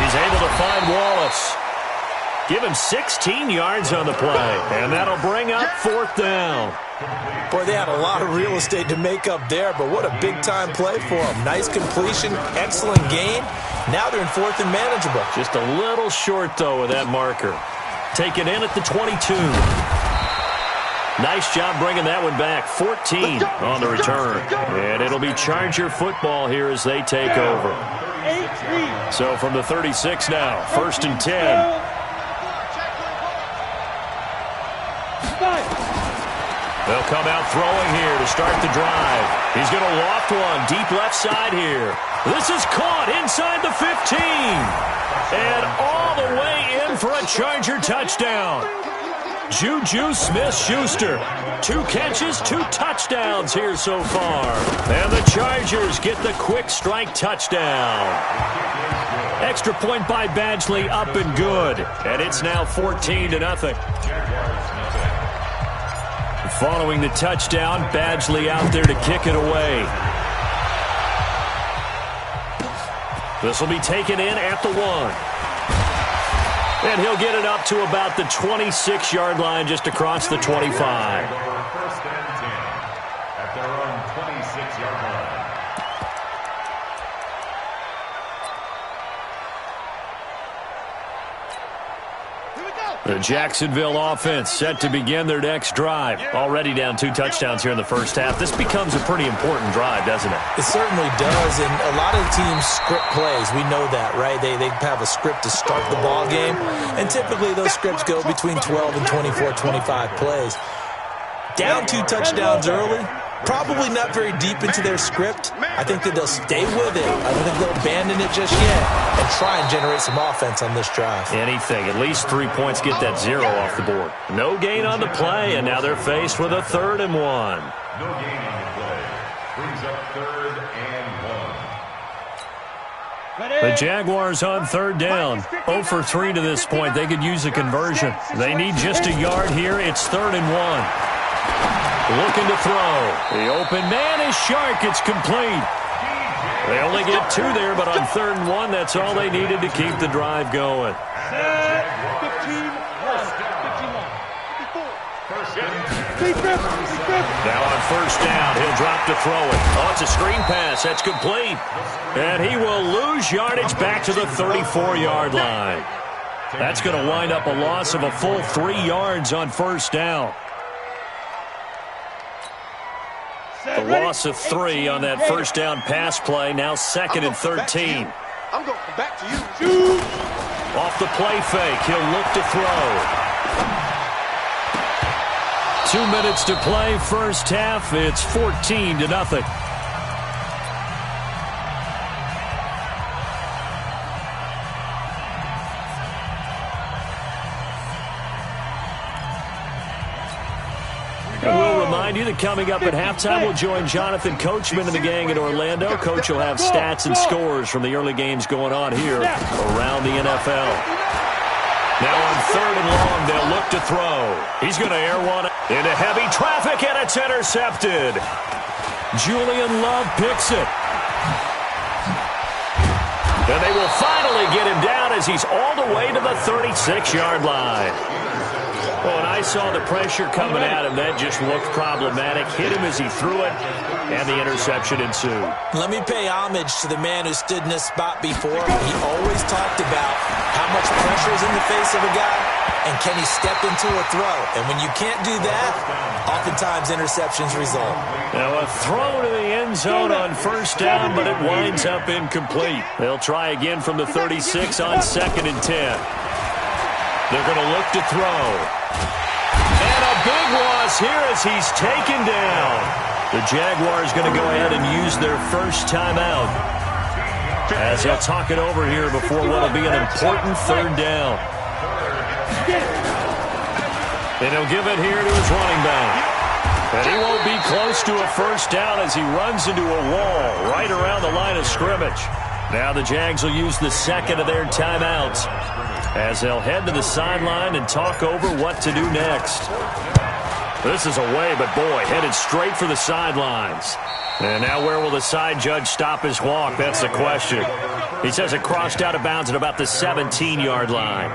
He's able to find Wallace. Give him 16 yards on the play, and that'll bring up 4th down. Boy, they had a lot of real estate to make up there, but what a big-time play for them. Nice completion, excellent gain. Now they're in 4th and manageable. Just a little short, though, with that marker. Taken in at the 22. Nice job bringing that one back. 14 on the return. And it'll be Charger football here as they take over. So from the 36 now, 1st and 10. They'll come out throwing here to start the drive. He's going to loft one deep left side here. This is caught inside the 15. And all the way in for a Charger touchdown. Juju Smith-Schuster. 2 catches, 2 touchdowns here so far. And the Chargers get the quick strike touchdown. Extra point by Badgley up and good. And it's now 14-0. Following the touchdown, Badgley out there to kick it away. This will be taken in at the 1. And he'll get it up to about the 26-yard line just across the 25. 1st and 10 at their own 26-yard line. The Jacksonville offense set to begin their next drive. Already down 2 touchdowns here in the first half. This becomes a pretty important drive, doesn't it? It certainly does, and a lot of teams script plays. We know that, right? They have a script to start the ball game, and typically those scripts go between 12 and 24, 25 plays. Down 2 touchdowns early, probably not very deep into their script. I think that they'll stay with it. I don't think they'll abandon it just yet and try and generate some offense on this drive. Anything. At least 3 points, get that 0 off the board. No gain on the play, and now they're faced with a 3rd and 1. No gain on the play. Brings up 3rd and 1. The Jaguars on 3rd down. 0 for 3 to this point. They could use a conversion. They need just a yard here. It's 3rd and 1. Looking to throw. The open man is Shark. It's complete. They only get 2 there, but on 3rd and 1, that's all they needed to keep the drive going. 15-1. Now on 1st down, he'll drop to throw it. Oh, it's a screen pass. That's complete. And he will lose yardage back to the 34-yard line. That's going to wind up a loss of a full 3 yards on 1st down. The loss of 3 on that 1st down pass play. Now 2nd and 13. I'm going back to you. Off the play fake, he'll look to throw. 2 minutes to play, 1st half. It's 14-0. And we'll remind you that coming up at halftime, we'll join Jonathan Coachman and the gang in Orlando. Coach will have stats and scores from the early games going on here around the NFL. Now on 3rd and long, they'll look to throw. He's going to air one into heavy traffic, and it's intercepted. Julian Love picks it. And they will finally get him down as he's all the way to the 36-yard line. Well, and I saw the pressure coming at him. That just looked problematic. Hit him as he threw it, and the interception ensued. Let me pay homage to the man who stood in this spot before. He always talked about how much pressure is in the face of a guy, and can he step into a throw. And when you can't do that, oftentimes interceptions result. Now a throw to the end zone on 1st down, but it winds up incomplete. They'll try again from the 36 on 2nd and 10. They're going to look to throw. And a big loss here as he's taken down. The Jaguars going to go ahead and use their first timeout as they'll talk it over here before what will be an important 3rd down. And he'll give it here to his running back. And he won't be close to a 1st down as he runs into a wall right around the line of scrimmage. Now the Jags will use the 2nd of their timeouts as they'll head to the sideline and talk over what to do next. This is away, but boy, headed straight for the sidelines. And now where will the side judge stop his walk? That's the question. He says it crossed out of bounds at about the 17-yard line.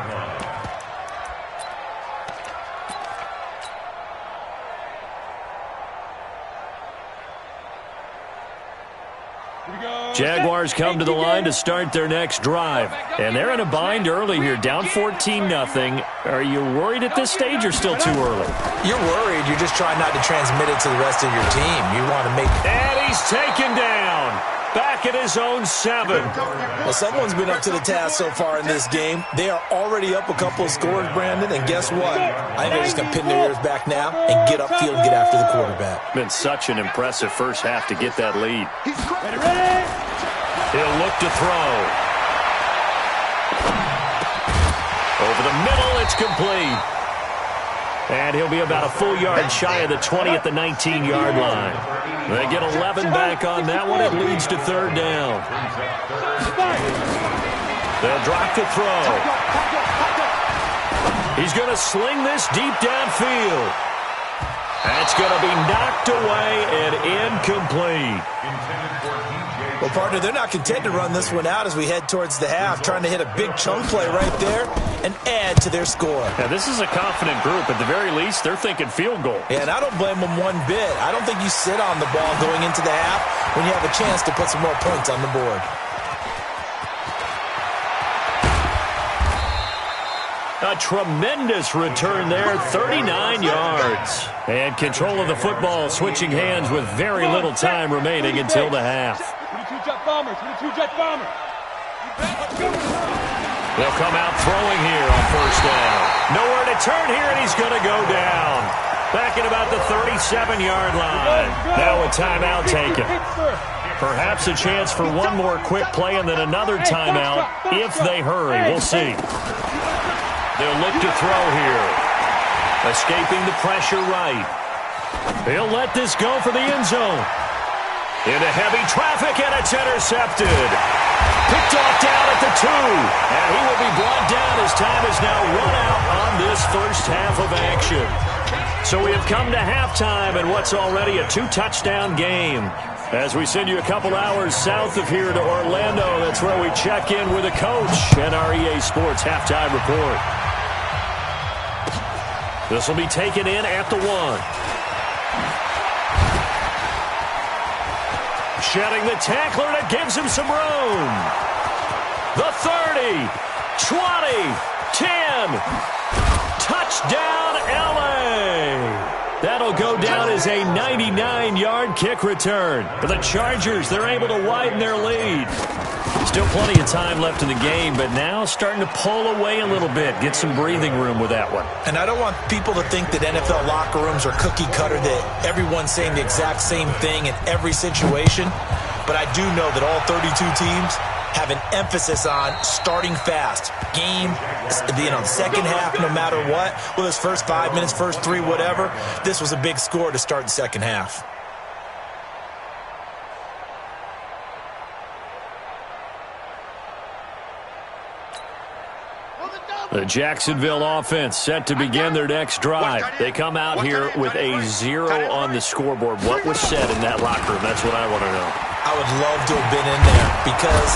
Jaguars come to the line to start their next drive. And they're in a bind early here, down 14-0. Are you worried at this stage or still too early? You're worried. You're just trying not to transmit it to the rest of your team. You want to make... And he's taken down. Back at his own 7. Well, someone's been up to the task so far in this game. They are already up a couple of scores, Brandon, and guess what? I think they're just going to pin their ears back now and get upfield and get after the quarterback. Been such an impressive first half to get that lead. He'll look to throw. Over the middle, it's complete. And he'll be about a full yard shy of the 20 at the 19-yard line. They get 11 back on that one. It leads to 3rd down. They'll drop to throw. He's going to sling this deep downfield. That's going to be knocked away and incomplete. Well, partner, they're not content to run this one out as we head towards the half, trying to hit a big chunk play right there and add to their score. Now, this is a confident group. At the very least, they're thinking field goal. Yeah, and I don't blame them one bit. I don't think you sit on the ball going into the half when you have a chance to put some more points on the board. A tremendous return there, 39 yards. And control of the football switching hands with very little time remaining until the half. 22 Jet Bombers, 22 Jet Bombers. They'll come out throwing here on 1st down. Nowhere to turn here, and he's going to go down. Back at about the 37-yard line. Now a timeout taken. Perhaps a chance for one more quick play and then another timeout if they hurry. We'll see. They'll look to throw here. Escaping the pressure right. They'll let this go for the end zone. Into heavy traffic, and it's intercepted. Picked off down at the 2. And he will be brought down as time is now run out on this first half of action. So we have come to halftime in what's already a 2-touchdown game. As we send you a couple hours south of here to Orlando, that's where we check in with a coach and our EA Sports halftime report. This will be taken in at the 1. Shedding the tackler, and it gives him some room. The 30, 20, 10. Touchdown, L.A. That'll go down as a 99-yard kick return. For the Chargers, they're able to widen their lead. Still plenty of time left in the game, but now starting to pull away a little bit. Get some breathing room with that one. And I don't want people to think that NFL locker rooms are cookie cutter, that everyone's saying the exact same thing in every situation. But I do know that all 32 teams have an emphasis on starting fast. Game, the second half, no matter what. Well, this first 5 minutes, first 3, whatever. This was a big score to start the second half. The Jacksonville offense set to begin their next drive. They come out here with a 0 on the scoreboard. What was said in that locker room? That's what I want to know. I would love to have been in there because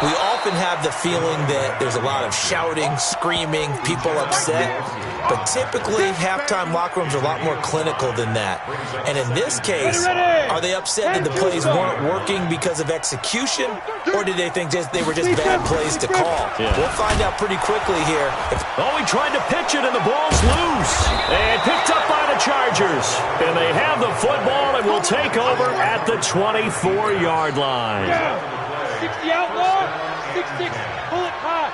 we often have the feeling that there's a lot of shouting, screaming, people upset. But typically, halftime locker rooms are a lot more clinical than that. And in this case, are they upset that the plays weren't working because of execution? Or did they think they were just bad plays to call? Yeah. We'll find out pretty quickly here. He tried to pitch it, and the ball's loose. And picked up by the Chargers. And they have the football and will take over at the 24-yard line. 60 outlaw, 6-6, pull it high.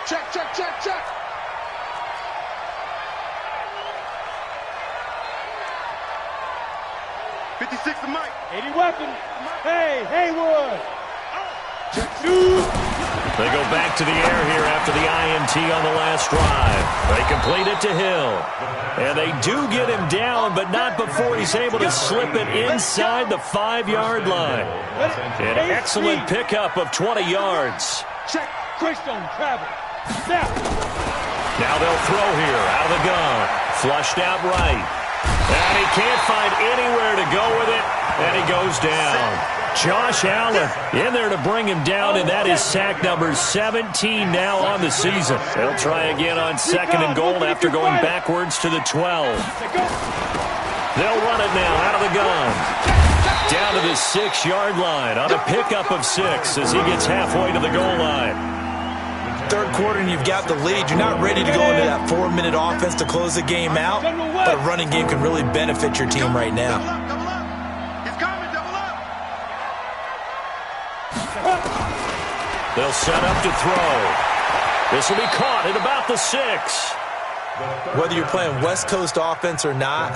Check, check, check, check. '56 to Mike. 80 weapon. Hey, Haywood. Check. They go back to the air here after the INT on the last drive. They complete it to Hill. And they do get him down, but not before he's able to slip it inside the 5-yard line. An excellent pickup of 20 yards. Check. Greystone travel. Snap. Now they'll throw here out of the gun. Flushed out right. And he can't find anywhere to go with it. And he goes down. Josh Allen in there to bring him down, and that is sack number 17 now on the season. They'll try again on 2nd and goal after going backwards to the 12. They'll run it now out of the gun. Down to the 6-yard line on a pickup of 6 as he gets halfway to the goal line. Third quarter and you've got the lead. You're not ready to go into that 4-minute offense to close the game out, but a running game can really benefit your team right now. They'll set up to throw. This will be caught at about the 6. Whether you're playing West Coast offense or not,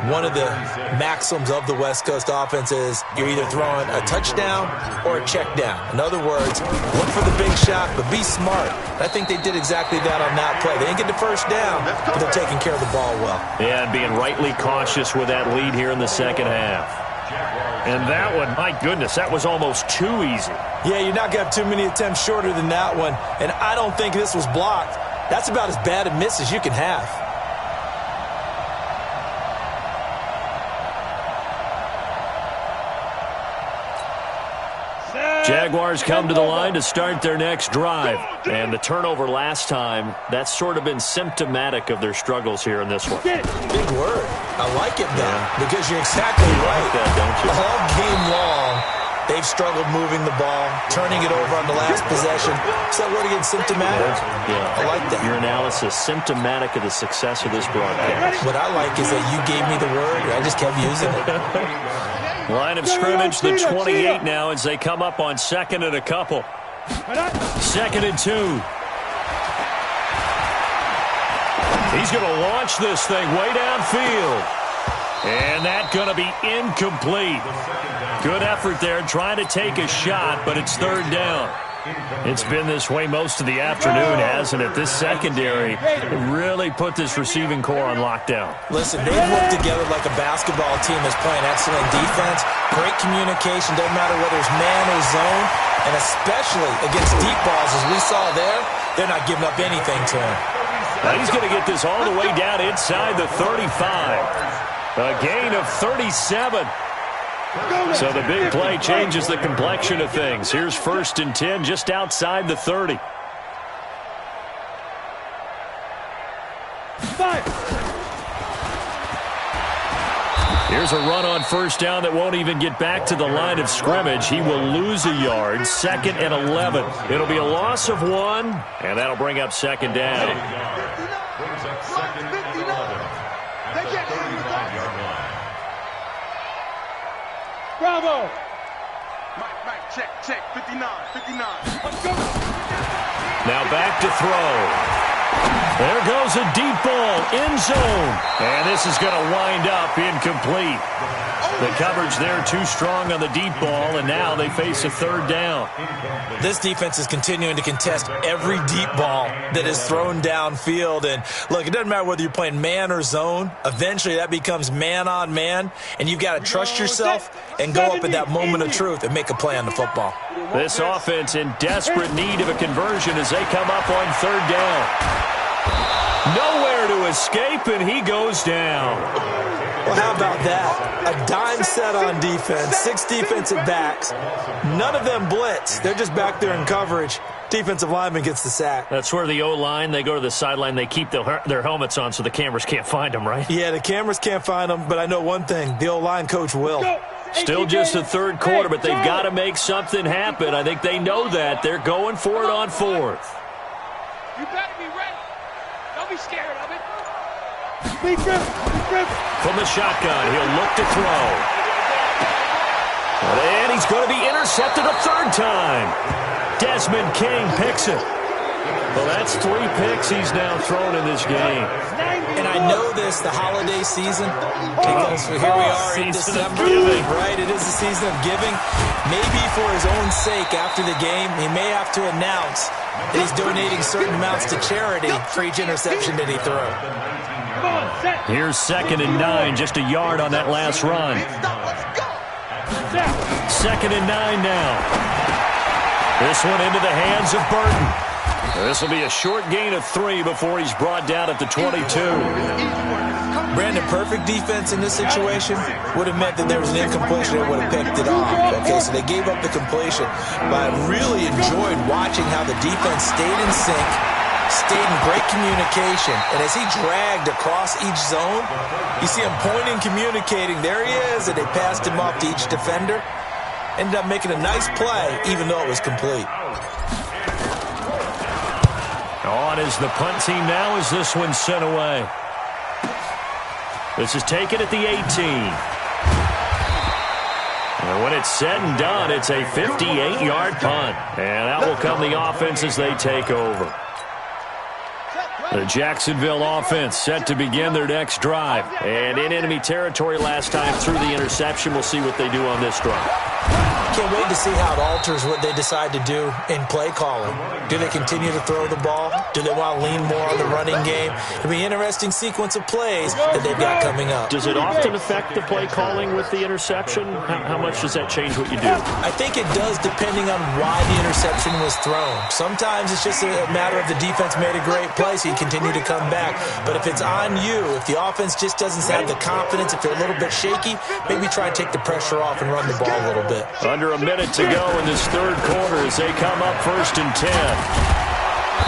one of the maxims of the West Coast offense is you're either throwing a touchdown or a check down. In other words, look for the big shot, but be smart. I think they did exactly that on that play. They didn't get the first down, but they're taking care of the ball well. Yeah, and being rightly cautious with that lead here in the second half. And that one, my goodness, that was almost too easy. Yeah, you're not going to have too many attempts shorter than that one, and I don't think this was blocked. That's about as bad a miss as you can have. Jaguars come to the line to start their next drive. And the turnover last time, that's sort of been symptomatic of their struggles here in this one. Big word. I like it, though, because you're exactly right. Like that, don't you? All game long, they've struggled moving the ball, turning it over on the last possession. Is that word again, symptomatic? Yeah. I like that. Your analysis, symptomatic of the success of this broadcast. What I like is that you gave me the word, and I just kept using it. Line of scrimmage, the 28 now as they come up on 2nd and a couple. 2nd and 2. He's going to launch this thing way downfield. And that's going to be incomplete. Good effort there trying to take a shot, but it's 3rd down. It's been this way most of the afternoon, hasn't it? This secondary really put this receiving core on lockdown. Listen, they've worked together like a basketball team that's playing excellent defense. Great communication, doesn't matter whether it's man or zone. And especially against deep balls, as we saw there, they're not giving up anything to him. Now he's going to get this all the way down inside the 35. A gain of 37. So the big play changes the complexion of things. Here's 1st and 10 just outside the 30. Here's a run on 1st down that won't even get back to the line of scrimmage. He will lose a yard. 2nd and 11. It'll be a loss of 1, and that'll bring up 2nd down. Brings up 2nd and 11 at the 35-yard line. Bravo! Mike, check, 59. Let's go! Now back to throw. There goes a deep ball, end zone. And this is going to wind up incomplete. The coverage there too strong on the deep ball, and now they face a 3rd down. This defense is continuing to contest every deep ball that is thrown downfield. And look, it doesn't matter whether you're playing man or zone. Eventually that becomes man on man, and you've got to trust yourself and go up at that moment of truth and make a play on the football. This offense in desperate need of a conversion as they come up on 3rd down. Nowhere to escape, and he goes down. Well, how about that? A dime set on defense, 6 defensive backs. None of them blitz. They're just back there in coverage. Defensive lineman gets the sack. That's where the O-line, they go to the sideline, they keep their helmets on so the cameras can't find them, right? Yeah, the cameras can't find them, but I know one thing. The O-line coach will. Still just the 3rd quarter, but they've got to make something happen. I think they know that. They're going for it on 4th. You better be ready. Don't be scared of it. Be grip. From the shotgun, he'll look to throw. And he's going to be intercepted a 3rd time. Desmond King picks it. Well, that's 3 picks he's now thrown in this game. And I know this, the holiday season, because here we are in December, right? It is the season of giving. Maybe for his own sake after the game, he may have to announce that he's donating certain amounts to charity for each interception that he throws. Here's 2nd and 9, just a yard on that last run. 2nd and 9 now. This one into the hands of Burton. This will be a short gain of 3 before he's brought down at the 22. Brandon, perfect defense in this situation would have meant that there was an incompletion that would have picked it off. Okay, so they gave up the completion. But I really enjoyed watching how the defense stayed in sync, stayed in great communication. And as he dragged across each zone, you see him pointing, communicating. There he is, and they passed him off to each defender. Ended up making a nice play, even though it was complete. On is the punt team now as this one's sent away. This is taken at the 18. And when it's said and done, it's a 58-yard punt. And that will come the offense as they take over. The Jacksonville offense set to begin their next drive. And in enemy territory last time through the interception. We'll see what they do on this drive. Can't wait to see how it alters what they decide to do in play calling. Do they continue to throw the ball? Do they want to lean more on the running game? It'll be an interesting sequence of plays that they've got coming up. Does it often affect the play calling with the interception? How much does that change what you do? I think it does depending on why the interception was thrown. Sometimes it's just a matter of the defense made a great play, so you continue to come back. But if it's on you, if the offense just doesn't have the confidence, if they're a little bit shaky, maybe try and take the pressure off and run the ball a little bit. Under a minute to go in this 3rd quarter as they come up 1st and 10.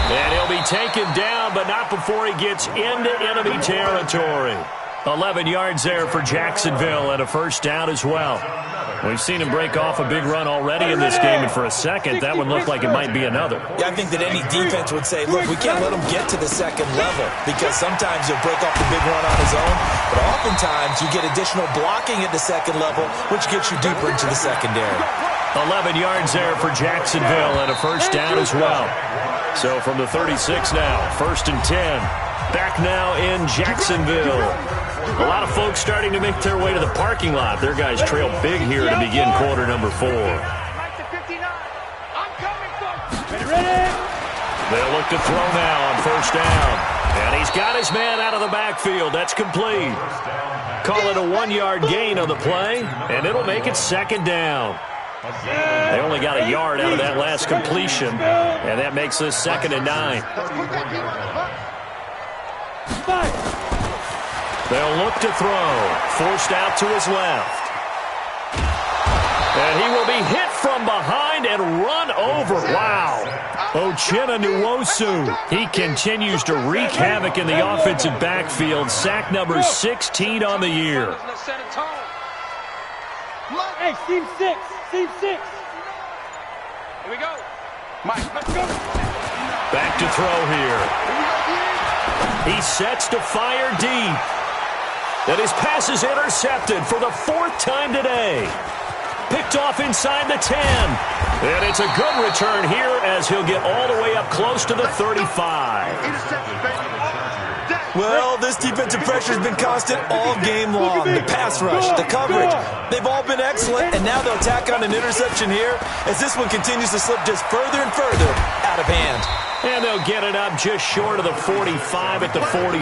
And he'll be taken down, but not before he gets into enemy territory. 11 yards there for Jacksonville and a 1st down as well. We've seen him break off a big run already in this game, and for a second, that one looked like it might be another. Yeah, I think that any defense would say, look, we can't let him get to the 2nd level because sometimes he'll break off the big run on his own, but oftentimes you get additional blocking at the 2nd level, which gets you deeper into the secondary. 11 yards there for Jacksonville and a 1st down as well. So from the 36 now, 1st and 10. Back now in Jacksonville. A lot of folks starting to make their way to the parking lot. Their guys trail big here to begin quarter number 4. They'll look to throw now on 1st down. And he's got his man out of the backfield. That's complete. Call it a 1-yard gain on the play, and it'll make it 2nd down. They only got a yard out of that last completion, and that makes this 2nd and 9. They'll look to throw. Forced out to his left. And he will be hit from behind and run over. Wow. Uchenna Nwosu. He continues to wreak havoc in the offensive backfield. Sack number 16 on the year. Hey, team 6. Team 6. Here we go. Mike, let's go. Back to throw here. He sets to fire deep. And his pass is intercepted for the 4th time today. Picked off inside the 10. And it's a good return here as he'll get all the way up close to the 35. Well, this defensive pressure has been constant all game long. The pass rush, the coverage, they've all been excellent, and now they'll tack on an interception here as this one continues to slip just further and further out of hand. And they'll get it up just short of the 45 at the 44.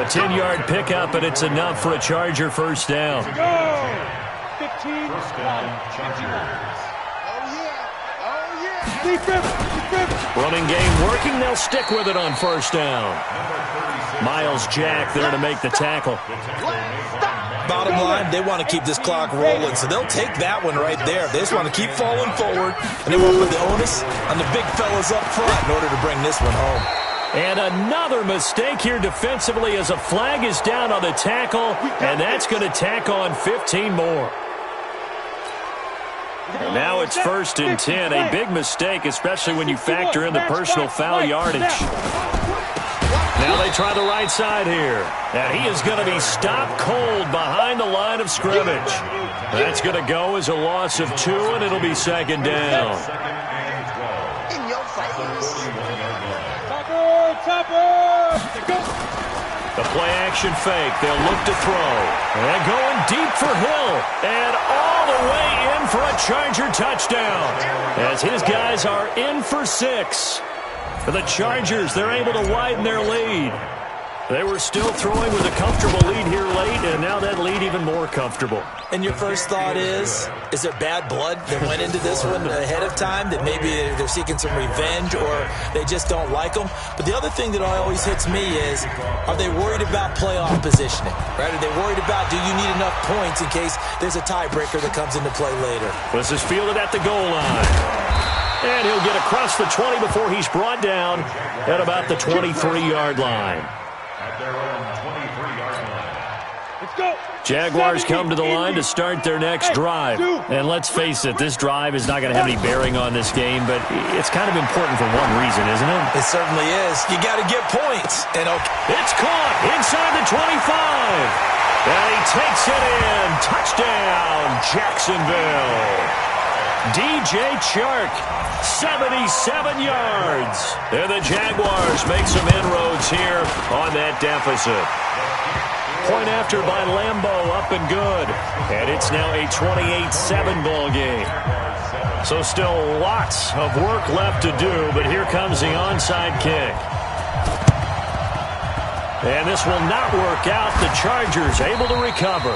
A 10-yard pickup, and it's enough for a Charger first down. 15. Running game working. They'll stick with it on first down. Miles Jack there to make the tackle. Bottom line, they want to keep this clock rolling, so they'll take that one right there. They just want to keep falling forward, and they want to put the onus on the big fellas up front in order to bring this one home. And another mistake here defensively as a flag is down on the tackle, and that's going to tack on 15 more. And now it's 1st and 10. A big mistake, especially when you factor in the personal foul yardage. Now they try the right side here. And he is going to be stopped cold behind the line of scrimmage. That's going to go as a loss of 2, and it'll be 2nd down. In your face. The play-action fake. They'll look to throw. And going deep for Hill. And all the way in for a Charger touchdown. As his guys are in for 6. For the Chargers, they're able to widen their lead. They were still throwing with a comfortable lead here late, and now that lead even more comfortable. And your first thought is there bad blood that went into this one ahead of time, that maybe they're seeking some revenge or they just don't like them? But the other thing that always hits me is, are they worried about playoff positioning? Right? Are they worried about, do you need enough points in case there's a tiebreaker that comes into play later? This is fielded at the goal line. And he'll get across the 20 before he's brought down at about the 23-yard line. At their own 23-yard line. Let's go. Jaguars come to the line to start their next drive. And let's face it, this drive is not going to have any bearing on this game, but it's kind of important for one reason, isn't it? It certainly is. You got to get points. And it's caught inside the 25. And he takes it in. Touchdown, Jacksonville. DJ Chark, 77 yards. And the Jaguars make some inroads here on that deficit. Point after by Lambeau, up and good. And it's now a 28-7 ball game. So still lots of work left to do, but here comes the onside kick. And this will not work out. The Chargers able to recover.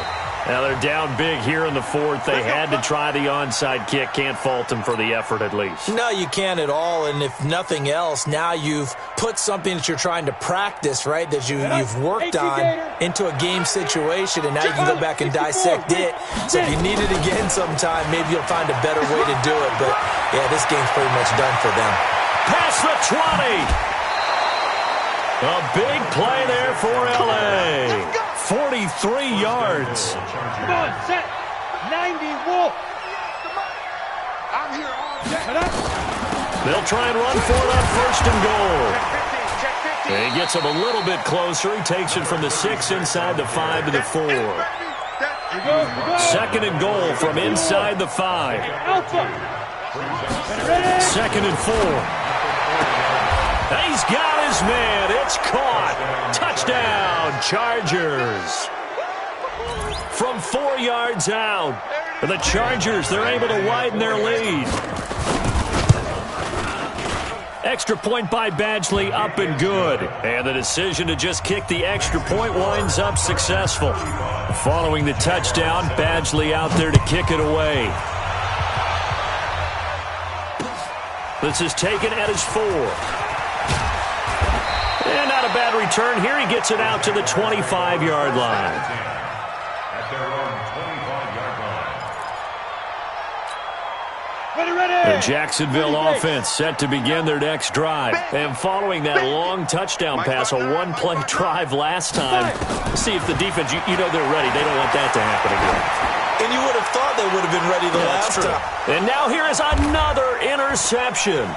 Now they're down big here in the 4th. They had to try the onside kick. Can't fault them for the effort at least. No, you can't at all. And if nothing else, now you've put something that you're trying to practice, right, that you've worked on into a game situation, and now you can go back and dissect it. So if you need it again sometime, maybe you'll find a better way to do it. But, yeah, this game's pretty much done for them. Past the 20. A big play there for L.A. 43 yards. Come on, set. 90, Wolf. I'm here all day. They'll try and run for it on 1st and goal. And he gets him a little bit closer. He takes it from the 6 inside the 5 to the 4. 2nd and goal from inside the 5. 2nd and 4. He's got his man. It's caught. Touchdown, Chargers. From 4 yards out. The Chargers, they're able to widen their lead. Extra point by Badgley, up and good. And the decision to just kick the extra point winds up successful. Following the touchdown, Badgley out there to kick it away. This is taken at his 4. And not a bad return here. He gets it out to the 25-yard line. At their own 25-yard line. The Jacksonville offense set to begin their next drive. And following that long touchdown pass, a one-play drive last time, see if the defense, you know they're ready. They don't want that to happen again. And you would have thought they would have been ready the last time. And now here is another interception.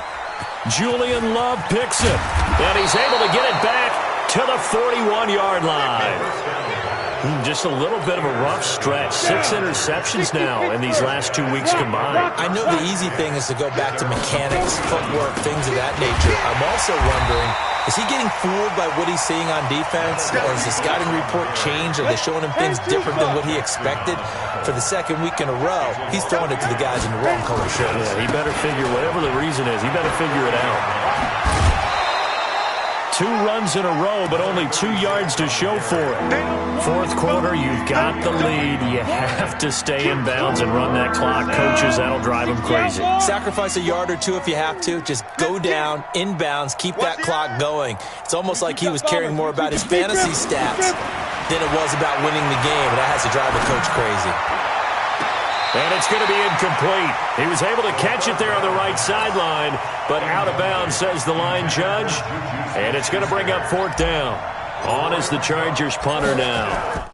Julian Love picks it, and he's able to get it back to the 41-yard line. Just a little bit of a rough stretch. 6 interceptions now in these last 2 weeks combined. I know the easy thing is to go back to mechanics, footwork, things of that nature. I'm also wondering, is he getting fooled by what he's seeing on defense? Or has the scouting report changed? Are they showing him things different than what he expected? For the second week in a row, he's throwing it to the guys in the wrong color shirts. Yeah, he better figure, whatever the reason is, he better figure it out. 2 runs in a row, but only 2 yards to show for it. Fourth quarter, you've got the lead. You have to stay in bounds and run that clock. Coaches, that'll drive them crazy. Sacrifice a yard or 2 if you have to. Just go down, in bounds, keep that clock going. It's almost like he was caring more about his fantasy stats than it was about winning the game, and that has to drive the coach crazy. And it's going to be incomplete. He was able to catch it there on the right sideline, but out of bounds, says the line judge. And it's going to bring up 4th down. On is the Chargers punter now.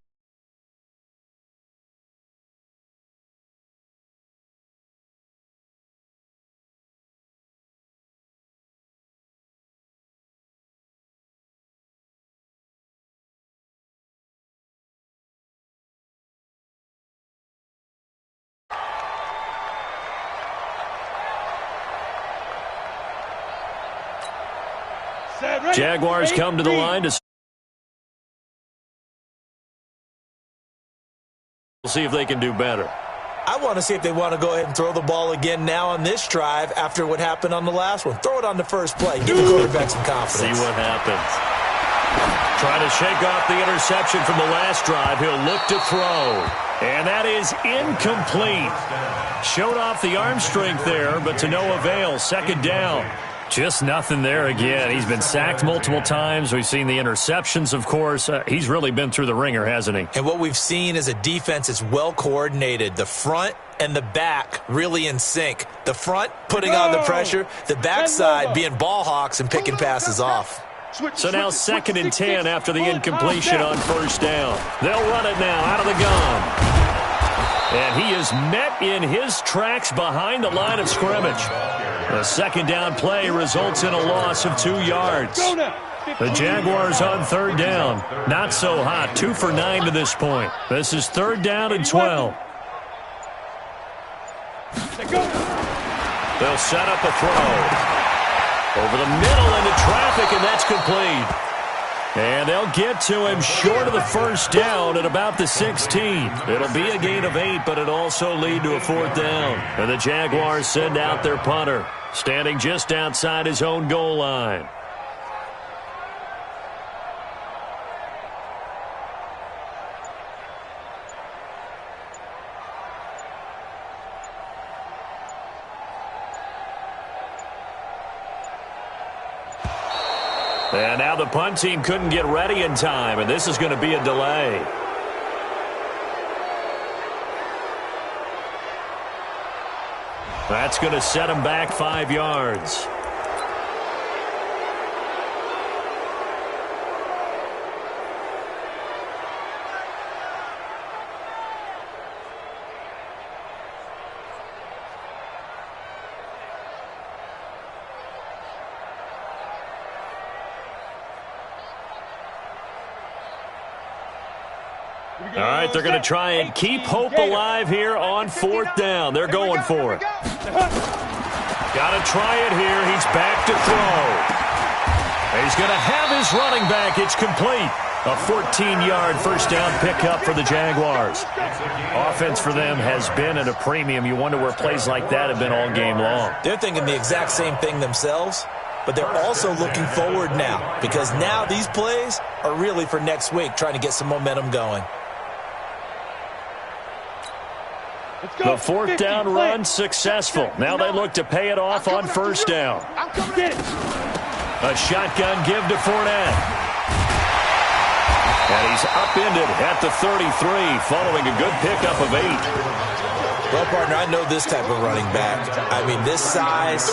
Jaguars come to the line to see if they can do better. I want to see if they want to go ahead and throw the ball again now on this drive after what happened on the last one. Throw it on the first play. Give the quarterback some confidence. See what happens. Trying to shake off the interception from the last drive. He'll look to throw. And that is incomplete. Showed off the arm strength there, but to no avail. 2nd down. Just nothing there again. He's been sacked multiple times. We've seen the interceptions, of course. He's really been through the ringer, hasn't he? And what we've seen is a defense that's well coordinated. The front and the back really in sync. The front putting on the pressure. The backside being ball hawks and picking passes off. So now 2nd and 10 after the incompletion on 1st down. They'll run it now out of the gun. And he is met in his tracks behind the line of scrimmage. The 2nd down play results in a loss of 2 yards. The Jaguars on 3rd down. Not so hot. 2 for 9 to this point. This is 3rd down and 12. They'll set up a throw. Over the middle into traffic, and that's complete. And they'll get to him short of the 1st down at about the 16. It'll be a gain of 8, but it'll also lead to a 4th down. And the Jaguars send out their punter, standing just outside his own goal line. And now the punt team couldn't get ready in time, and this is going to be a delay. That's going to set him back 5 yards. All right, they're going to try and keep hope alive here on 4th down. They're going for it. Got to try it here. He's back to throw. He's going to have his running back. It's complete. A 14-yard 1st down pickup for the Jaguars. Offense for them has been at a premium. You wonder where plays like that have been all game long. They're thinking the exact same thing themselves, but they're also looking forward now because now these plays are really for next week, trying to get some momentum going. The 4th down run successful. Now they look to pay it off on 1st down. A shotgun give to Fournette. And he's upended at the 33 following a good pickup of 8. Well, partner, I know this type of running back. I mean, this size,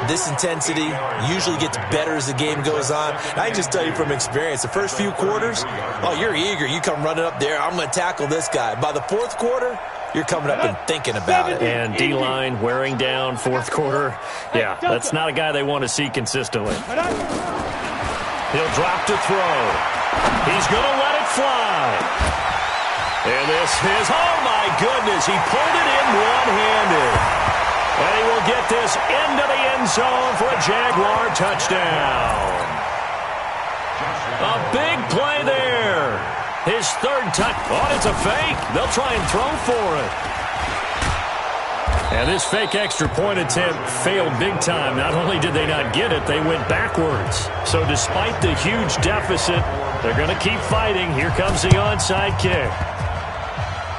this intensity usually gets better as the game goes on. And I can just tell you from experience, the first few quarters, oh, you're eager. You come running up there, I'm going to tackle this guy. By the fourth quarter, you're coming up and thinking about it. And D-line wearing down fourth quarter. Yeah, that's not a guy they want to see consistently. He'll drop to throw. He's going to let it fly. And this is, oh my goodness, he pulled it in one-handed. And he will get this into the end zone for a Jaguar touchdown. A big play there. His third touch. Oh, it's a fake. They'll try and throw for it. And this fake extra point attempt failed big time. Not only did they not get it, they went backwards. So despite the huge deficit, they're going to keep fighting. Here comes the onside kick.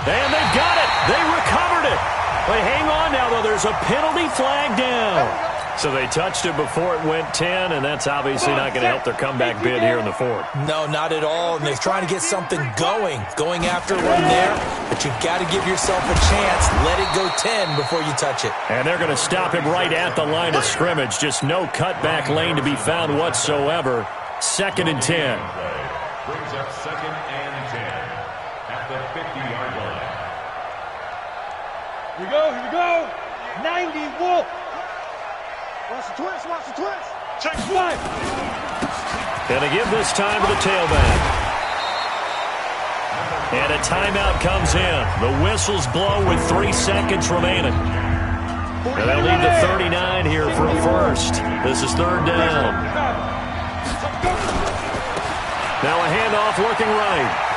And they've got it. They recovered it. But hang on now, though. There's a penalty flag down. So they touched it before it went 10, and that's obviously not going to help their comeback bid here in the fourth. No, not at all. And they're trying to get something going after one there. But you've got to give yourself a chance. Let it go 10 before you touch it. And they're going to stop him right at the line of scrimmage. Just no cutback lane to be found whatsoever. 2nd and 10. Brings up 2nd and 10 at the 50-yard line. Here we go. 90 Wolf. Watch the twist, watch the twist. Check one. Going to give this time to the tailback. And a timeout comes in. The whistles blow with 3 seconds remaining. And they'll need the 39 here for a first. This is 3rd down. Now a handoff working right.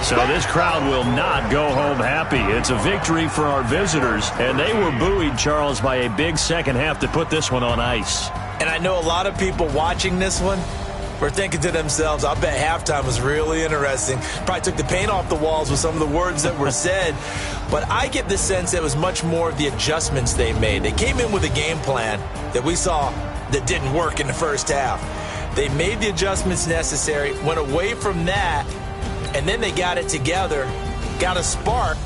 So this crowd will not go home happy. It's a victory for our visitors, and they were buoyed, Charles, by a big second half to put this one on ice. And I know a lot of people watching this one were thinking to themselves, I bet halftime was really interesting. Probably took the paint off the walls with some of the words that were said. But I get the sense that it was much more of the adjustments they made. They came in with a game plan that we saw that didn't work in the first half. They made the adjustments necessary, went away from that, and then they got it together, got a spark.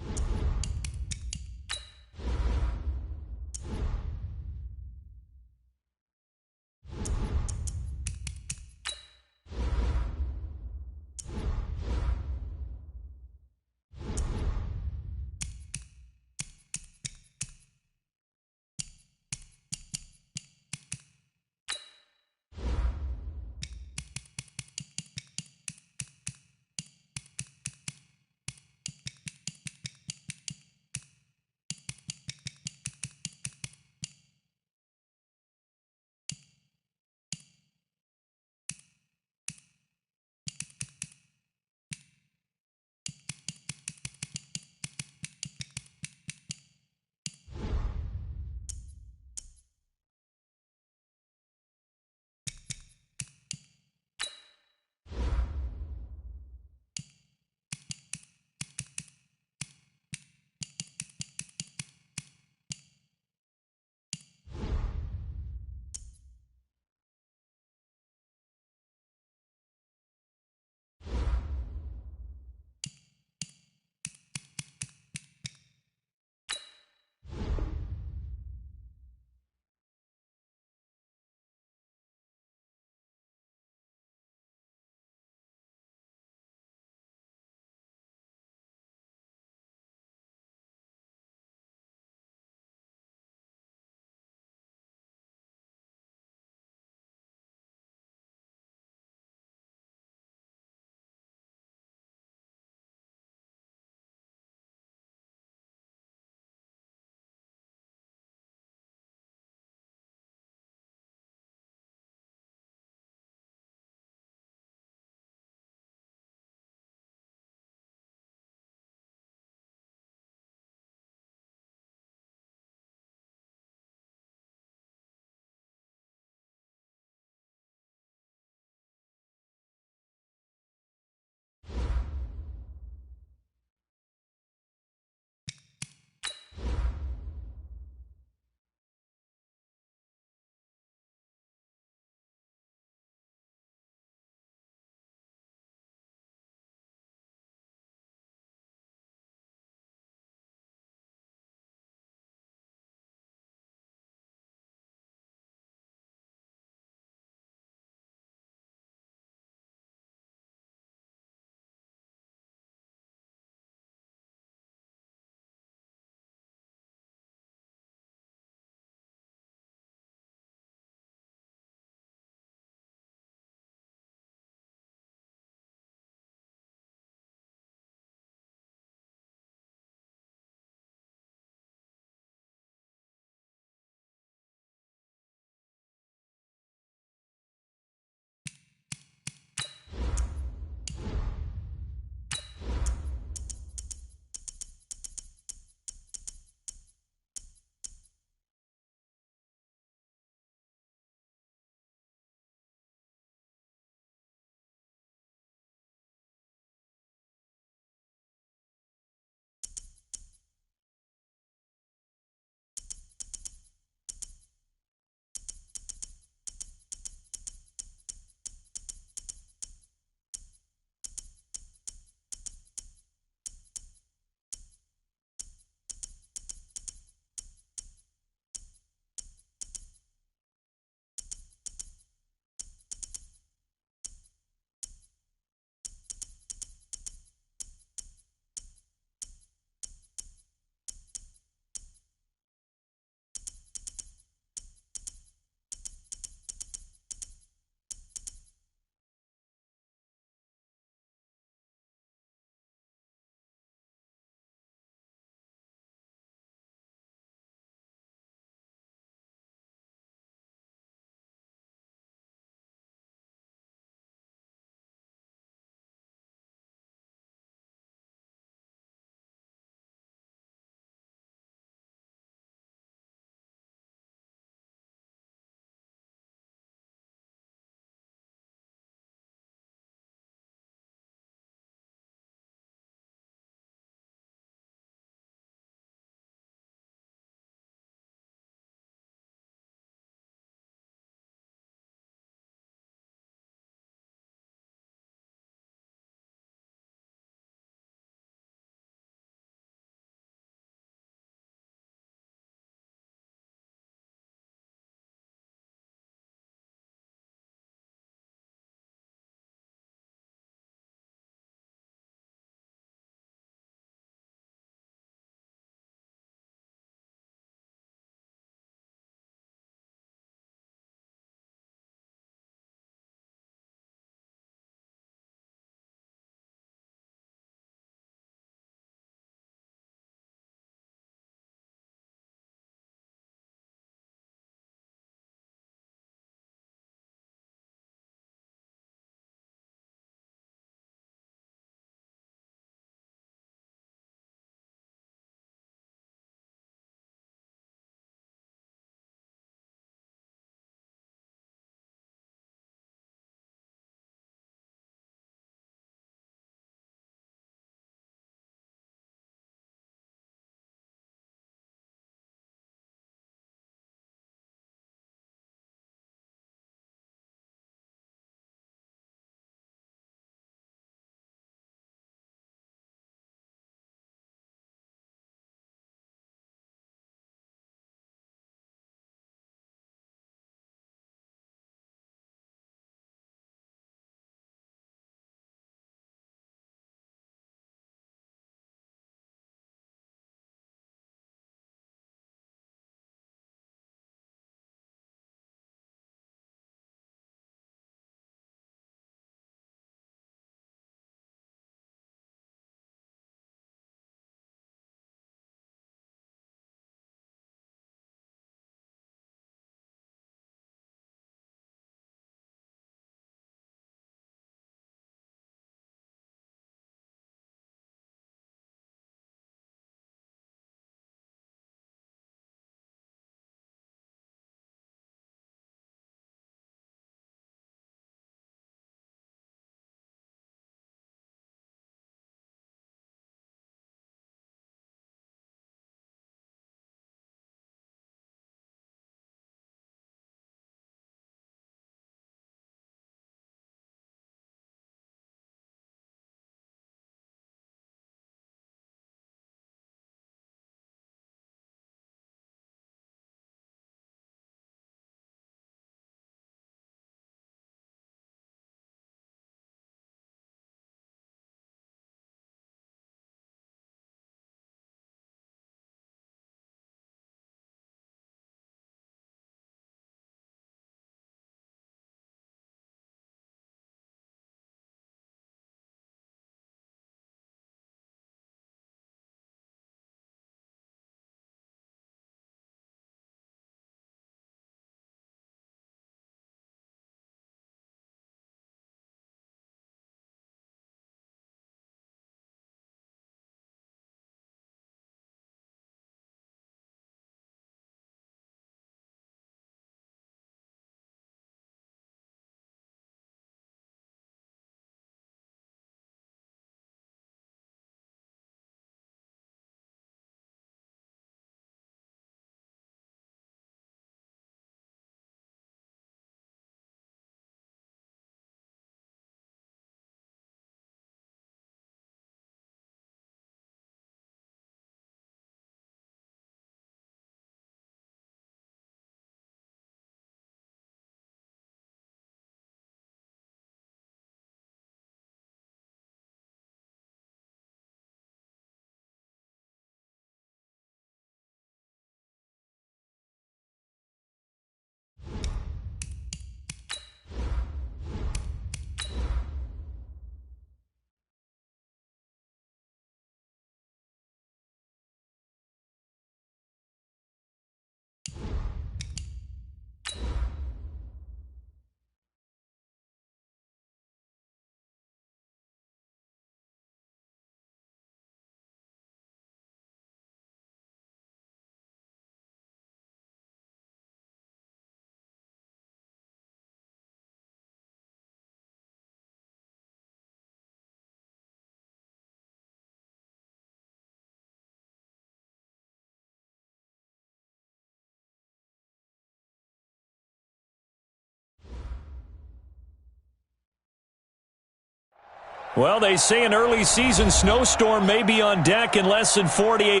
Well, they say an early season snowstorm may be on deck in less than 48.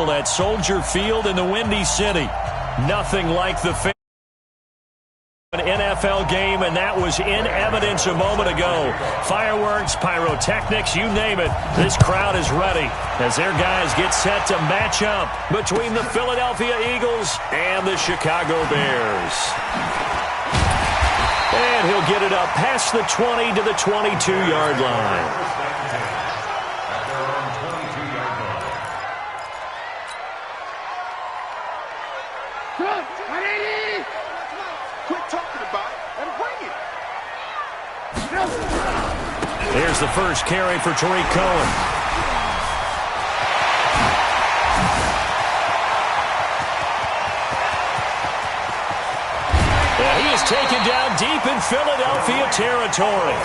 At Soldier Field in the Windy City. Nothing like the an NFL game, and that was in evidence a moment ago. Fireworks, pyrotechnics, you name it. This crowd is ready as their guys get set to match up between the Philadelphia Eagles and the Chicago Bears. And he'll get it up past the 20 to the 22-yard line. Here's the first carry for Tariq Cohen. And he is taken down deep in Philadelphia territory.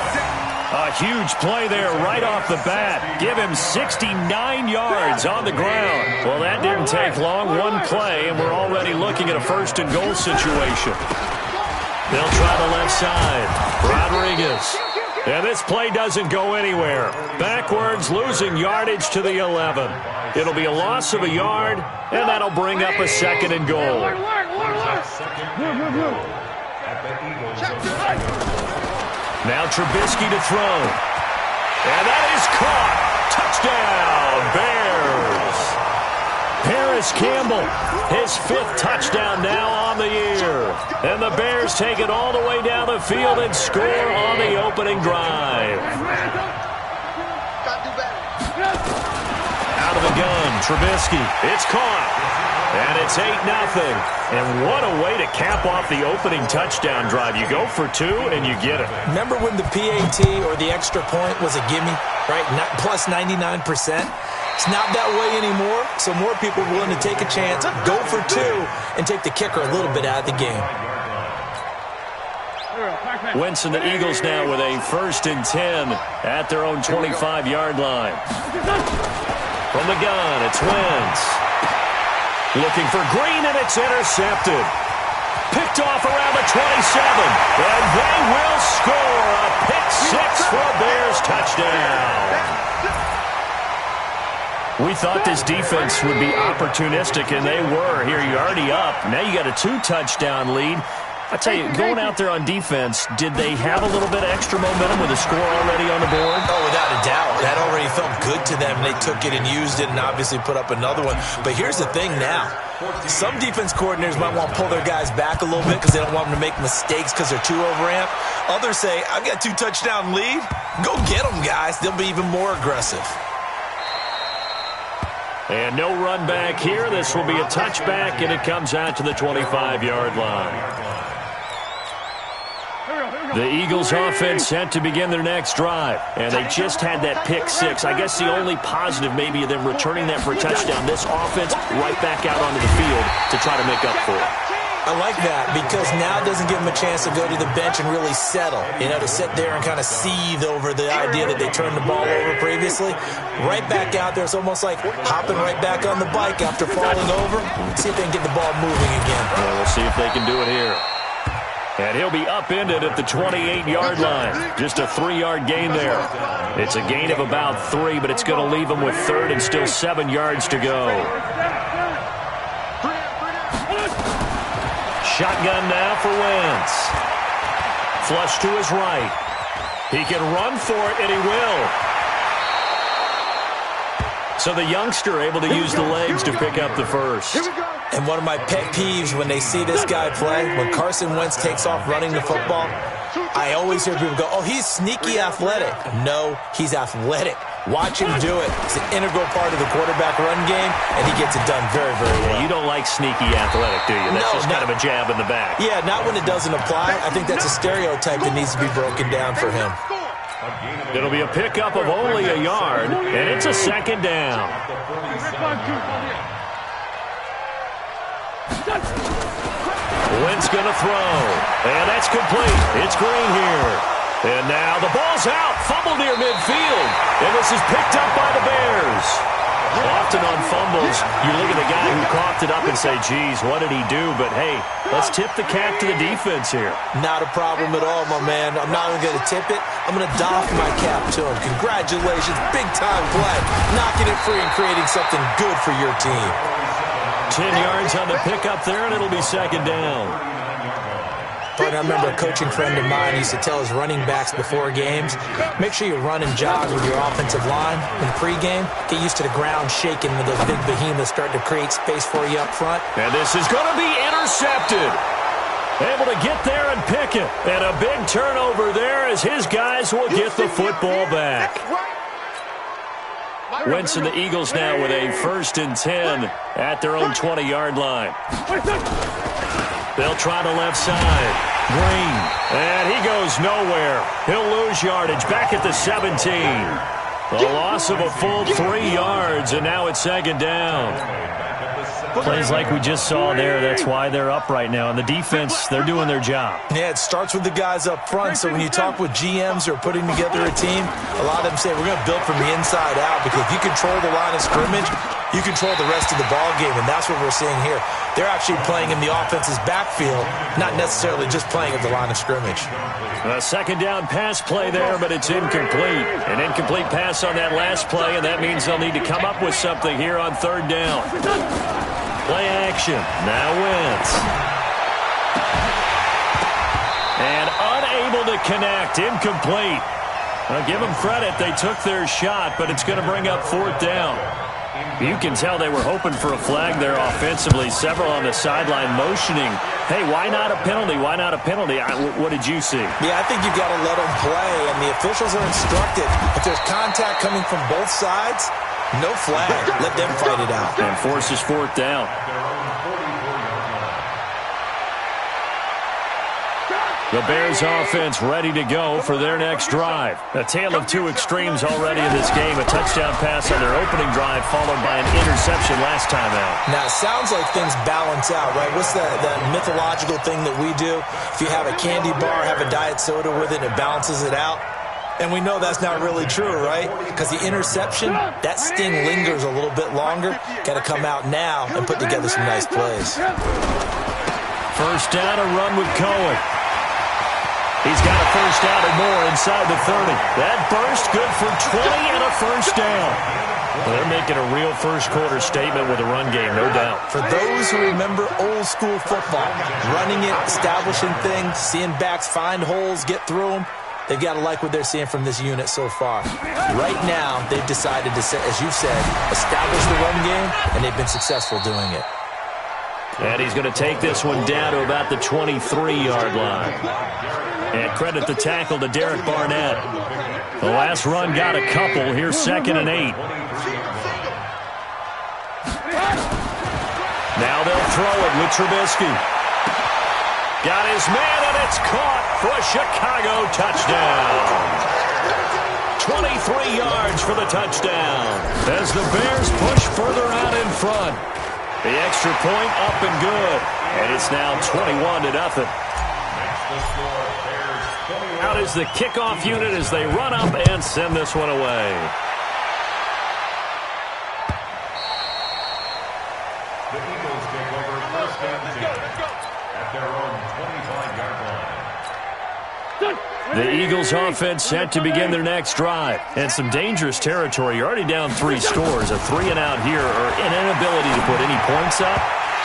A huge play there right off the bat. Give him 69 yards on the ground. Well, that didn't take long. One play, and we're already looking at a first-and-goal situation. They'll try the left side. Rodriguez. And this play doesn't go anywhere. Backwards, losing yardage to the 11. It'll be a loss of a yard, and that'll bring up a second and goal. Now Trubisky to throw. And that is caught. Touchdown, Bears. Paris Campbell, his 5th touchdown now on the year. And the Bears take it all the way down the field and score on the opening drive. Out of the gun, Trubisky. It's caught. And it's 8-0. And what a way to cap off the opening touchdown drive. You go for 2 and you get it. Remember when the PAT or the extra point was a gimme, right? Plus 99%? It's not that way anymore, so more people are willing to take a chance, go for 2, and take the kicker a little bit out of the game. Wentz and the Eagles now with a 1st and 10 at their own 25-yard line. From the gun, it's Wentz. Looking for Green, and it's intercepted. Picked off around the 27, and they will score a pick-6 for a Bears touchdown. We thought this defense would be opportunistic, and they were. Here, you're already up. Now you got a 2-touchdown lead. I tell you, going out there on defense, did they have a little bit of extra momentum with a score already on the board? Oh, without a doubt. That already felt good to them. They took it and used it and obviously put up another one. But here's the thing now. Some defense coordinators might want to pull their guys back a little bit because they don't want them to make mistakes because they're too overamped. Others say, I've got a 2-touchdown lead. Go get them, guys. They'll be even more aggressive. And no run back here. This will be a touchback, and it comes out to the 25-yard line. The Eagles offense set to begin their next drive, and they just had that pick-6. I guess the only positive maybe of them returning that for a touchdown. This offense right back out onto the field to try to make up for it. I like that because now it doesn't give them a chance to go to the bench and really settle, to sit there and kind of seethe over the idea that they turned the ball over previously. Right back out there, it's almost like hopping right back on the bike after falling over. See if they can get the ball moving again. Well, we'll see if they can do it here. And he'll be upended at the 28-yard line. Just a 3-yard gain there. It's a gain of about 3, but it's going to leave him with 3rd and still 7 yards to go. Shotgun now for Wentz. Flush to his right. He can run for it, and he will. So the youngster able to use the legs to pick up the first. And one of my pet peeves when they see this guy play, when Carson Wentz takes off running the football, I always hear people go, oh, he's sneaky athletic. No, he's athletic. Watch him do it. It's an integral part of the quarterback run game, and he gets it done very, very well. You don't like sneaky athletic, do you? That's just kind of a jab in the back. Yeah, not when it doesn't apply. I think that's a stereotype that needs to be broken down for him. It'll be a pickup of only a yard, and it's a 2nd down. Wentz going to throw, and that's complete. It's Green here. And now the ball's out, fumbled near midfield, and this is picked up by the Bears. Often on fumbles. fumbles, you look at the guy who coughed it up and say, geez, what did he do? But, hey, let's tip the cap to the defense here. Not a problem at all, my man. I'm not even going to tip it. I'm going to doff my cap to him. Congratulations. Big-time play. Knocking it free and creating something good for your team. 10 yards on the pickup there, and it'll be second down. But I remember a coaching friend of mine used to tell his running backs before games, make sure you run and jog with your offensive line in pregame. Get used to the ground shaking when those big behemoths start to create space for you up front. And this is going to be intercepted. Able to get there and pick it. And a big turnover there as his guys will get the football back. Wentz and the Eagles now with a 1st and 10 at their own 20-yard line. They'll try the left side. Green. And he goes nowhere. He'll lose yardage back at the 17. A loss of a full 3 yards, and now it's second down. Plays like we just saw there. That's why they're up right now. And the defense, they're doing their job. Yeah, it starts with the guys up front. So when you talk with GMs who are putting together a team, a lot of them say we're going to build from the inside out, because if you control the line of scrimmage, you control the rest of the ball game, and that's what we're seeing here. They're actually playing in the offense's backfield, not necessarily just playing at the line of scrimmage. A second down pass play there, but it's incomplete. An incomplete pass on that last play, and that means they'll need to come up with something here on 3rd down. Play action. Now Wentz. And unable to connect. Incomplete. I'll give them credit. They took their shot, but it's going to bring up 4th down. You can tell they were hoping for a flag there offensively. Several on the sideline motioning, hey, why not a penalty? Why not a penalty? What did you see? Yeah, I think you've got to let them play, and the officials are instructed. If there's contact coming from both sides, no flag. Let them fight it out. And forces 4th down. The Bears offense ready to go for their next drive. A tale of two extremes already in this game. A touchdown pass on their opening drive followed by an interception last time out. Now, it sounds like things balance out, right? What's that mythological thing that we do? If you have a candy bar, have a diet soda with it, it balances it out. And we know that's not really true, right? Because the interception, that sting lingers a little bit longer. Got to come out now and put together some nice plays. First down, a run with Cohen. He's got a first down or more inside the 30. That burst good for 20 and a first down. Well, they're making a real first-quarter statement with a run game, no doubt. For those who remember old-school football, running it, establishing things, seeing backs find holes, get through them, they've got to like what they're seeing from this unit so far. Right now, they've decided to, as you said, establish the run game, and they've been successful doing it. And he's going to take this one down to about the 23-yard line. And credit the tackle to Derek Barnett. The last run got a couple. Here's 2nd and 8. Now they'll throw it with Trubisky. Got his man, and it's caught for a Chicago touchdown. 23 yards for the touchdown as the Bears push further out in front. The extra point up and good. And it's now 21-0. Out is the kickoff unit as they run up and send this one away. The Eagles take over 1st and 10 at their own 25-yard line. The Eagles offense set to begin their next drive. And some dangerous territory. You're already down 3 scores. A 3-and-out here or an inability to put any points up.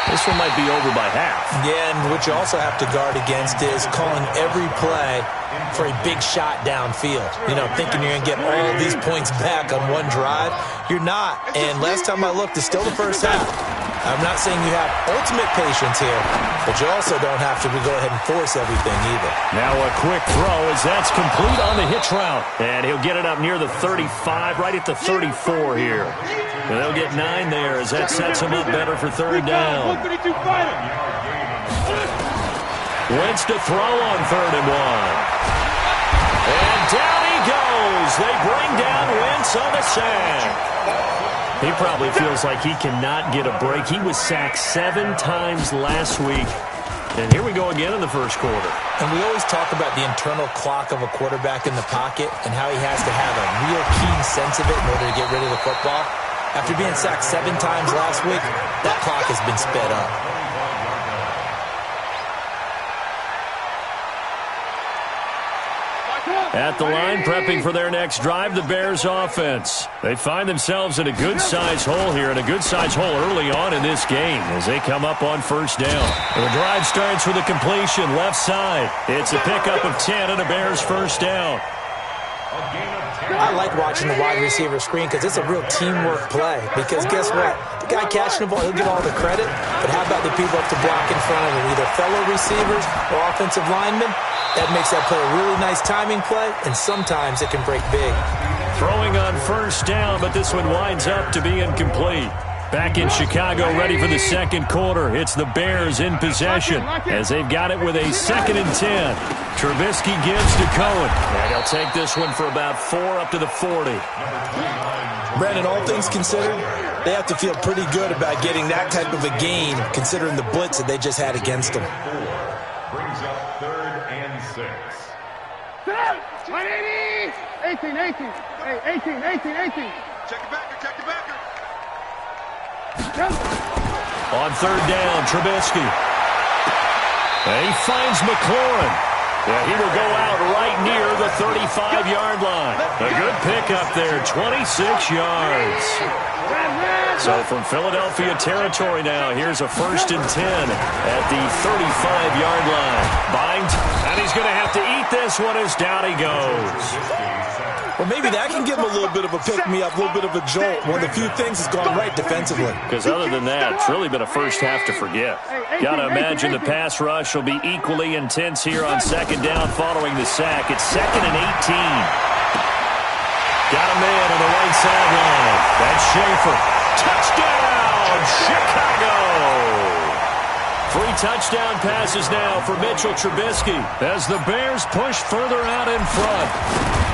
This one might be over by half. Yeah, and what you also have to guard against is calling every play for a big shot downfield. You know, thinking you're going to get all these points back on one drive. You're not. And last time I looked, it's still the first half. I'm not saying you have ultimate patience here, but you also don't have to go ahead and force everything either. Now a quick throw as that's complete on the hitch route. And he'll get it up near the 35, right at the 34 here. And they'll get 9 there as that sets him up better for 3rd down. Wentz to throw on 3rd and 1. And down he goes. They bring down Wentz on the sack. He probably feels like he cannot get a break. He was sacked 7 times last week. And here we go again in the first quarter. And we always talk about the internal clock of a quarterback in the pocket and how he has to have a real keen sense of it in order to get rid of the football. After being sacked 7 times last week, that clock has been sped up. At the line, prepping for their next drive, the Bears offense. They find themselves in a good-sized hole here, and a good-sized hole early on in this game as they come up on first down. The drive starts with a completion, left side. It's a pickup of 10 and a Bears first down. I like watching the wide receiver screen because it's a real teamwork play. Because guess what? The guy catching the ball, he'll get all the credit. But how about the people up to block in front of him, either fellow receivers or offensive linemen? That makes that play a really nice timing play, and sometimes it can break big. Throwing on first down, but this one winds up to be incomplete. Back in Chicago, ready for the second quarter. It's the Bears in possession as they've got it with a 2nd and 10. Trubisky gives to Cohen, and he'll take this one for about 4 up to the 40. Brandon, all things considered, they have to feel pretty good about getting that type of a gain, considering the blitz that they just had against them. Brings up 3rd and 6. 18. Hey, 18. Check it backer, check it backer. On 3rd down, Trubisky. And he finds McLaurin. Yeah, he will go out right near the 35-yard line. A good pickup there, 26 yards. So from Philadelphia territory now, here's a 1st and 10 at the 35-yard line. Binds, and he's going to have to eat this one as down he goes. Well, maybe that can give him a little bit of a pick-me-up, a little bit of a jolt. One of the few things that's gone right defensively. Because other than that, it's really been a first half to forget. Got to imagine the pass rush will be equally intense here on 2nd down following the sack. It's 2nd and 18. Got a man on the right sideline. That's Schaefer. Touchdown, Chicago! 3 touchdown passes now for Mitchell Trubisky as the Bears push further out in front.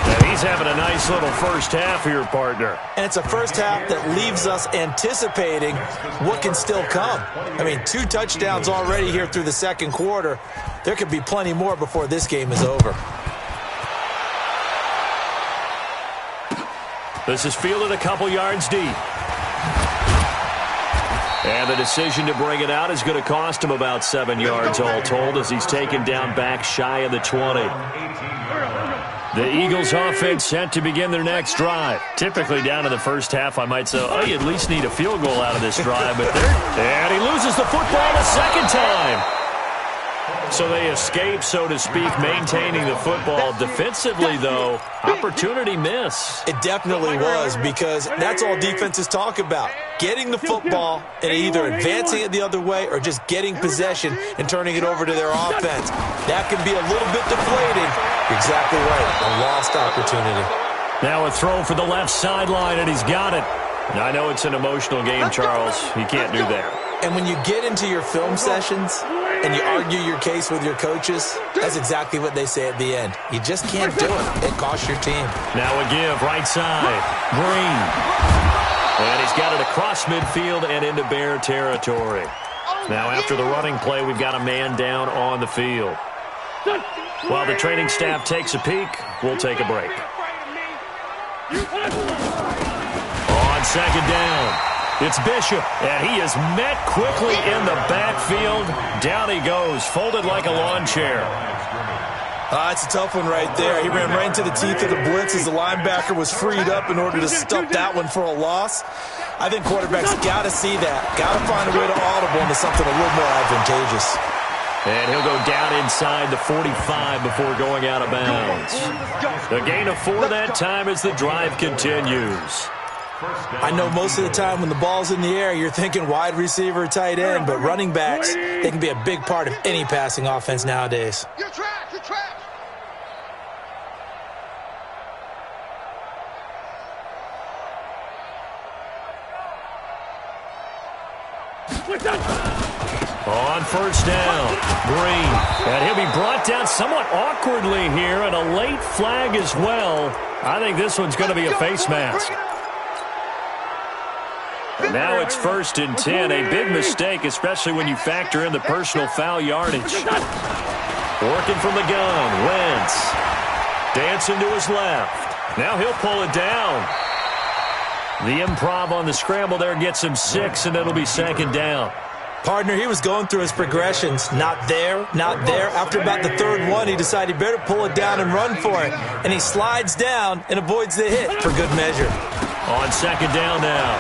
And he's having a nice little first half here, partner. And it's a first half that leaves us anticipating what can still come. I mean, 2 touchdowns already here through the second quarter. There could be plenty more before this game is over. This is fielded a couple yards deep. And the decision to bring it out is going to cost him about 7 yards all told as he's taken down back shy of the 20. The Eagles offense set to begin their next drive. Typically down in the first half, I might say, oh, you at least need a field goal out of this drive. But and he loses the football a second time. So they escape, so to speak, maintaining the football. Defensively, though, opportunity miss. It definitely was, because that's all defenses talk about. Getting the football and either advancing it the other way or just getting possession and turning it over to their offense. That can be a little bit deflating. You're exactly right. A lost opportunity. Now a throw for the left sideline, and he's got it. Now, I know it's an emotional game, Charles. You can't do that. And when you get into your film sessions and you argue your case with your coaches, that's exactly what they say at the end. You just can't do it. It costs your team. Now a give, right side. Green. And he's got it across midfield and into Bear territory. Now after the running play, we've got a man down on the field. While the training staff takes a peek, we'll take a break. On 2nd down. It's Bishop, and he is met quickly in the backfield. Down he goes, folded like a lawn chair. It's a tough one right there. He ran right into the teeth of the blitz as the linebacker was freed up in order to stop that one for a loss. I think quarterbacks got to see that. Got to find a way to audible into something a little more advantageous. And he'll go down inside the 45 before going out of bounds. The gain of 4 that time as the drive continues. I know most of the time when the ball's in the air, you're thinking wide receiver, tight end, but running backs, they can be a big part of any passing offense nowadays. You're trash, you're trash. On first down, Green. And he'll be brought down somewhat awkwardly here, and a late flag as well. I think this one's going to be a face mask. And now it's 1st and 10. A big mistake, especially when you factor in the personal foul yardage. Working from the gun, Wentz. Dancing to his left. Now he'll pull it down. The improv on the scramble there gets him 6, and it'll be second down. Partner, he was going through his progressions. Not there, not there. After about the third one, he decided he better pull it down and run for it. And he slides down and avoids the hit for good measure. On second down now,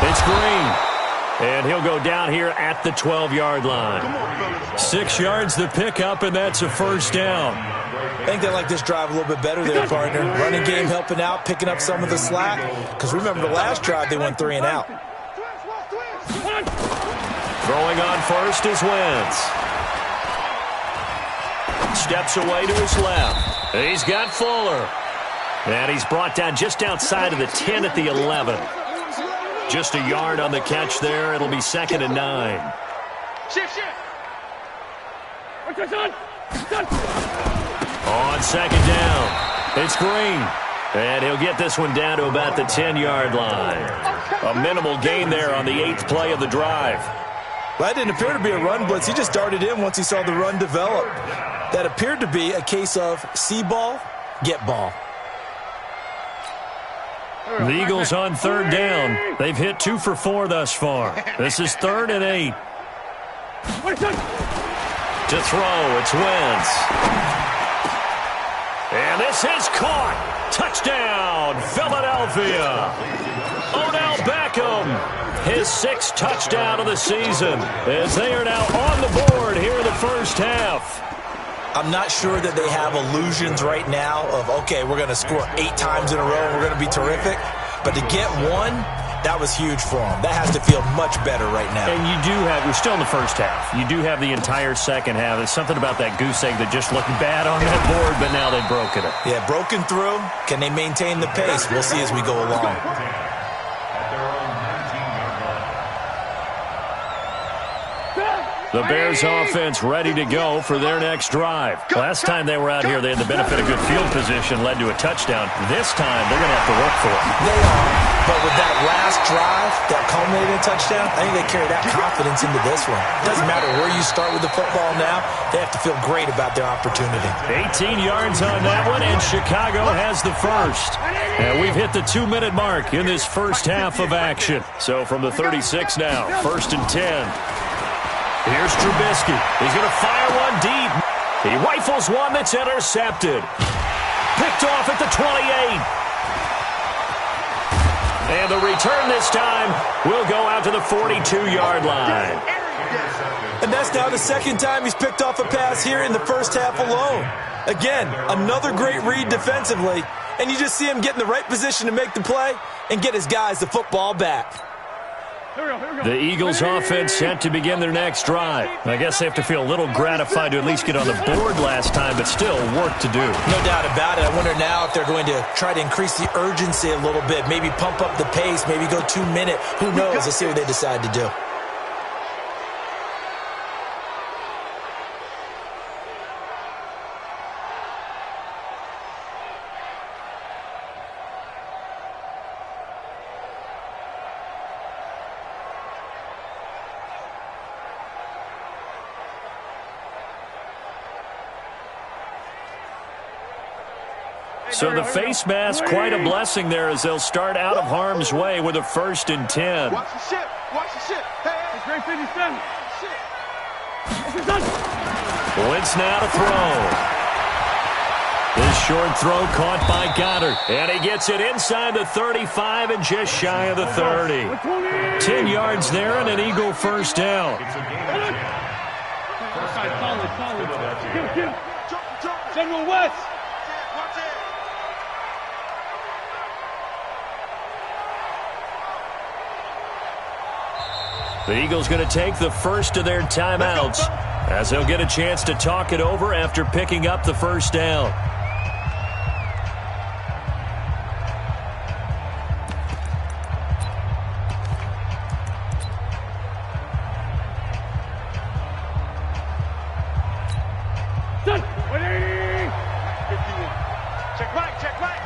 it's Green. And he'll go down here at the 12-yard line. 6 yards the pickup, and that's a first down. I think they like this drive a little bit better there, partner. Running game helping out, picking up some of the slack. Because remember, the last drive they went 3 and out. Throwing on first is Wentz. Steps away to his left. He's got Fuller. And he's brought down just outside of the 10 at the 11. Just a yard on the catch there. It'll be second and 9. On second down, it's Green. And he'll get this one down to about the 10-yard line. A minimal gain there on the 8th play of the drive. Well, that didn't appear to be a run blitz. He just darted in once he saw the run develop. That appeared to be a case of see ball, get ball. The Eagles on third down. They've hit 2 for 4 thus far. This is 3rd and 8. To throw, it's Wentz. And this is caught. Touchdown, Philadelphia. Odell Beckham, his 6th touchdown of the season, as they are now on the board here in the first half. I'm not sure that they have illusions right now of, okay, we're going to score 8 times in a row and we're going to be terrific. But to get one, that was huge for them. That has to feel much better right now. And you do have, we're still in the first half. You do have the entire second half. There's something about that goose egg that just looked bad on that board, but now they've broken it. Yeah, broken through. Can they maintain the pace? We'll see as we go along. The Bears offense ready to go for their next drive. Last time they were out here, they had the benefit of good field position, led to a touchdown. This time, they're going to have to work for it. They are, but with that last drive, that culminated touchdown, I think they carry that confidence into this one. It doesn't matter where you start with the football now. They have to feel great about their opportunity. 18 yards on that one, and Chicago has the first. And we've hit the 2-minute mark in this first half of action. So from the 36 now, 1st and 10. Here's Trubisky. He's going to fire one deep. He rifles one that's intercepted. Picked off at the 28. And the return this time will go out to the 42-yard line. And that's now the 2nd time he's picked off a pass here in the first half alone. Again, another great read defensively. And you just see him get in the right position to make the play and get his guys the football back. The Eagles offense set to begin their next drive. I guess they have to feel a little gratified to at least get on the board last time, but still work to do. No doubt about it. I wonder now if they're going to try to increase the urgency a little bit, maybe pump up the pace, maybe go 2-minute. Who knows? Let's see what they decide to do. So the face mask, quite a blessing there as they'll start out of harm's way with a 1st and 10. Watch the ship. Watch the ship. Hey, it's great 57. Wentz now to throw. This short throw caught by Goddard. And he gets it inside the 35 and just shy of the 30. 10 yards there and an Eagle first down. General West. The Eagles going to take the first of their timeouts as they'll get a chance to talk it over after picking up the first down. Check right, check right.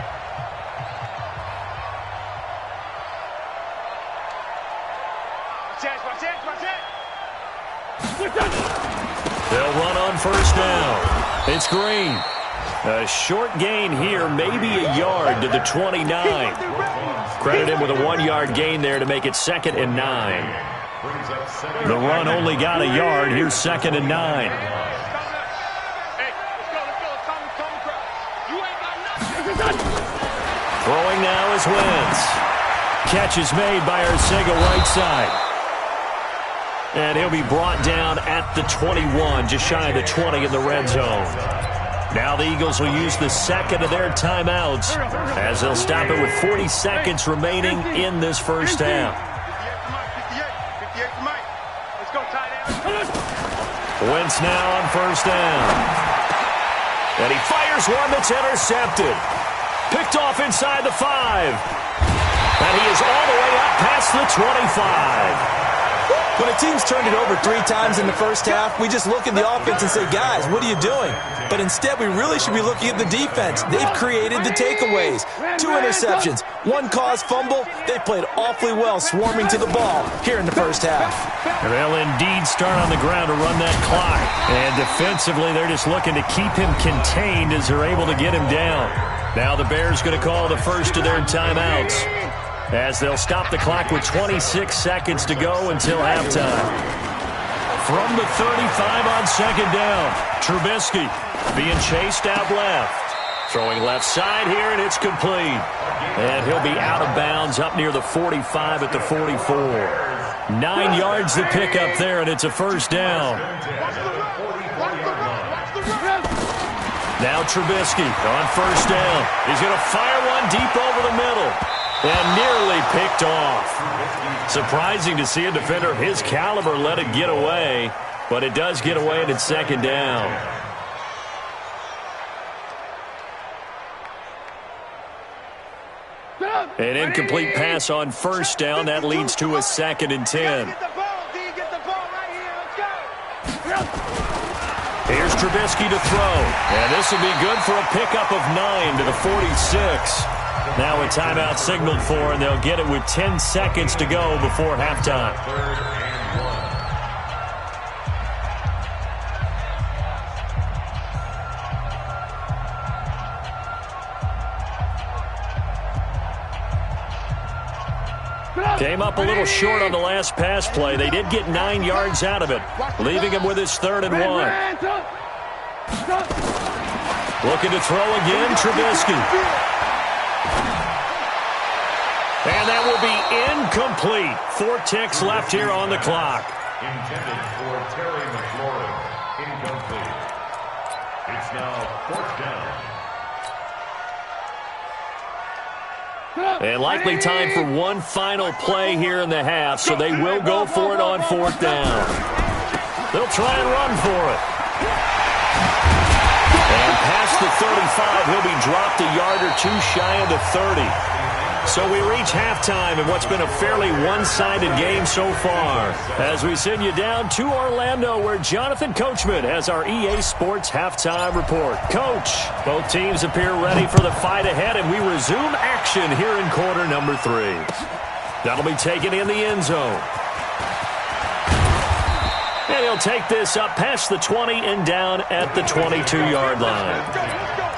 They'll run on first down. It's Green. A short gain here, maybe a yard to the 29. Credit him with a 1-yard gain there to make it 2nd and 9. The run only got a yard. Here's 2nd and 9. Throwing now is Wentz. Catch is made by Arcega right side. And he'll be brought down at the 21, just shy of the 20 in the red zone. Now the Eagles will use the second of their timeouts as they'll stop it with 40 seconds remaining in this first half. Wentz now on first down. And he fires one that's intercepted. Picked off inside the 5. And he is all the way up past the 25. When a team's turned it over 3 times in the first half, we just look at the offense and say, guys, what are you doing? But instead, we really should be looking at the defense. They've created the takeaways. 2 interceptions, 1 caused fumble. They played awfully well swarming to the ball here in the first half. They'll indeed start on the ground to run that clock. And defensively, they're just looking to keep him contained as they're able to get him down. Now the Bears going to call the first of their timeouts, as they'll stop the clock with 26 seconds to go until halftime. From the 35 on second down, Trubisky being chased out left. Throwing left side here, and it's complete. And he'll be out of bounds up near the 45 at the 44. 9 yards to pick up there, and it's a first down. Now Trubisky on first down. He's going to fire one deep over the middle. And nearly picked off. Surprising to see a defender of his caliber let it get away, but it does get away and it's second down. An incomplete pass on first down. That leads to a 2nd and 10. Here's Trubisky to throw. And this will be good for a pickup of 9 to the 46. Now a timeout signaled for, and they'll get it with 10 seconds to go before halftime. Came up a little short on the last pass play. They did get 9 yards out of it, leaving him with his 3rd and 1. Looking to throw again, Trubisky. And that will be incomplete. 4 ticks left here on the clock. Intended for Terry McLaurin. Incomplete. It's now 4th down. And likely time for one final play here in the half, so they will go for it on 4th down. They'll try and run for it. And past the 35, he'll be dropped a yard or 2 shy of the 30. So we reach halftime in what's been a fairly one-sided game so far, as we send you down to Orlando, where Jonathan Coachman has our EA Sports Halftime Report. Coach, both teams appear ready for the fight ahead, and we resume action here in quarter number 3. That'll be taken in the end zone. And he'll take this up past the 20 and down at the 22-yard line.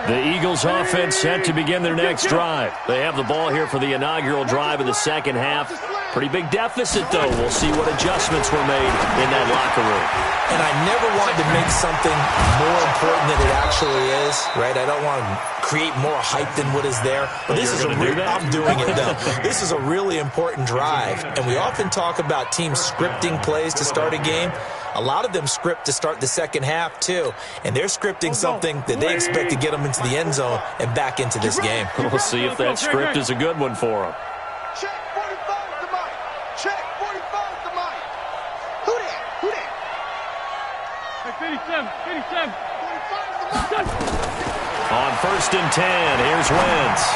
The Eagles offense set to begin their next drive. They have the ball here for the inaugural drive of the second half. Pretty big deficit, though. We'll see what adjustments were made in that locker room. And I never wanted to make something more important than it actually is, right? I don't want to create more hype than what is there. But this is I'm doing it, though. This is a really important drive. And we often talk about teams scripting plays to start a game. A lot of them script to start the second half, too. And they're scripting something that they expect to get them into the end zone and back into this game. We'll see if that script is a good one for them. Check 45 to Mike. Check 45 to Mike. Who that? Who that? Hey, 57. 45 to Mike. On 1st and 10, here's Wentz.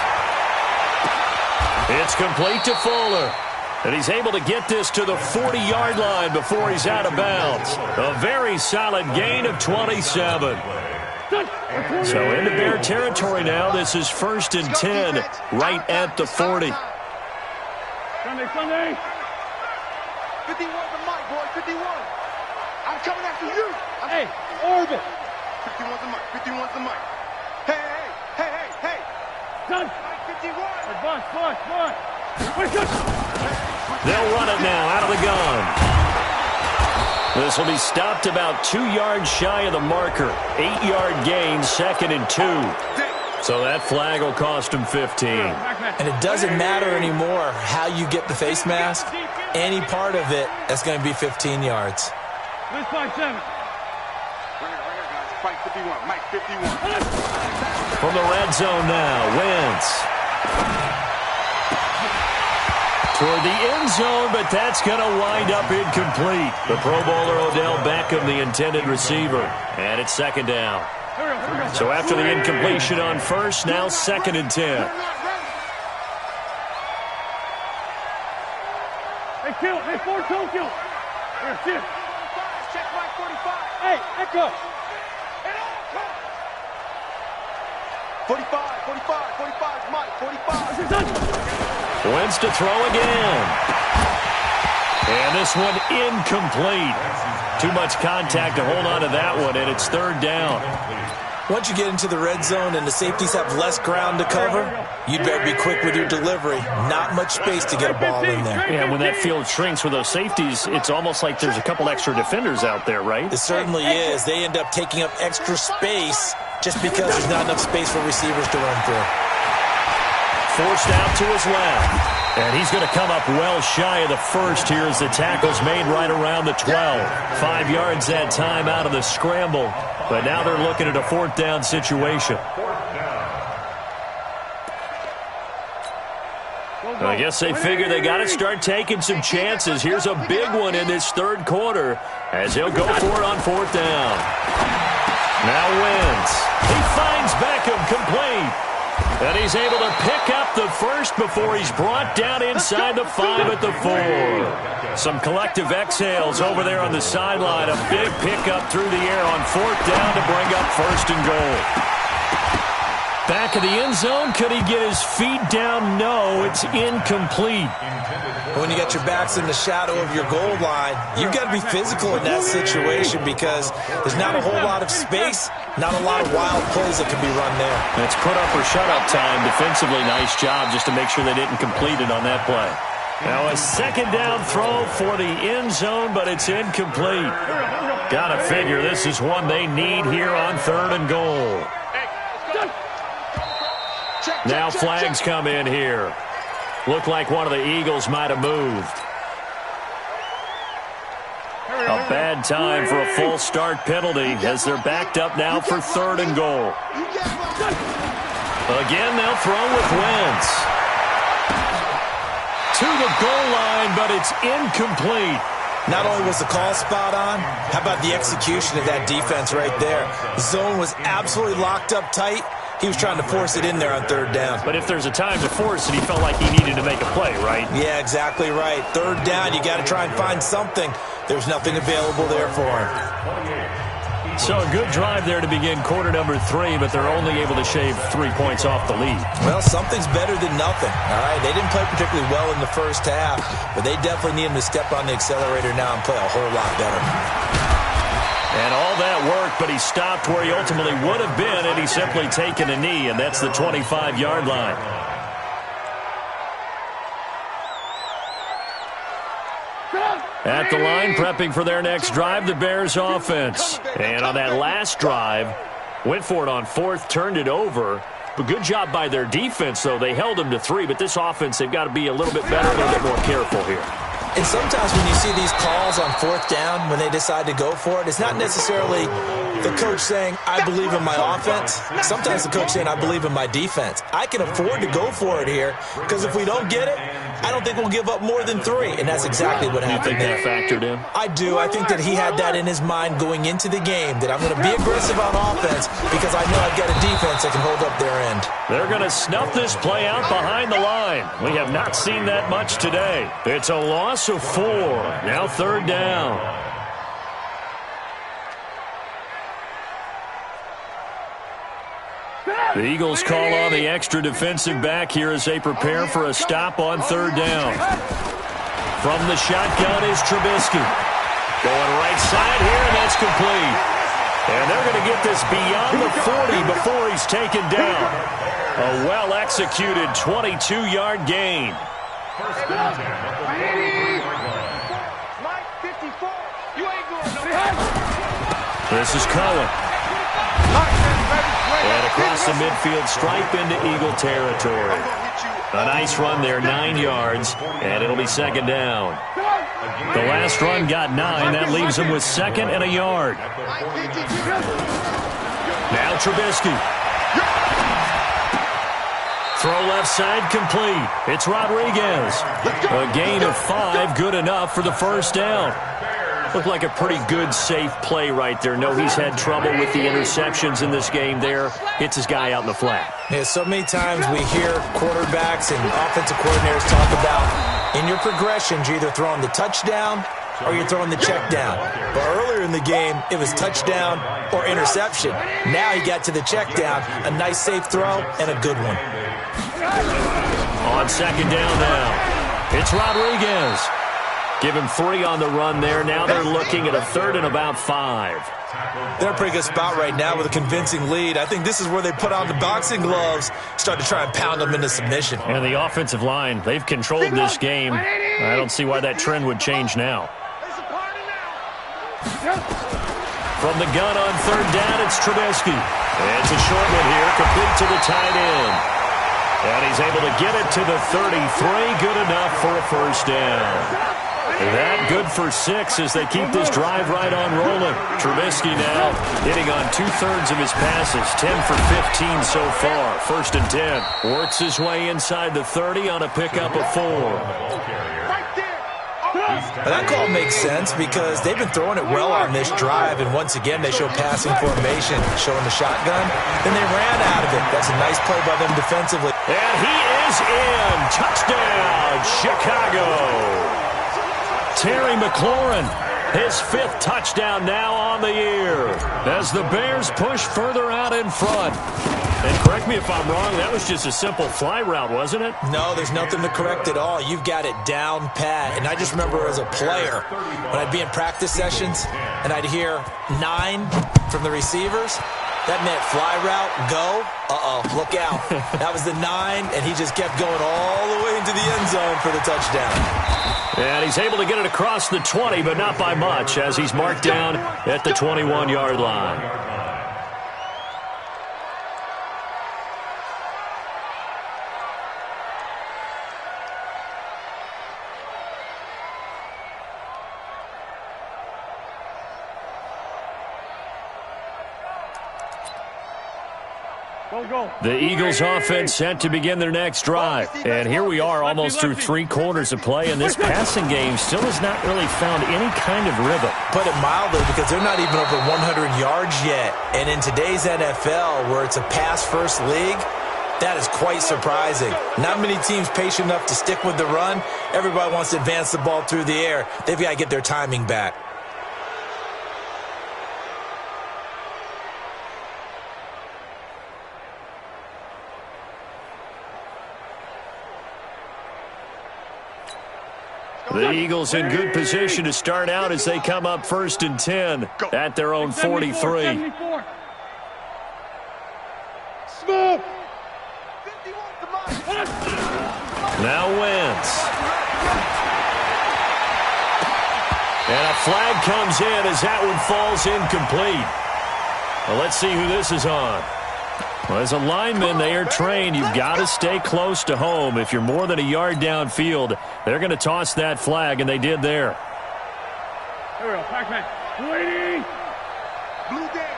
It's complete to Fuller. And he's able to get this to the 40-yard line before he's out of bounds. A very solid gain of 27. So into Bear territory now. This is 1st and 10, right at the 40. Sunday. 51 to Mike, boy. 51. I'm coming after you. Hey, orbit. 51's the mic. 51's the mic. Hey. Done. 51. Advance, boy. They'll run it now out of the gun. This will be stopped about 2 yards shy of the marker. 8-yard gain, 2nd and 2. So that flag will cost him 15. And it doesn't matter anymore how you get the face mask. Any part of it, that's going to be 15 yards. Let's 5-7. Right here, guys. Fight 51. Mike 51. From the red zone now, Wentz. Toward the end zone, but that's going to wind up incomplete. The Pro Bowler Odell Beckham, the intended receiver. And it's 2nd down. So after the incompletion on 1st, now 2nd and 10. Hey, kill. Hey, 4-2, kill. Here, shift. Check Mike 45. Hey, echo. 45 is Mike. 45. Wentz to throw again. And this one incomplete. Too much contact to hold on to that one, and it's 3rd down. Once you get into the red zone and the safeties have less ground to cover, you'd better be quick with your delivery. Not much space to get a ball in there. Yeah, when that field shrinks with those safeties, it's almost like there's a couple extra defenders out there, right? It certainly is. They end up taking up extra space just because there's not enough space for receivers to run through. Forced out to his left. And he's going to come up well shy of the 1st here as the tackle's made right around the 12. 5 yards that time out of the scramble. But now they're looking at a 4th down situation. I guess they figure they got to start taking some chances. Here's a big one in this 3rd quarter as he'll go for it on 4th down. Now Wentz. He finds Beckham complete. And he's able to pick up the 1st before he's brought down inside the 5 at the 4. Some collective exhales over there on the sideline. A big pickup through the air on 4th down to bring up 1st and goal. Back of the end zone. Could he get his feet down? No, it's incomplete. When you got your backs in the shadow of your goal line, you've got to be physical in that situation because there's not a whole lot of space, not a lot of wild plays that can be run there. That's put up or shut up time. Defensively, nice job just to make sure they didn't complete it on that play. Now a 2nd down throw for the end zone, but it's incomplete. Gotta figure this is one they need here on 3rd and goal. Now flags come in here. Looked like one of the Eagles might have moved. A bad time for a false start penalty as they're backed up now for 3rd and goal. Again, they'll throw with Wentz. To the goal line, but it's incomplete. Not only was the call spot on, how about the execution of that defense right there? The zone was absolutely locked up tight. He was trying to force it in there on 3rd down. But if there's a time to force it, he felt like he needed to make a play, right? Yeah, exactly right. 3rd down, you got to try and find something. There's nothing available there for him. So a good drive there to begin quarter number 3, but they're only able to shave 3 points off the lead. Well, something's better than nothing, all right? They didn't play particularly well in the 1st half, but they definitely need him to step on the accelerator now and play a whole lot better. And all that worked, but he stopped where he ultimately would have been, and he's simply taken a knee, and that's the 25-yard line. At the line, prepping for their next drive, the Bears offense. And on that last drive, went for it on 4th, turned it over. But good job by their defense, though. They held them to 3, but this offense, they've got to be a little bit better, a little bit more careful here. And sometimes when you see these calls on 4th down, when they decide to go for it, it's not necessarily the coach saying, I believe in my offense. Sometimes the coach saying, I believe in my defense. I can afford to go for it here because if we don't get it, I don't think we'll give up more than 3. And that's exactly what happened there. You think that factored in? I do. I think that he had that in his mind going into the game, that I'm going to be aggressive on offense because I know I've got a defense that can hold up their end. They're going to snuff this play out behind the line. We have not seen that much today. It's a loss of 4. Now 3rd down. The Eagles call on the extra defensive back here as they prepare for a stop on 3rd down. From the shotgun is Trubisky. Going right side here, and that's complete. And they're going to get this beyond the 40 before he's taken down. A well-executed 22-yard gain. First down. Mike 54. You ain't going nowhere. This is Cohen. And across the midfield stripe into Eagle territory. A nice run there, 9 yards, and it'll be second down. The last run got 9. That leaves him with second and a yard. Now Trubisky. Throw left side complete. It's Rodriguez. A gain of 5, good enough for the first down. Looked like a pretty good, safe play right there. No, he's had trouble with the interceptions in this game there. Hits his guy out in the flat. Yeah, so many times we hear quarterbacks and offensive coordinators talk about in your progressions, you're either throwing the touchdown or you're throwing the check down. But earlier in the game, it was touchdown or interception. Now he got to the check down, a nice safe throw and a good one. On second down now, it's Rodriguez. Give him 3 on the run there. Now they're looking at a third and about 5. They're in a pretty good spot right now with a convincing lead. I think this is where they put on the boxing gloves, start to try and pound them into submission. And the offensive line, they've controlled this game. I don't see why that trend would change now. From the gun on third down, it's Trubisky. It's a short one here, complete to the tight end. And he's able to get it to the 33, good enough for a first down. That good for 6 as they keep this drive right on rolling. Trubisky now hitting on 2/3 of his passes, 10 for 15 so far. First and 10. Works his way inside the 30 on a pickup of 4. That call makes sense because they've been throwing it well on this drive, and once again they show passing formation, showing the shotgun. Then they ran out of it. That's a nice play by them defensively. And he is in. Touchdown, Chicago. Terry McLaurin, his 5th touchdown now on the year as the Bears push further out in front. And correct me if I'm wrong, that was just a simple fly route, wasn't it? No, there's nothing to correct at all. You've got it down pat. And I just remember as a player, when I'd be in practice sessions and I'd hear 9 from the receivers, that meant fly route, go, look out. That was the 9, and he just kept going all the way into the end zone for the touchdown. And he's able to get it across the 20, but not by much, as he's marked down at the 21-yard line. The Eagles offense set to begin their next drive. And here we are almost through 3 quarters of play, and this passing game still has not really found any kind of rhythm. Put it mildly, because they're not even over 100 yards yet. And in today's NFL, where it's a pass-first league, that is quite surprising. Not many teams patient enough to stick with the run. Everybody wants to advance the ball through the air. They've got to get their timing back. The Eagles in good position to start out as they come up first and 10 at their own 43. Now Wentz. And a flag comes in as that one falls incomplete. Well, let's see who this is on. Well, as a lineman, they are trained. You've got to stay close to home. If you're more than a yard downfield, they're going to toss that flag, and they did there. Here we go, Pac-Man. Waiting. Blue Dan.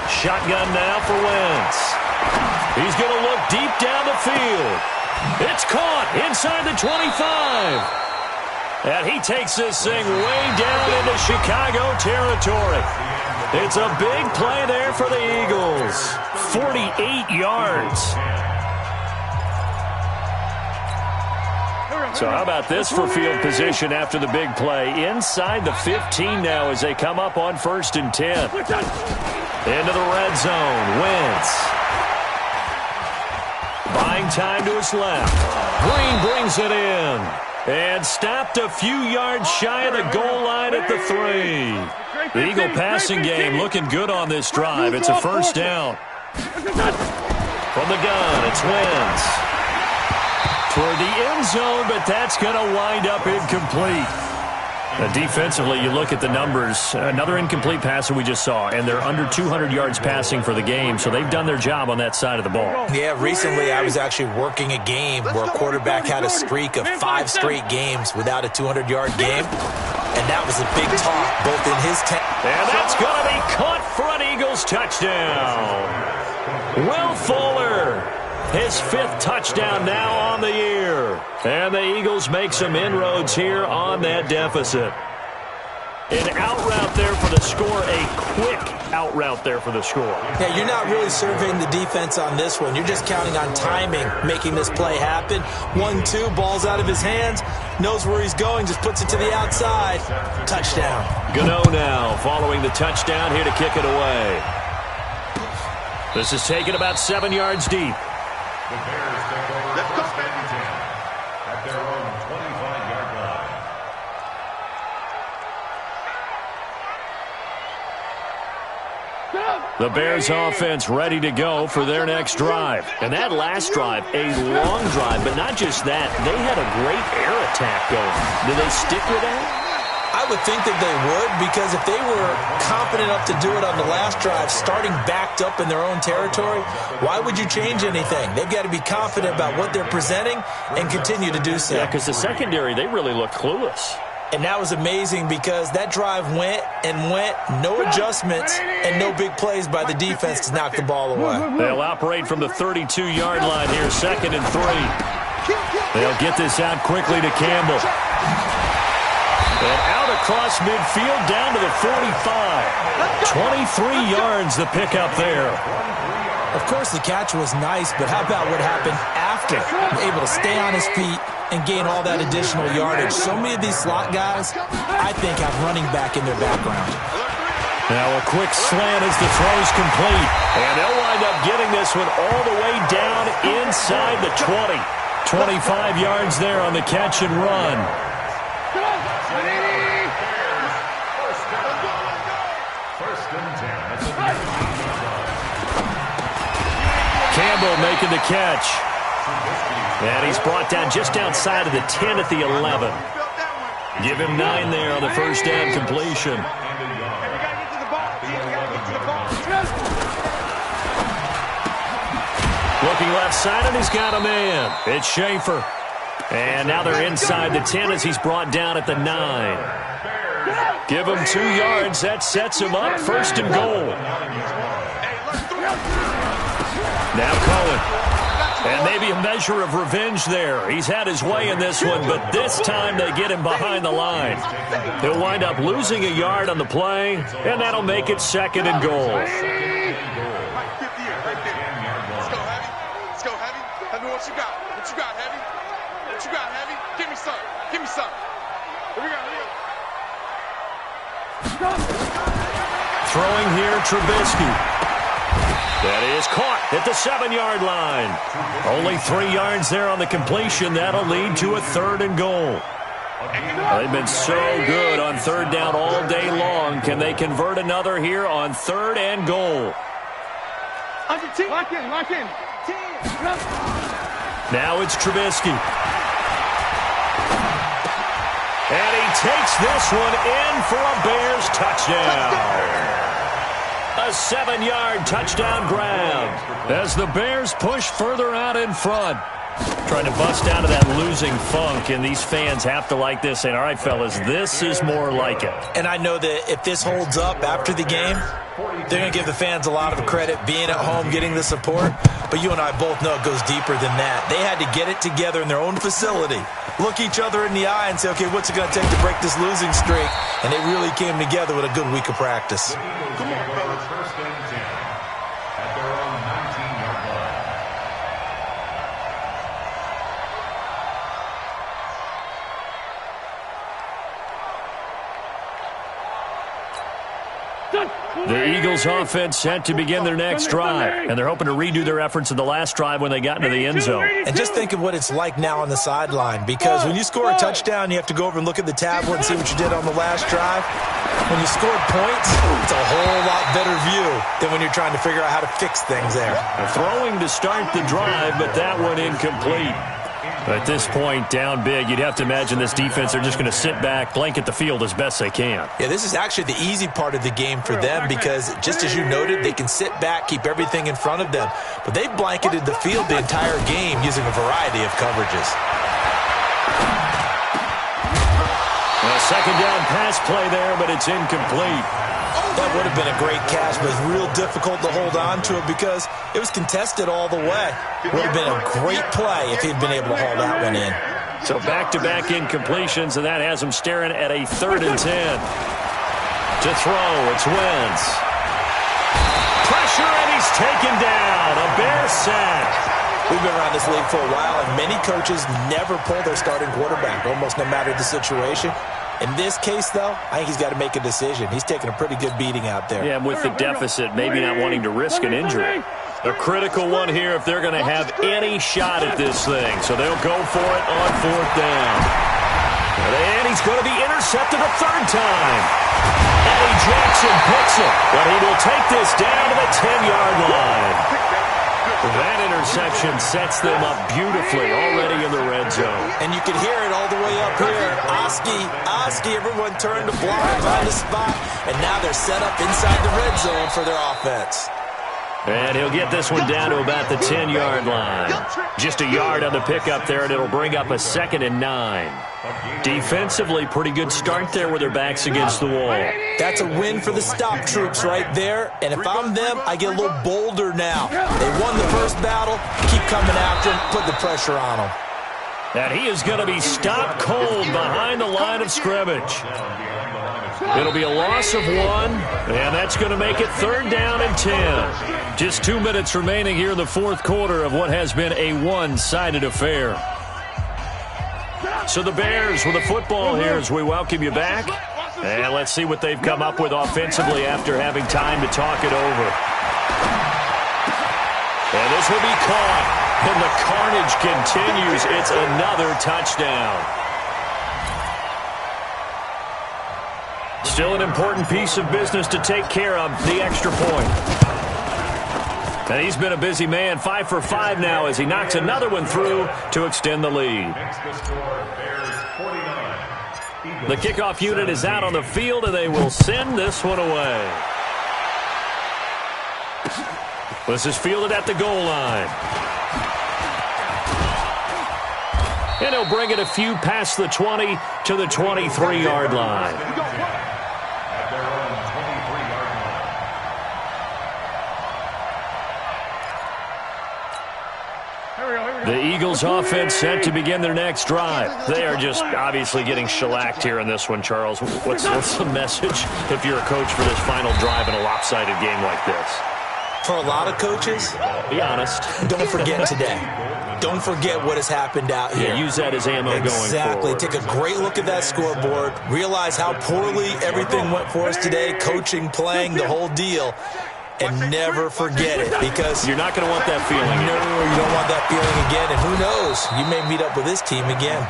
Shotgun now for Wentz. He's going to look deep down the field. It's caught inside the 25. And he takes this thing way down into Chicago territory. It's a big play there for the Eagles. 48 yards. So how about this for field position after the big play? Inside the 15 now as they come up on first and 10. Into the red zone. Wentz. Buying time to his left. Green brings it in. And stopped a few yards shy of the goal line at the 3. The Eagle passing game looking good on this drive. It's a first down. From the gun, it's Wentz. Toward the end zone, but that's going to wind up incomplete. Defensively, you look at the numbers. Another incomplete pass that we just saw, and they're under 200 yards passing for the game, so they've done their job on that side of the ball. Yeah, recently I was actually working a game where a quarterback had a streak of 5 straight games without a 200-yard game, and that was a big talk both in his and that's going to be caught for an Eagles touchdown. Will Fuller, his 5th touchdown now on the year. And the Eagles make some inroads here on that deficit. An out route there for the score, a quick out route there for the score. Yeah, you're not really surveying the defense on this one. You're just counting on timing, making this play happen. 1-2, ball's out of his hands, knows where he's going, just puts it to the outside. Touchdown. Gano now following the touchdown here to kick it away. This is taken about 7 yards deep. The Bears take over first and 10 at their own 25-yard line. The Bears offense ready to go for their next drive. And that last drive, a long drive, but not just that. They had a great air attack going. Do they stick with that? I would think that they would, because if they were confident enough to do it on the last drive, starting backed up in their own territory, why would you change anything? They've got to be confident about what they're presenting and continue to do so. Yeah, because the secondary, they really looked clueless. And that was amazing because that drive went and went, no adjustments and no big plays by the defense to knock the ball away. They'll operate from the 32-yard line here, 2nd and 3. They'll get this out quickly to Campbell. And out across midfield down to the 45. 23 yards the pickup there. Of course, the catch was nice, but how about what happened after? Able to stay on his feet and gain all that additional yardage. So many of these slot guys, I think, have running back in their background. Now a quick slant as the throw's complete. And they'll wind up getting this one all the way down inside the 20. 25 yards there on the catch and run. Campbell making the catch. And he's brought down just outside of the 10 at the 11. Give him 9 there on the first down completion. Looking left side, and he's got a man. It's Schaefer. And now they're inside the 10 as he's brought down at the 9. Give him 2 yards. That sets him up. 1st and goal. Now Cohen. And maybe a measure of revenge there. He's had his way in this one, but this time they get him behind the line. He'll wind up losing a yard on the play, and that'll make it 2nd and goal. Let's go, Heavy. Let's go, Heavy. Heavy, what you got? What you got, Heavy? What you got, Heavy? Give me some. Give me some. Here we go. Throwing here, Trubisky. That is caught at the 7-yard line. Only 3 yards there on the completion. That'll lead to a 3rd and goal. They've been so good on 3rd down all day long. Can they convert another here on 3rd and goal? Lock in, lock in. Now it's Trubisky. And he takes this one in for a Bears touchdown. A 7-yard touchdown grab as the Bears push further out in front. Trying to bust out of that losing funk, and these fans have to like this. And all right, fellas, this is more like it. And I know that if this holds up after the game, they're going to give the fans a lot of credit, being at home, getting the support. But you and I both know it goes deeper than that. They had to get it together in their own facility, look each other in the eye and say, okay, what's it going to take to break this losing streak? And they really came together with a good week of practice. First and 10 at their own 19-yard line. The Eagles offense set to begin their next drive, and they're hoping to redo their efforts in the last drive when they got into the end zone. And just think of what it's like now on the sideline, because when you score a touchdown, you have to go over and look at the tablet and see what you did on the last drive. When you scored points, it's a whole lot better view than when you're trying to figure out how to fix things there. Throwing to start the drive, but that one incomplete. At this point, down big, you'd have to imagine this defense, they're just going to sit back, blanket the field as best they can. Yeah, this is actually the easy part of the game for them because, just as you noted, they can sit back, keep everything in front of them. But they've blanketed the field the entire game using a variety of coverages. A second down pass play there, but it's incomplete. That would have been a great catch, but it's real difficult to hold on to it because it was contested all the way. Would have been a great play if he'd been able to haul that one in. So back-to-back incompletions, and that has him staring at a 3rd and 10. To throw, it's Wentz. Pressure, and he's taken down. A Bear sack. We've been around this league for a while, and many coaches never pull their starting quarterback, almost no matter the situation. In this case, though, I think he's got to make a decision. He's taking a pretty good beating out there. Yeah, with the deficit, maybe not wanting to risk an injury. A critical one here if they're going to have any shot at this thing. So they'll go for it on 4th down. And he's going to be intercepted a 3rd time. Eddie Jackson picks it, but he will take this down to the 10-yard line. That interception sets them up beautifully already in the red zone. And you can hear it all the way up here. Oski, everyone turned to block, find a spot, and now they're set up inside the red zone for their offense. And he'll get this one down to about the 10-yard line. Just a yard on the pickup there, and it'll bring up a 2nd and 9. Defensively, pretty good start there with their backs against the wall. That's a win for the stop troops right there. And if I'm them, I get a little bolder now. They won the first battle. Keep coming after them. Put the pressure on them. And he is going to be stopped cold behind the line of scrimmage. It'll be a loss of 1, and that's going to make it 3rd down and 10. Just 2 minutes remaining here in the 4th quarter of what has been a one-sided affair. So the Bears with the football here as we welcome you back. And let's see what they've come up with offensively after having time to talk it over. And this will be caught. And the carnage continues. It's another touchdown. Still an important piece of business to take care of, the extra point. And he's been a busy man, 5 for 5 now as he knocks another one through to extend the lead. The kickoff unit is out on the field, and they will send this one away. This is fielded at the goal line. And he'll bring it a few past the 20 to the 23-yard line. The Eagles offense set to begin their next drive. They are just obviously getting shellacked here in this one, Charles. What's the message if you're a coach for this final drive in a lopsided game like this? For a lot of coaches, be honest. Don't forget today. Don't forget what has happened out here. Yeah, use that as ammo going forward. Exactly. Take a great look at that scoreboard. Realize how poorly everything went for us today. Coaching, playing, the whole deal. And never forget it, because you're not going to want that feeling. No, you don't want that feeling again. And who knows? You may meet up with this team again.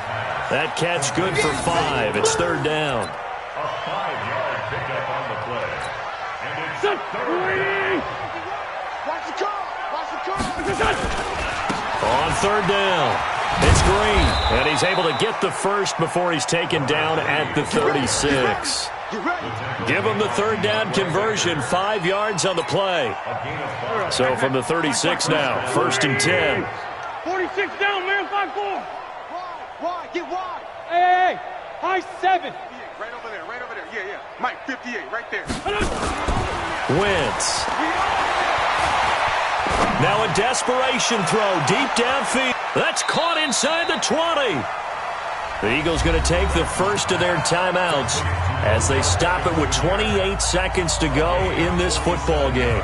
That catch good for 5. It's 3rd down. A 5-yard pickup on the play. And it's 3rd. Watch the car. Watch the car. On 3rd down, it's Green. And he's able to get the first before he's taken down at the 36. Give him the 3rd down conversion, 5 yards on the play. So from the 36 now, 1st and 10. 46 down, man, 5-4. Wide, get wide. Hey, high 7. Right over there, right over there. Yeah. Mike, 58, right there. Wentz. Now a desperation throw deep downfield. That's caught inside the 20. The Eagles going to take the first of their timeouts as they stop it with 28 seconds to go in this football game.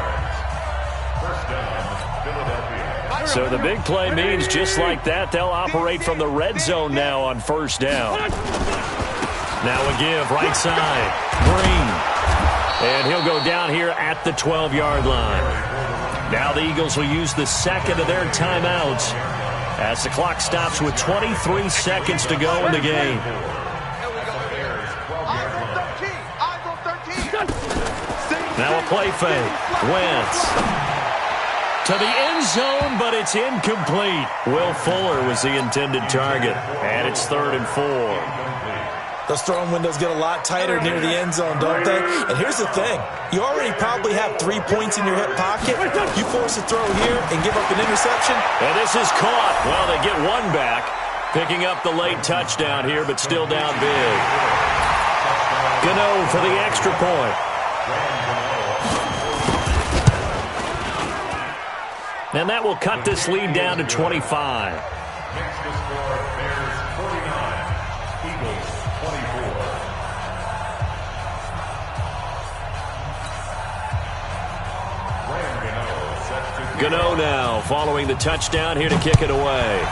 So the big play means just like that, they'll operate from the red zone now on 1st down. Now a give, right side. Green. And he'll go down here at the 12-yard line. Now the Eagles will use the second of their timeouts as the clock stops with 23 seconds to go in the game. Now a play fake. Wentz to the end zone, but it's incomplete. Will Fuller was the intended target, and it's 3rd and 4. Those throwing windows get a lot tighter near the end zone, don't they? And here's the thing. You already probably have 3 points in your hip pocket. You force a throw here and give up an interception. And this is caught. Well, they get one back, picking up the late touchdown here, but still down big. Gano for the extra point. And that will cut this lead down to 25. Next to score, Bears 49, Eagles 24. Gano now following the touchdown here to kick it away.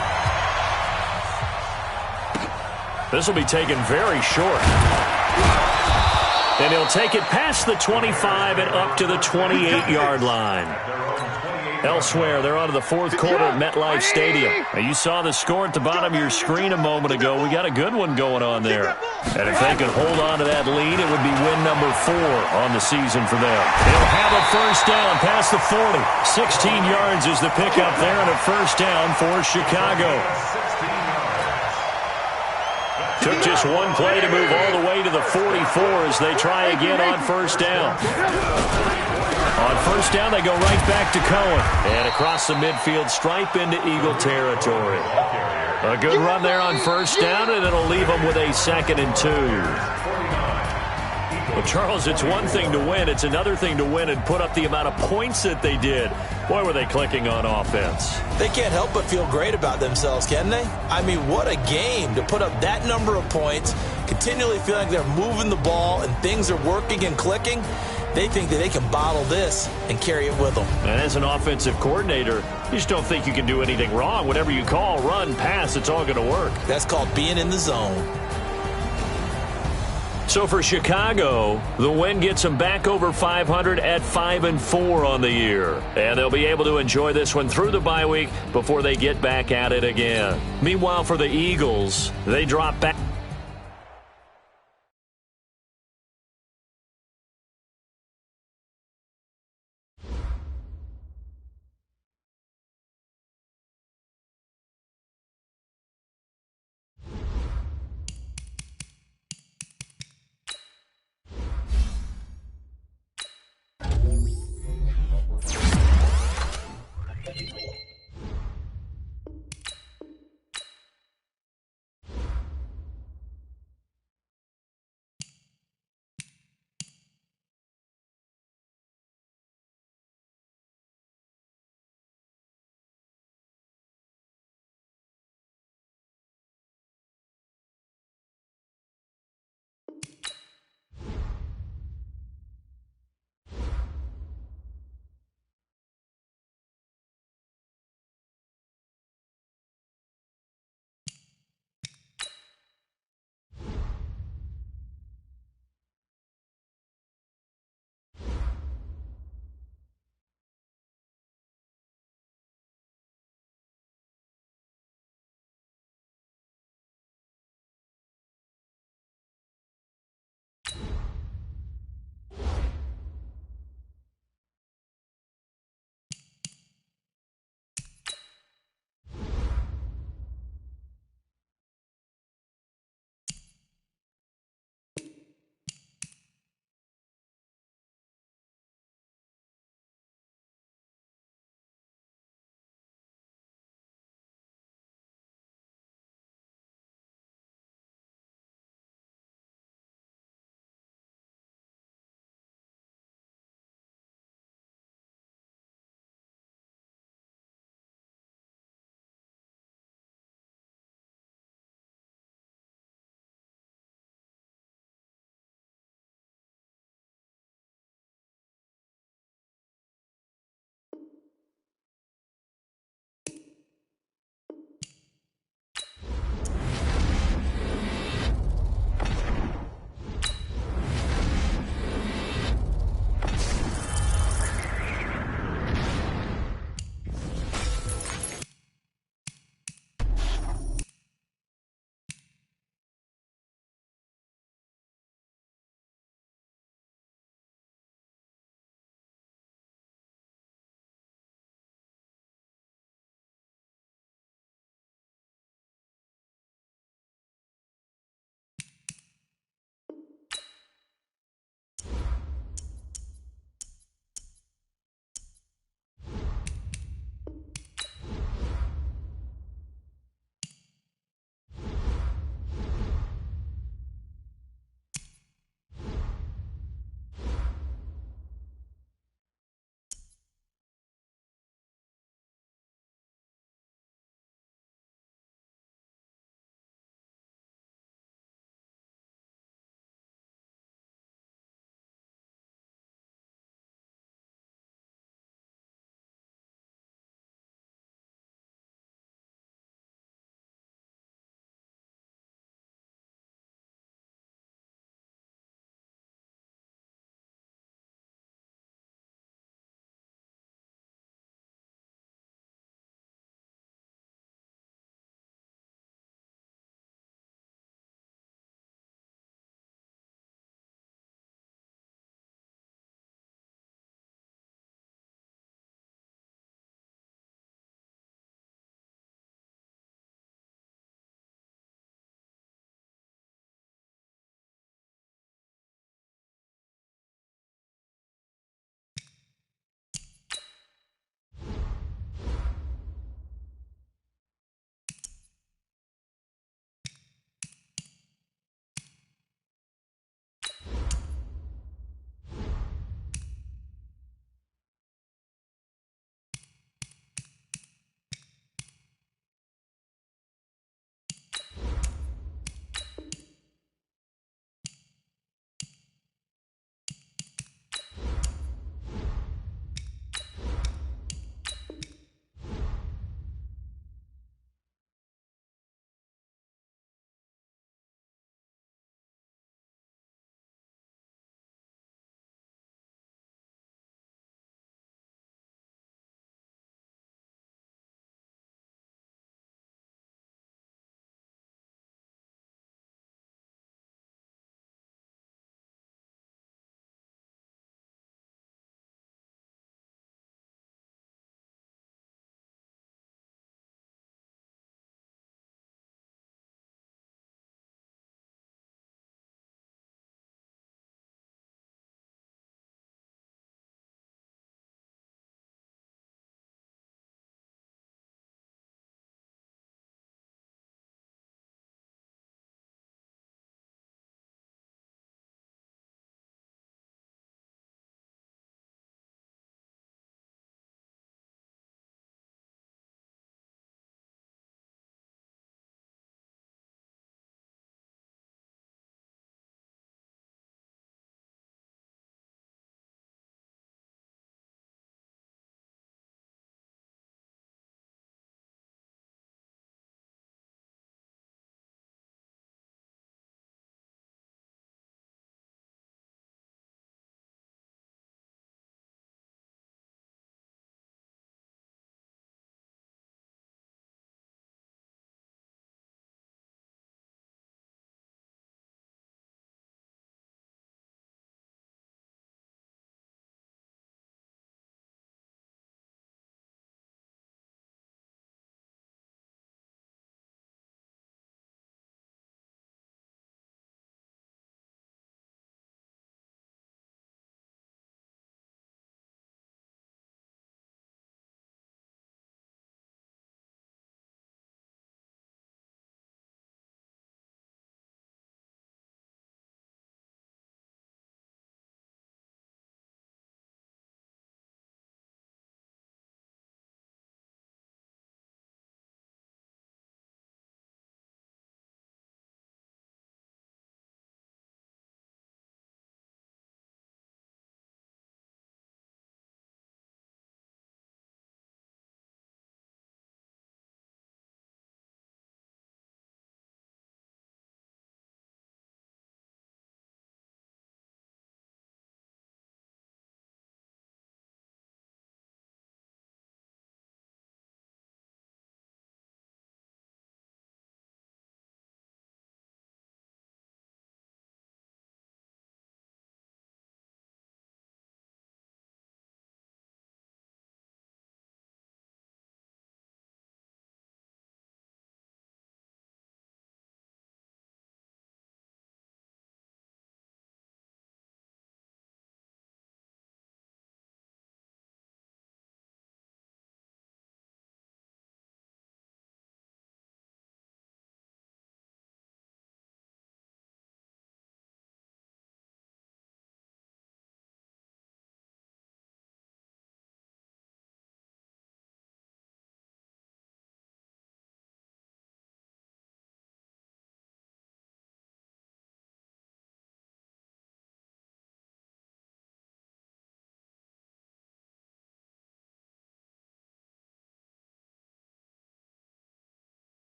This will be taken very short. And he'll take it past the 25 and up to the 28-yard line. Elsewhere, they're on to the fourth quarter at MetLife Stadium. Now, you saw the score at the bottom of your screen a moment ago. We got a good one going on there. And if they could hold on to that lead, it would be win number 4 on the season for them. They'll have a first down past the 40. 16 yards is the pickup there, and a first down for Chicago. Took just one play to move all the way to the 44 as they try again on first down. On first down, they go right back to Cohen. And across the midfield stripe into Eagle territory. A good run there on first down, and it'll leave them with a 2nd and 2. Well, Charles, it's one thing to win. It's another thing to win and put up the amount of points that they did. Boy, were they clicking on offense. They can't help but feel great about themselves, can they? I mean, what a game to put up that number of points, continually feeling like they're moving the ball and things are working and clicking. They think that they can bottle this and carry it with them. And as an offensive coordinator, you just don't think you can do anything wrong. Whatever you call, run, pass, it's all going to work. That's called being in the zone. So for Chicago, the win gets them back over 500 at 5-4 on the year. And they'll be able to enjoy this one through the bye week before they get back at it again. Meanwhile, for the Eagles, they drop back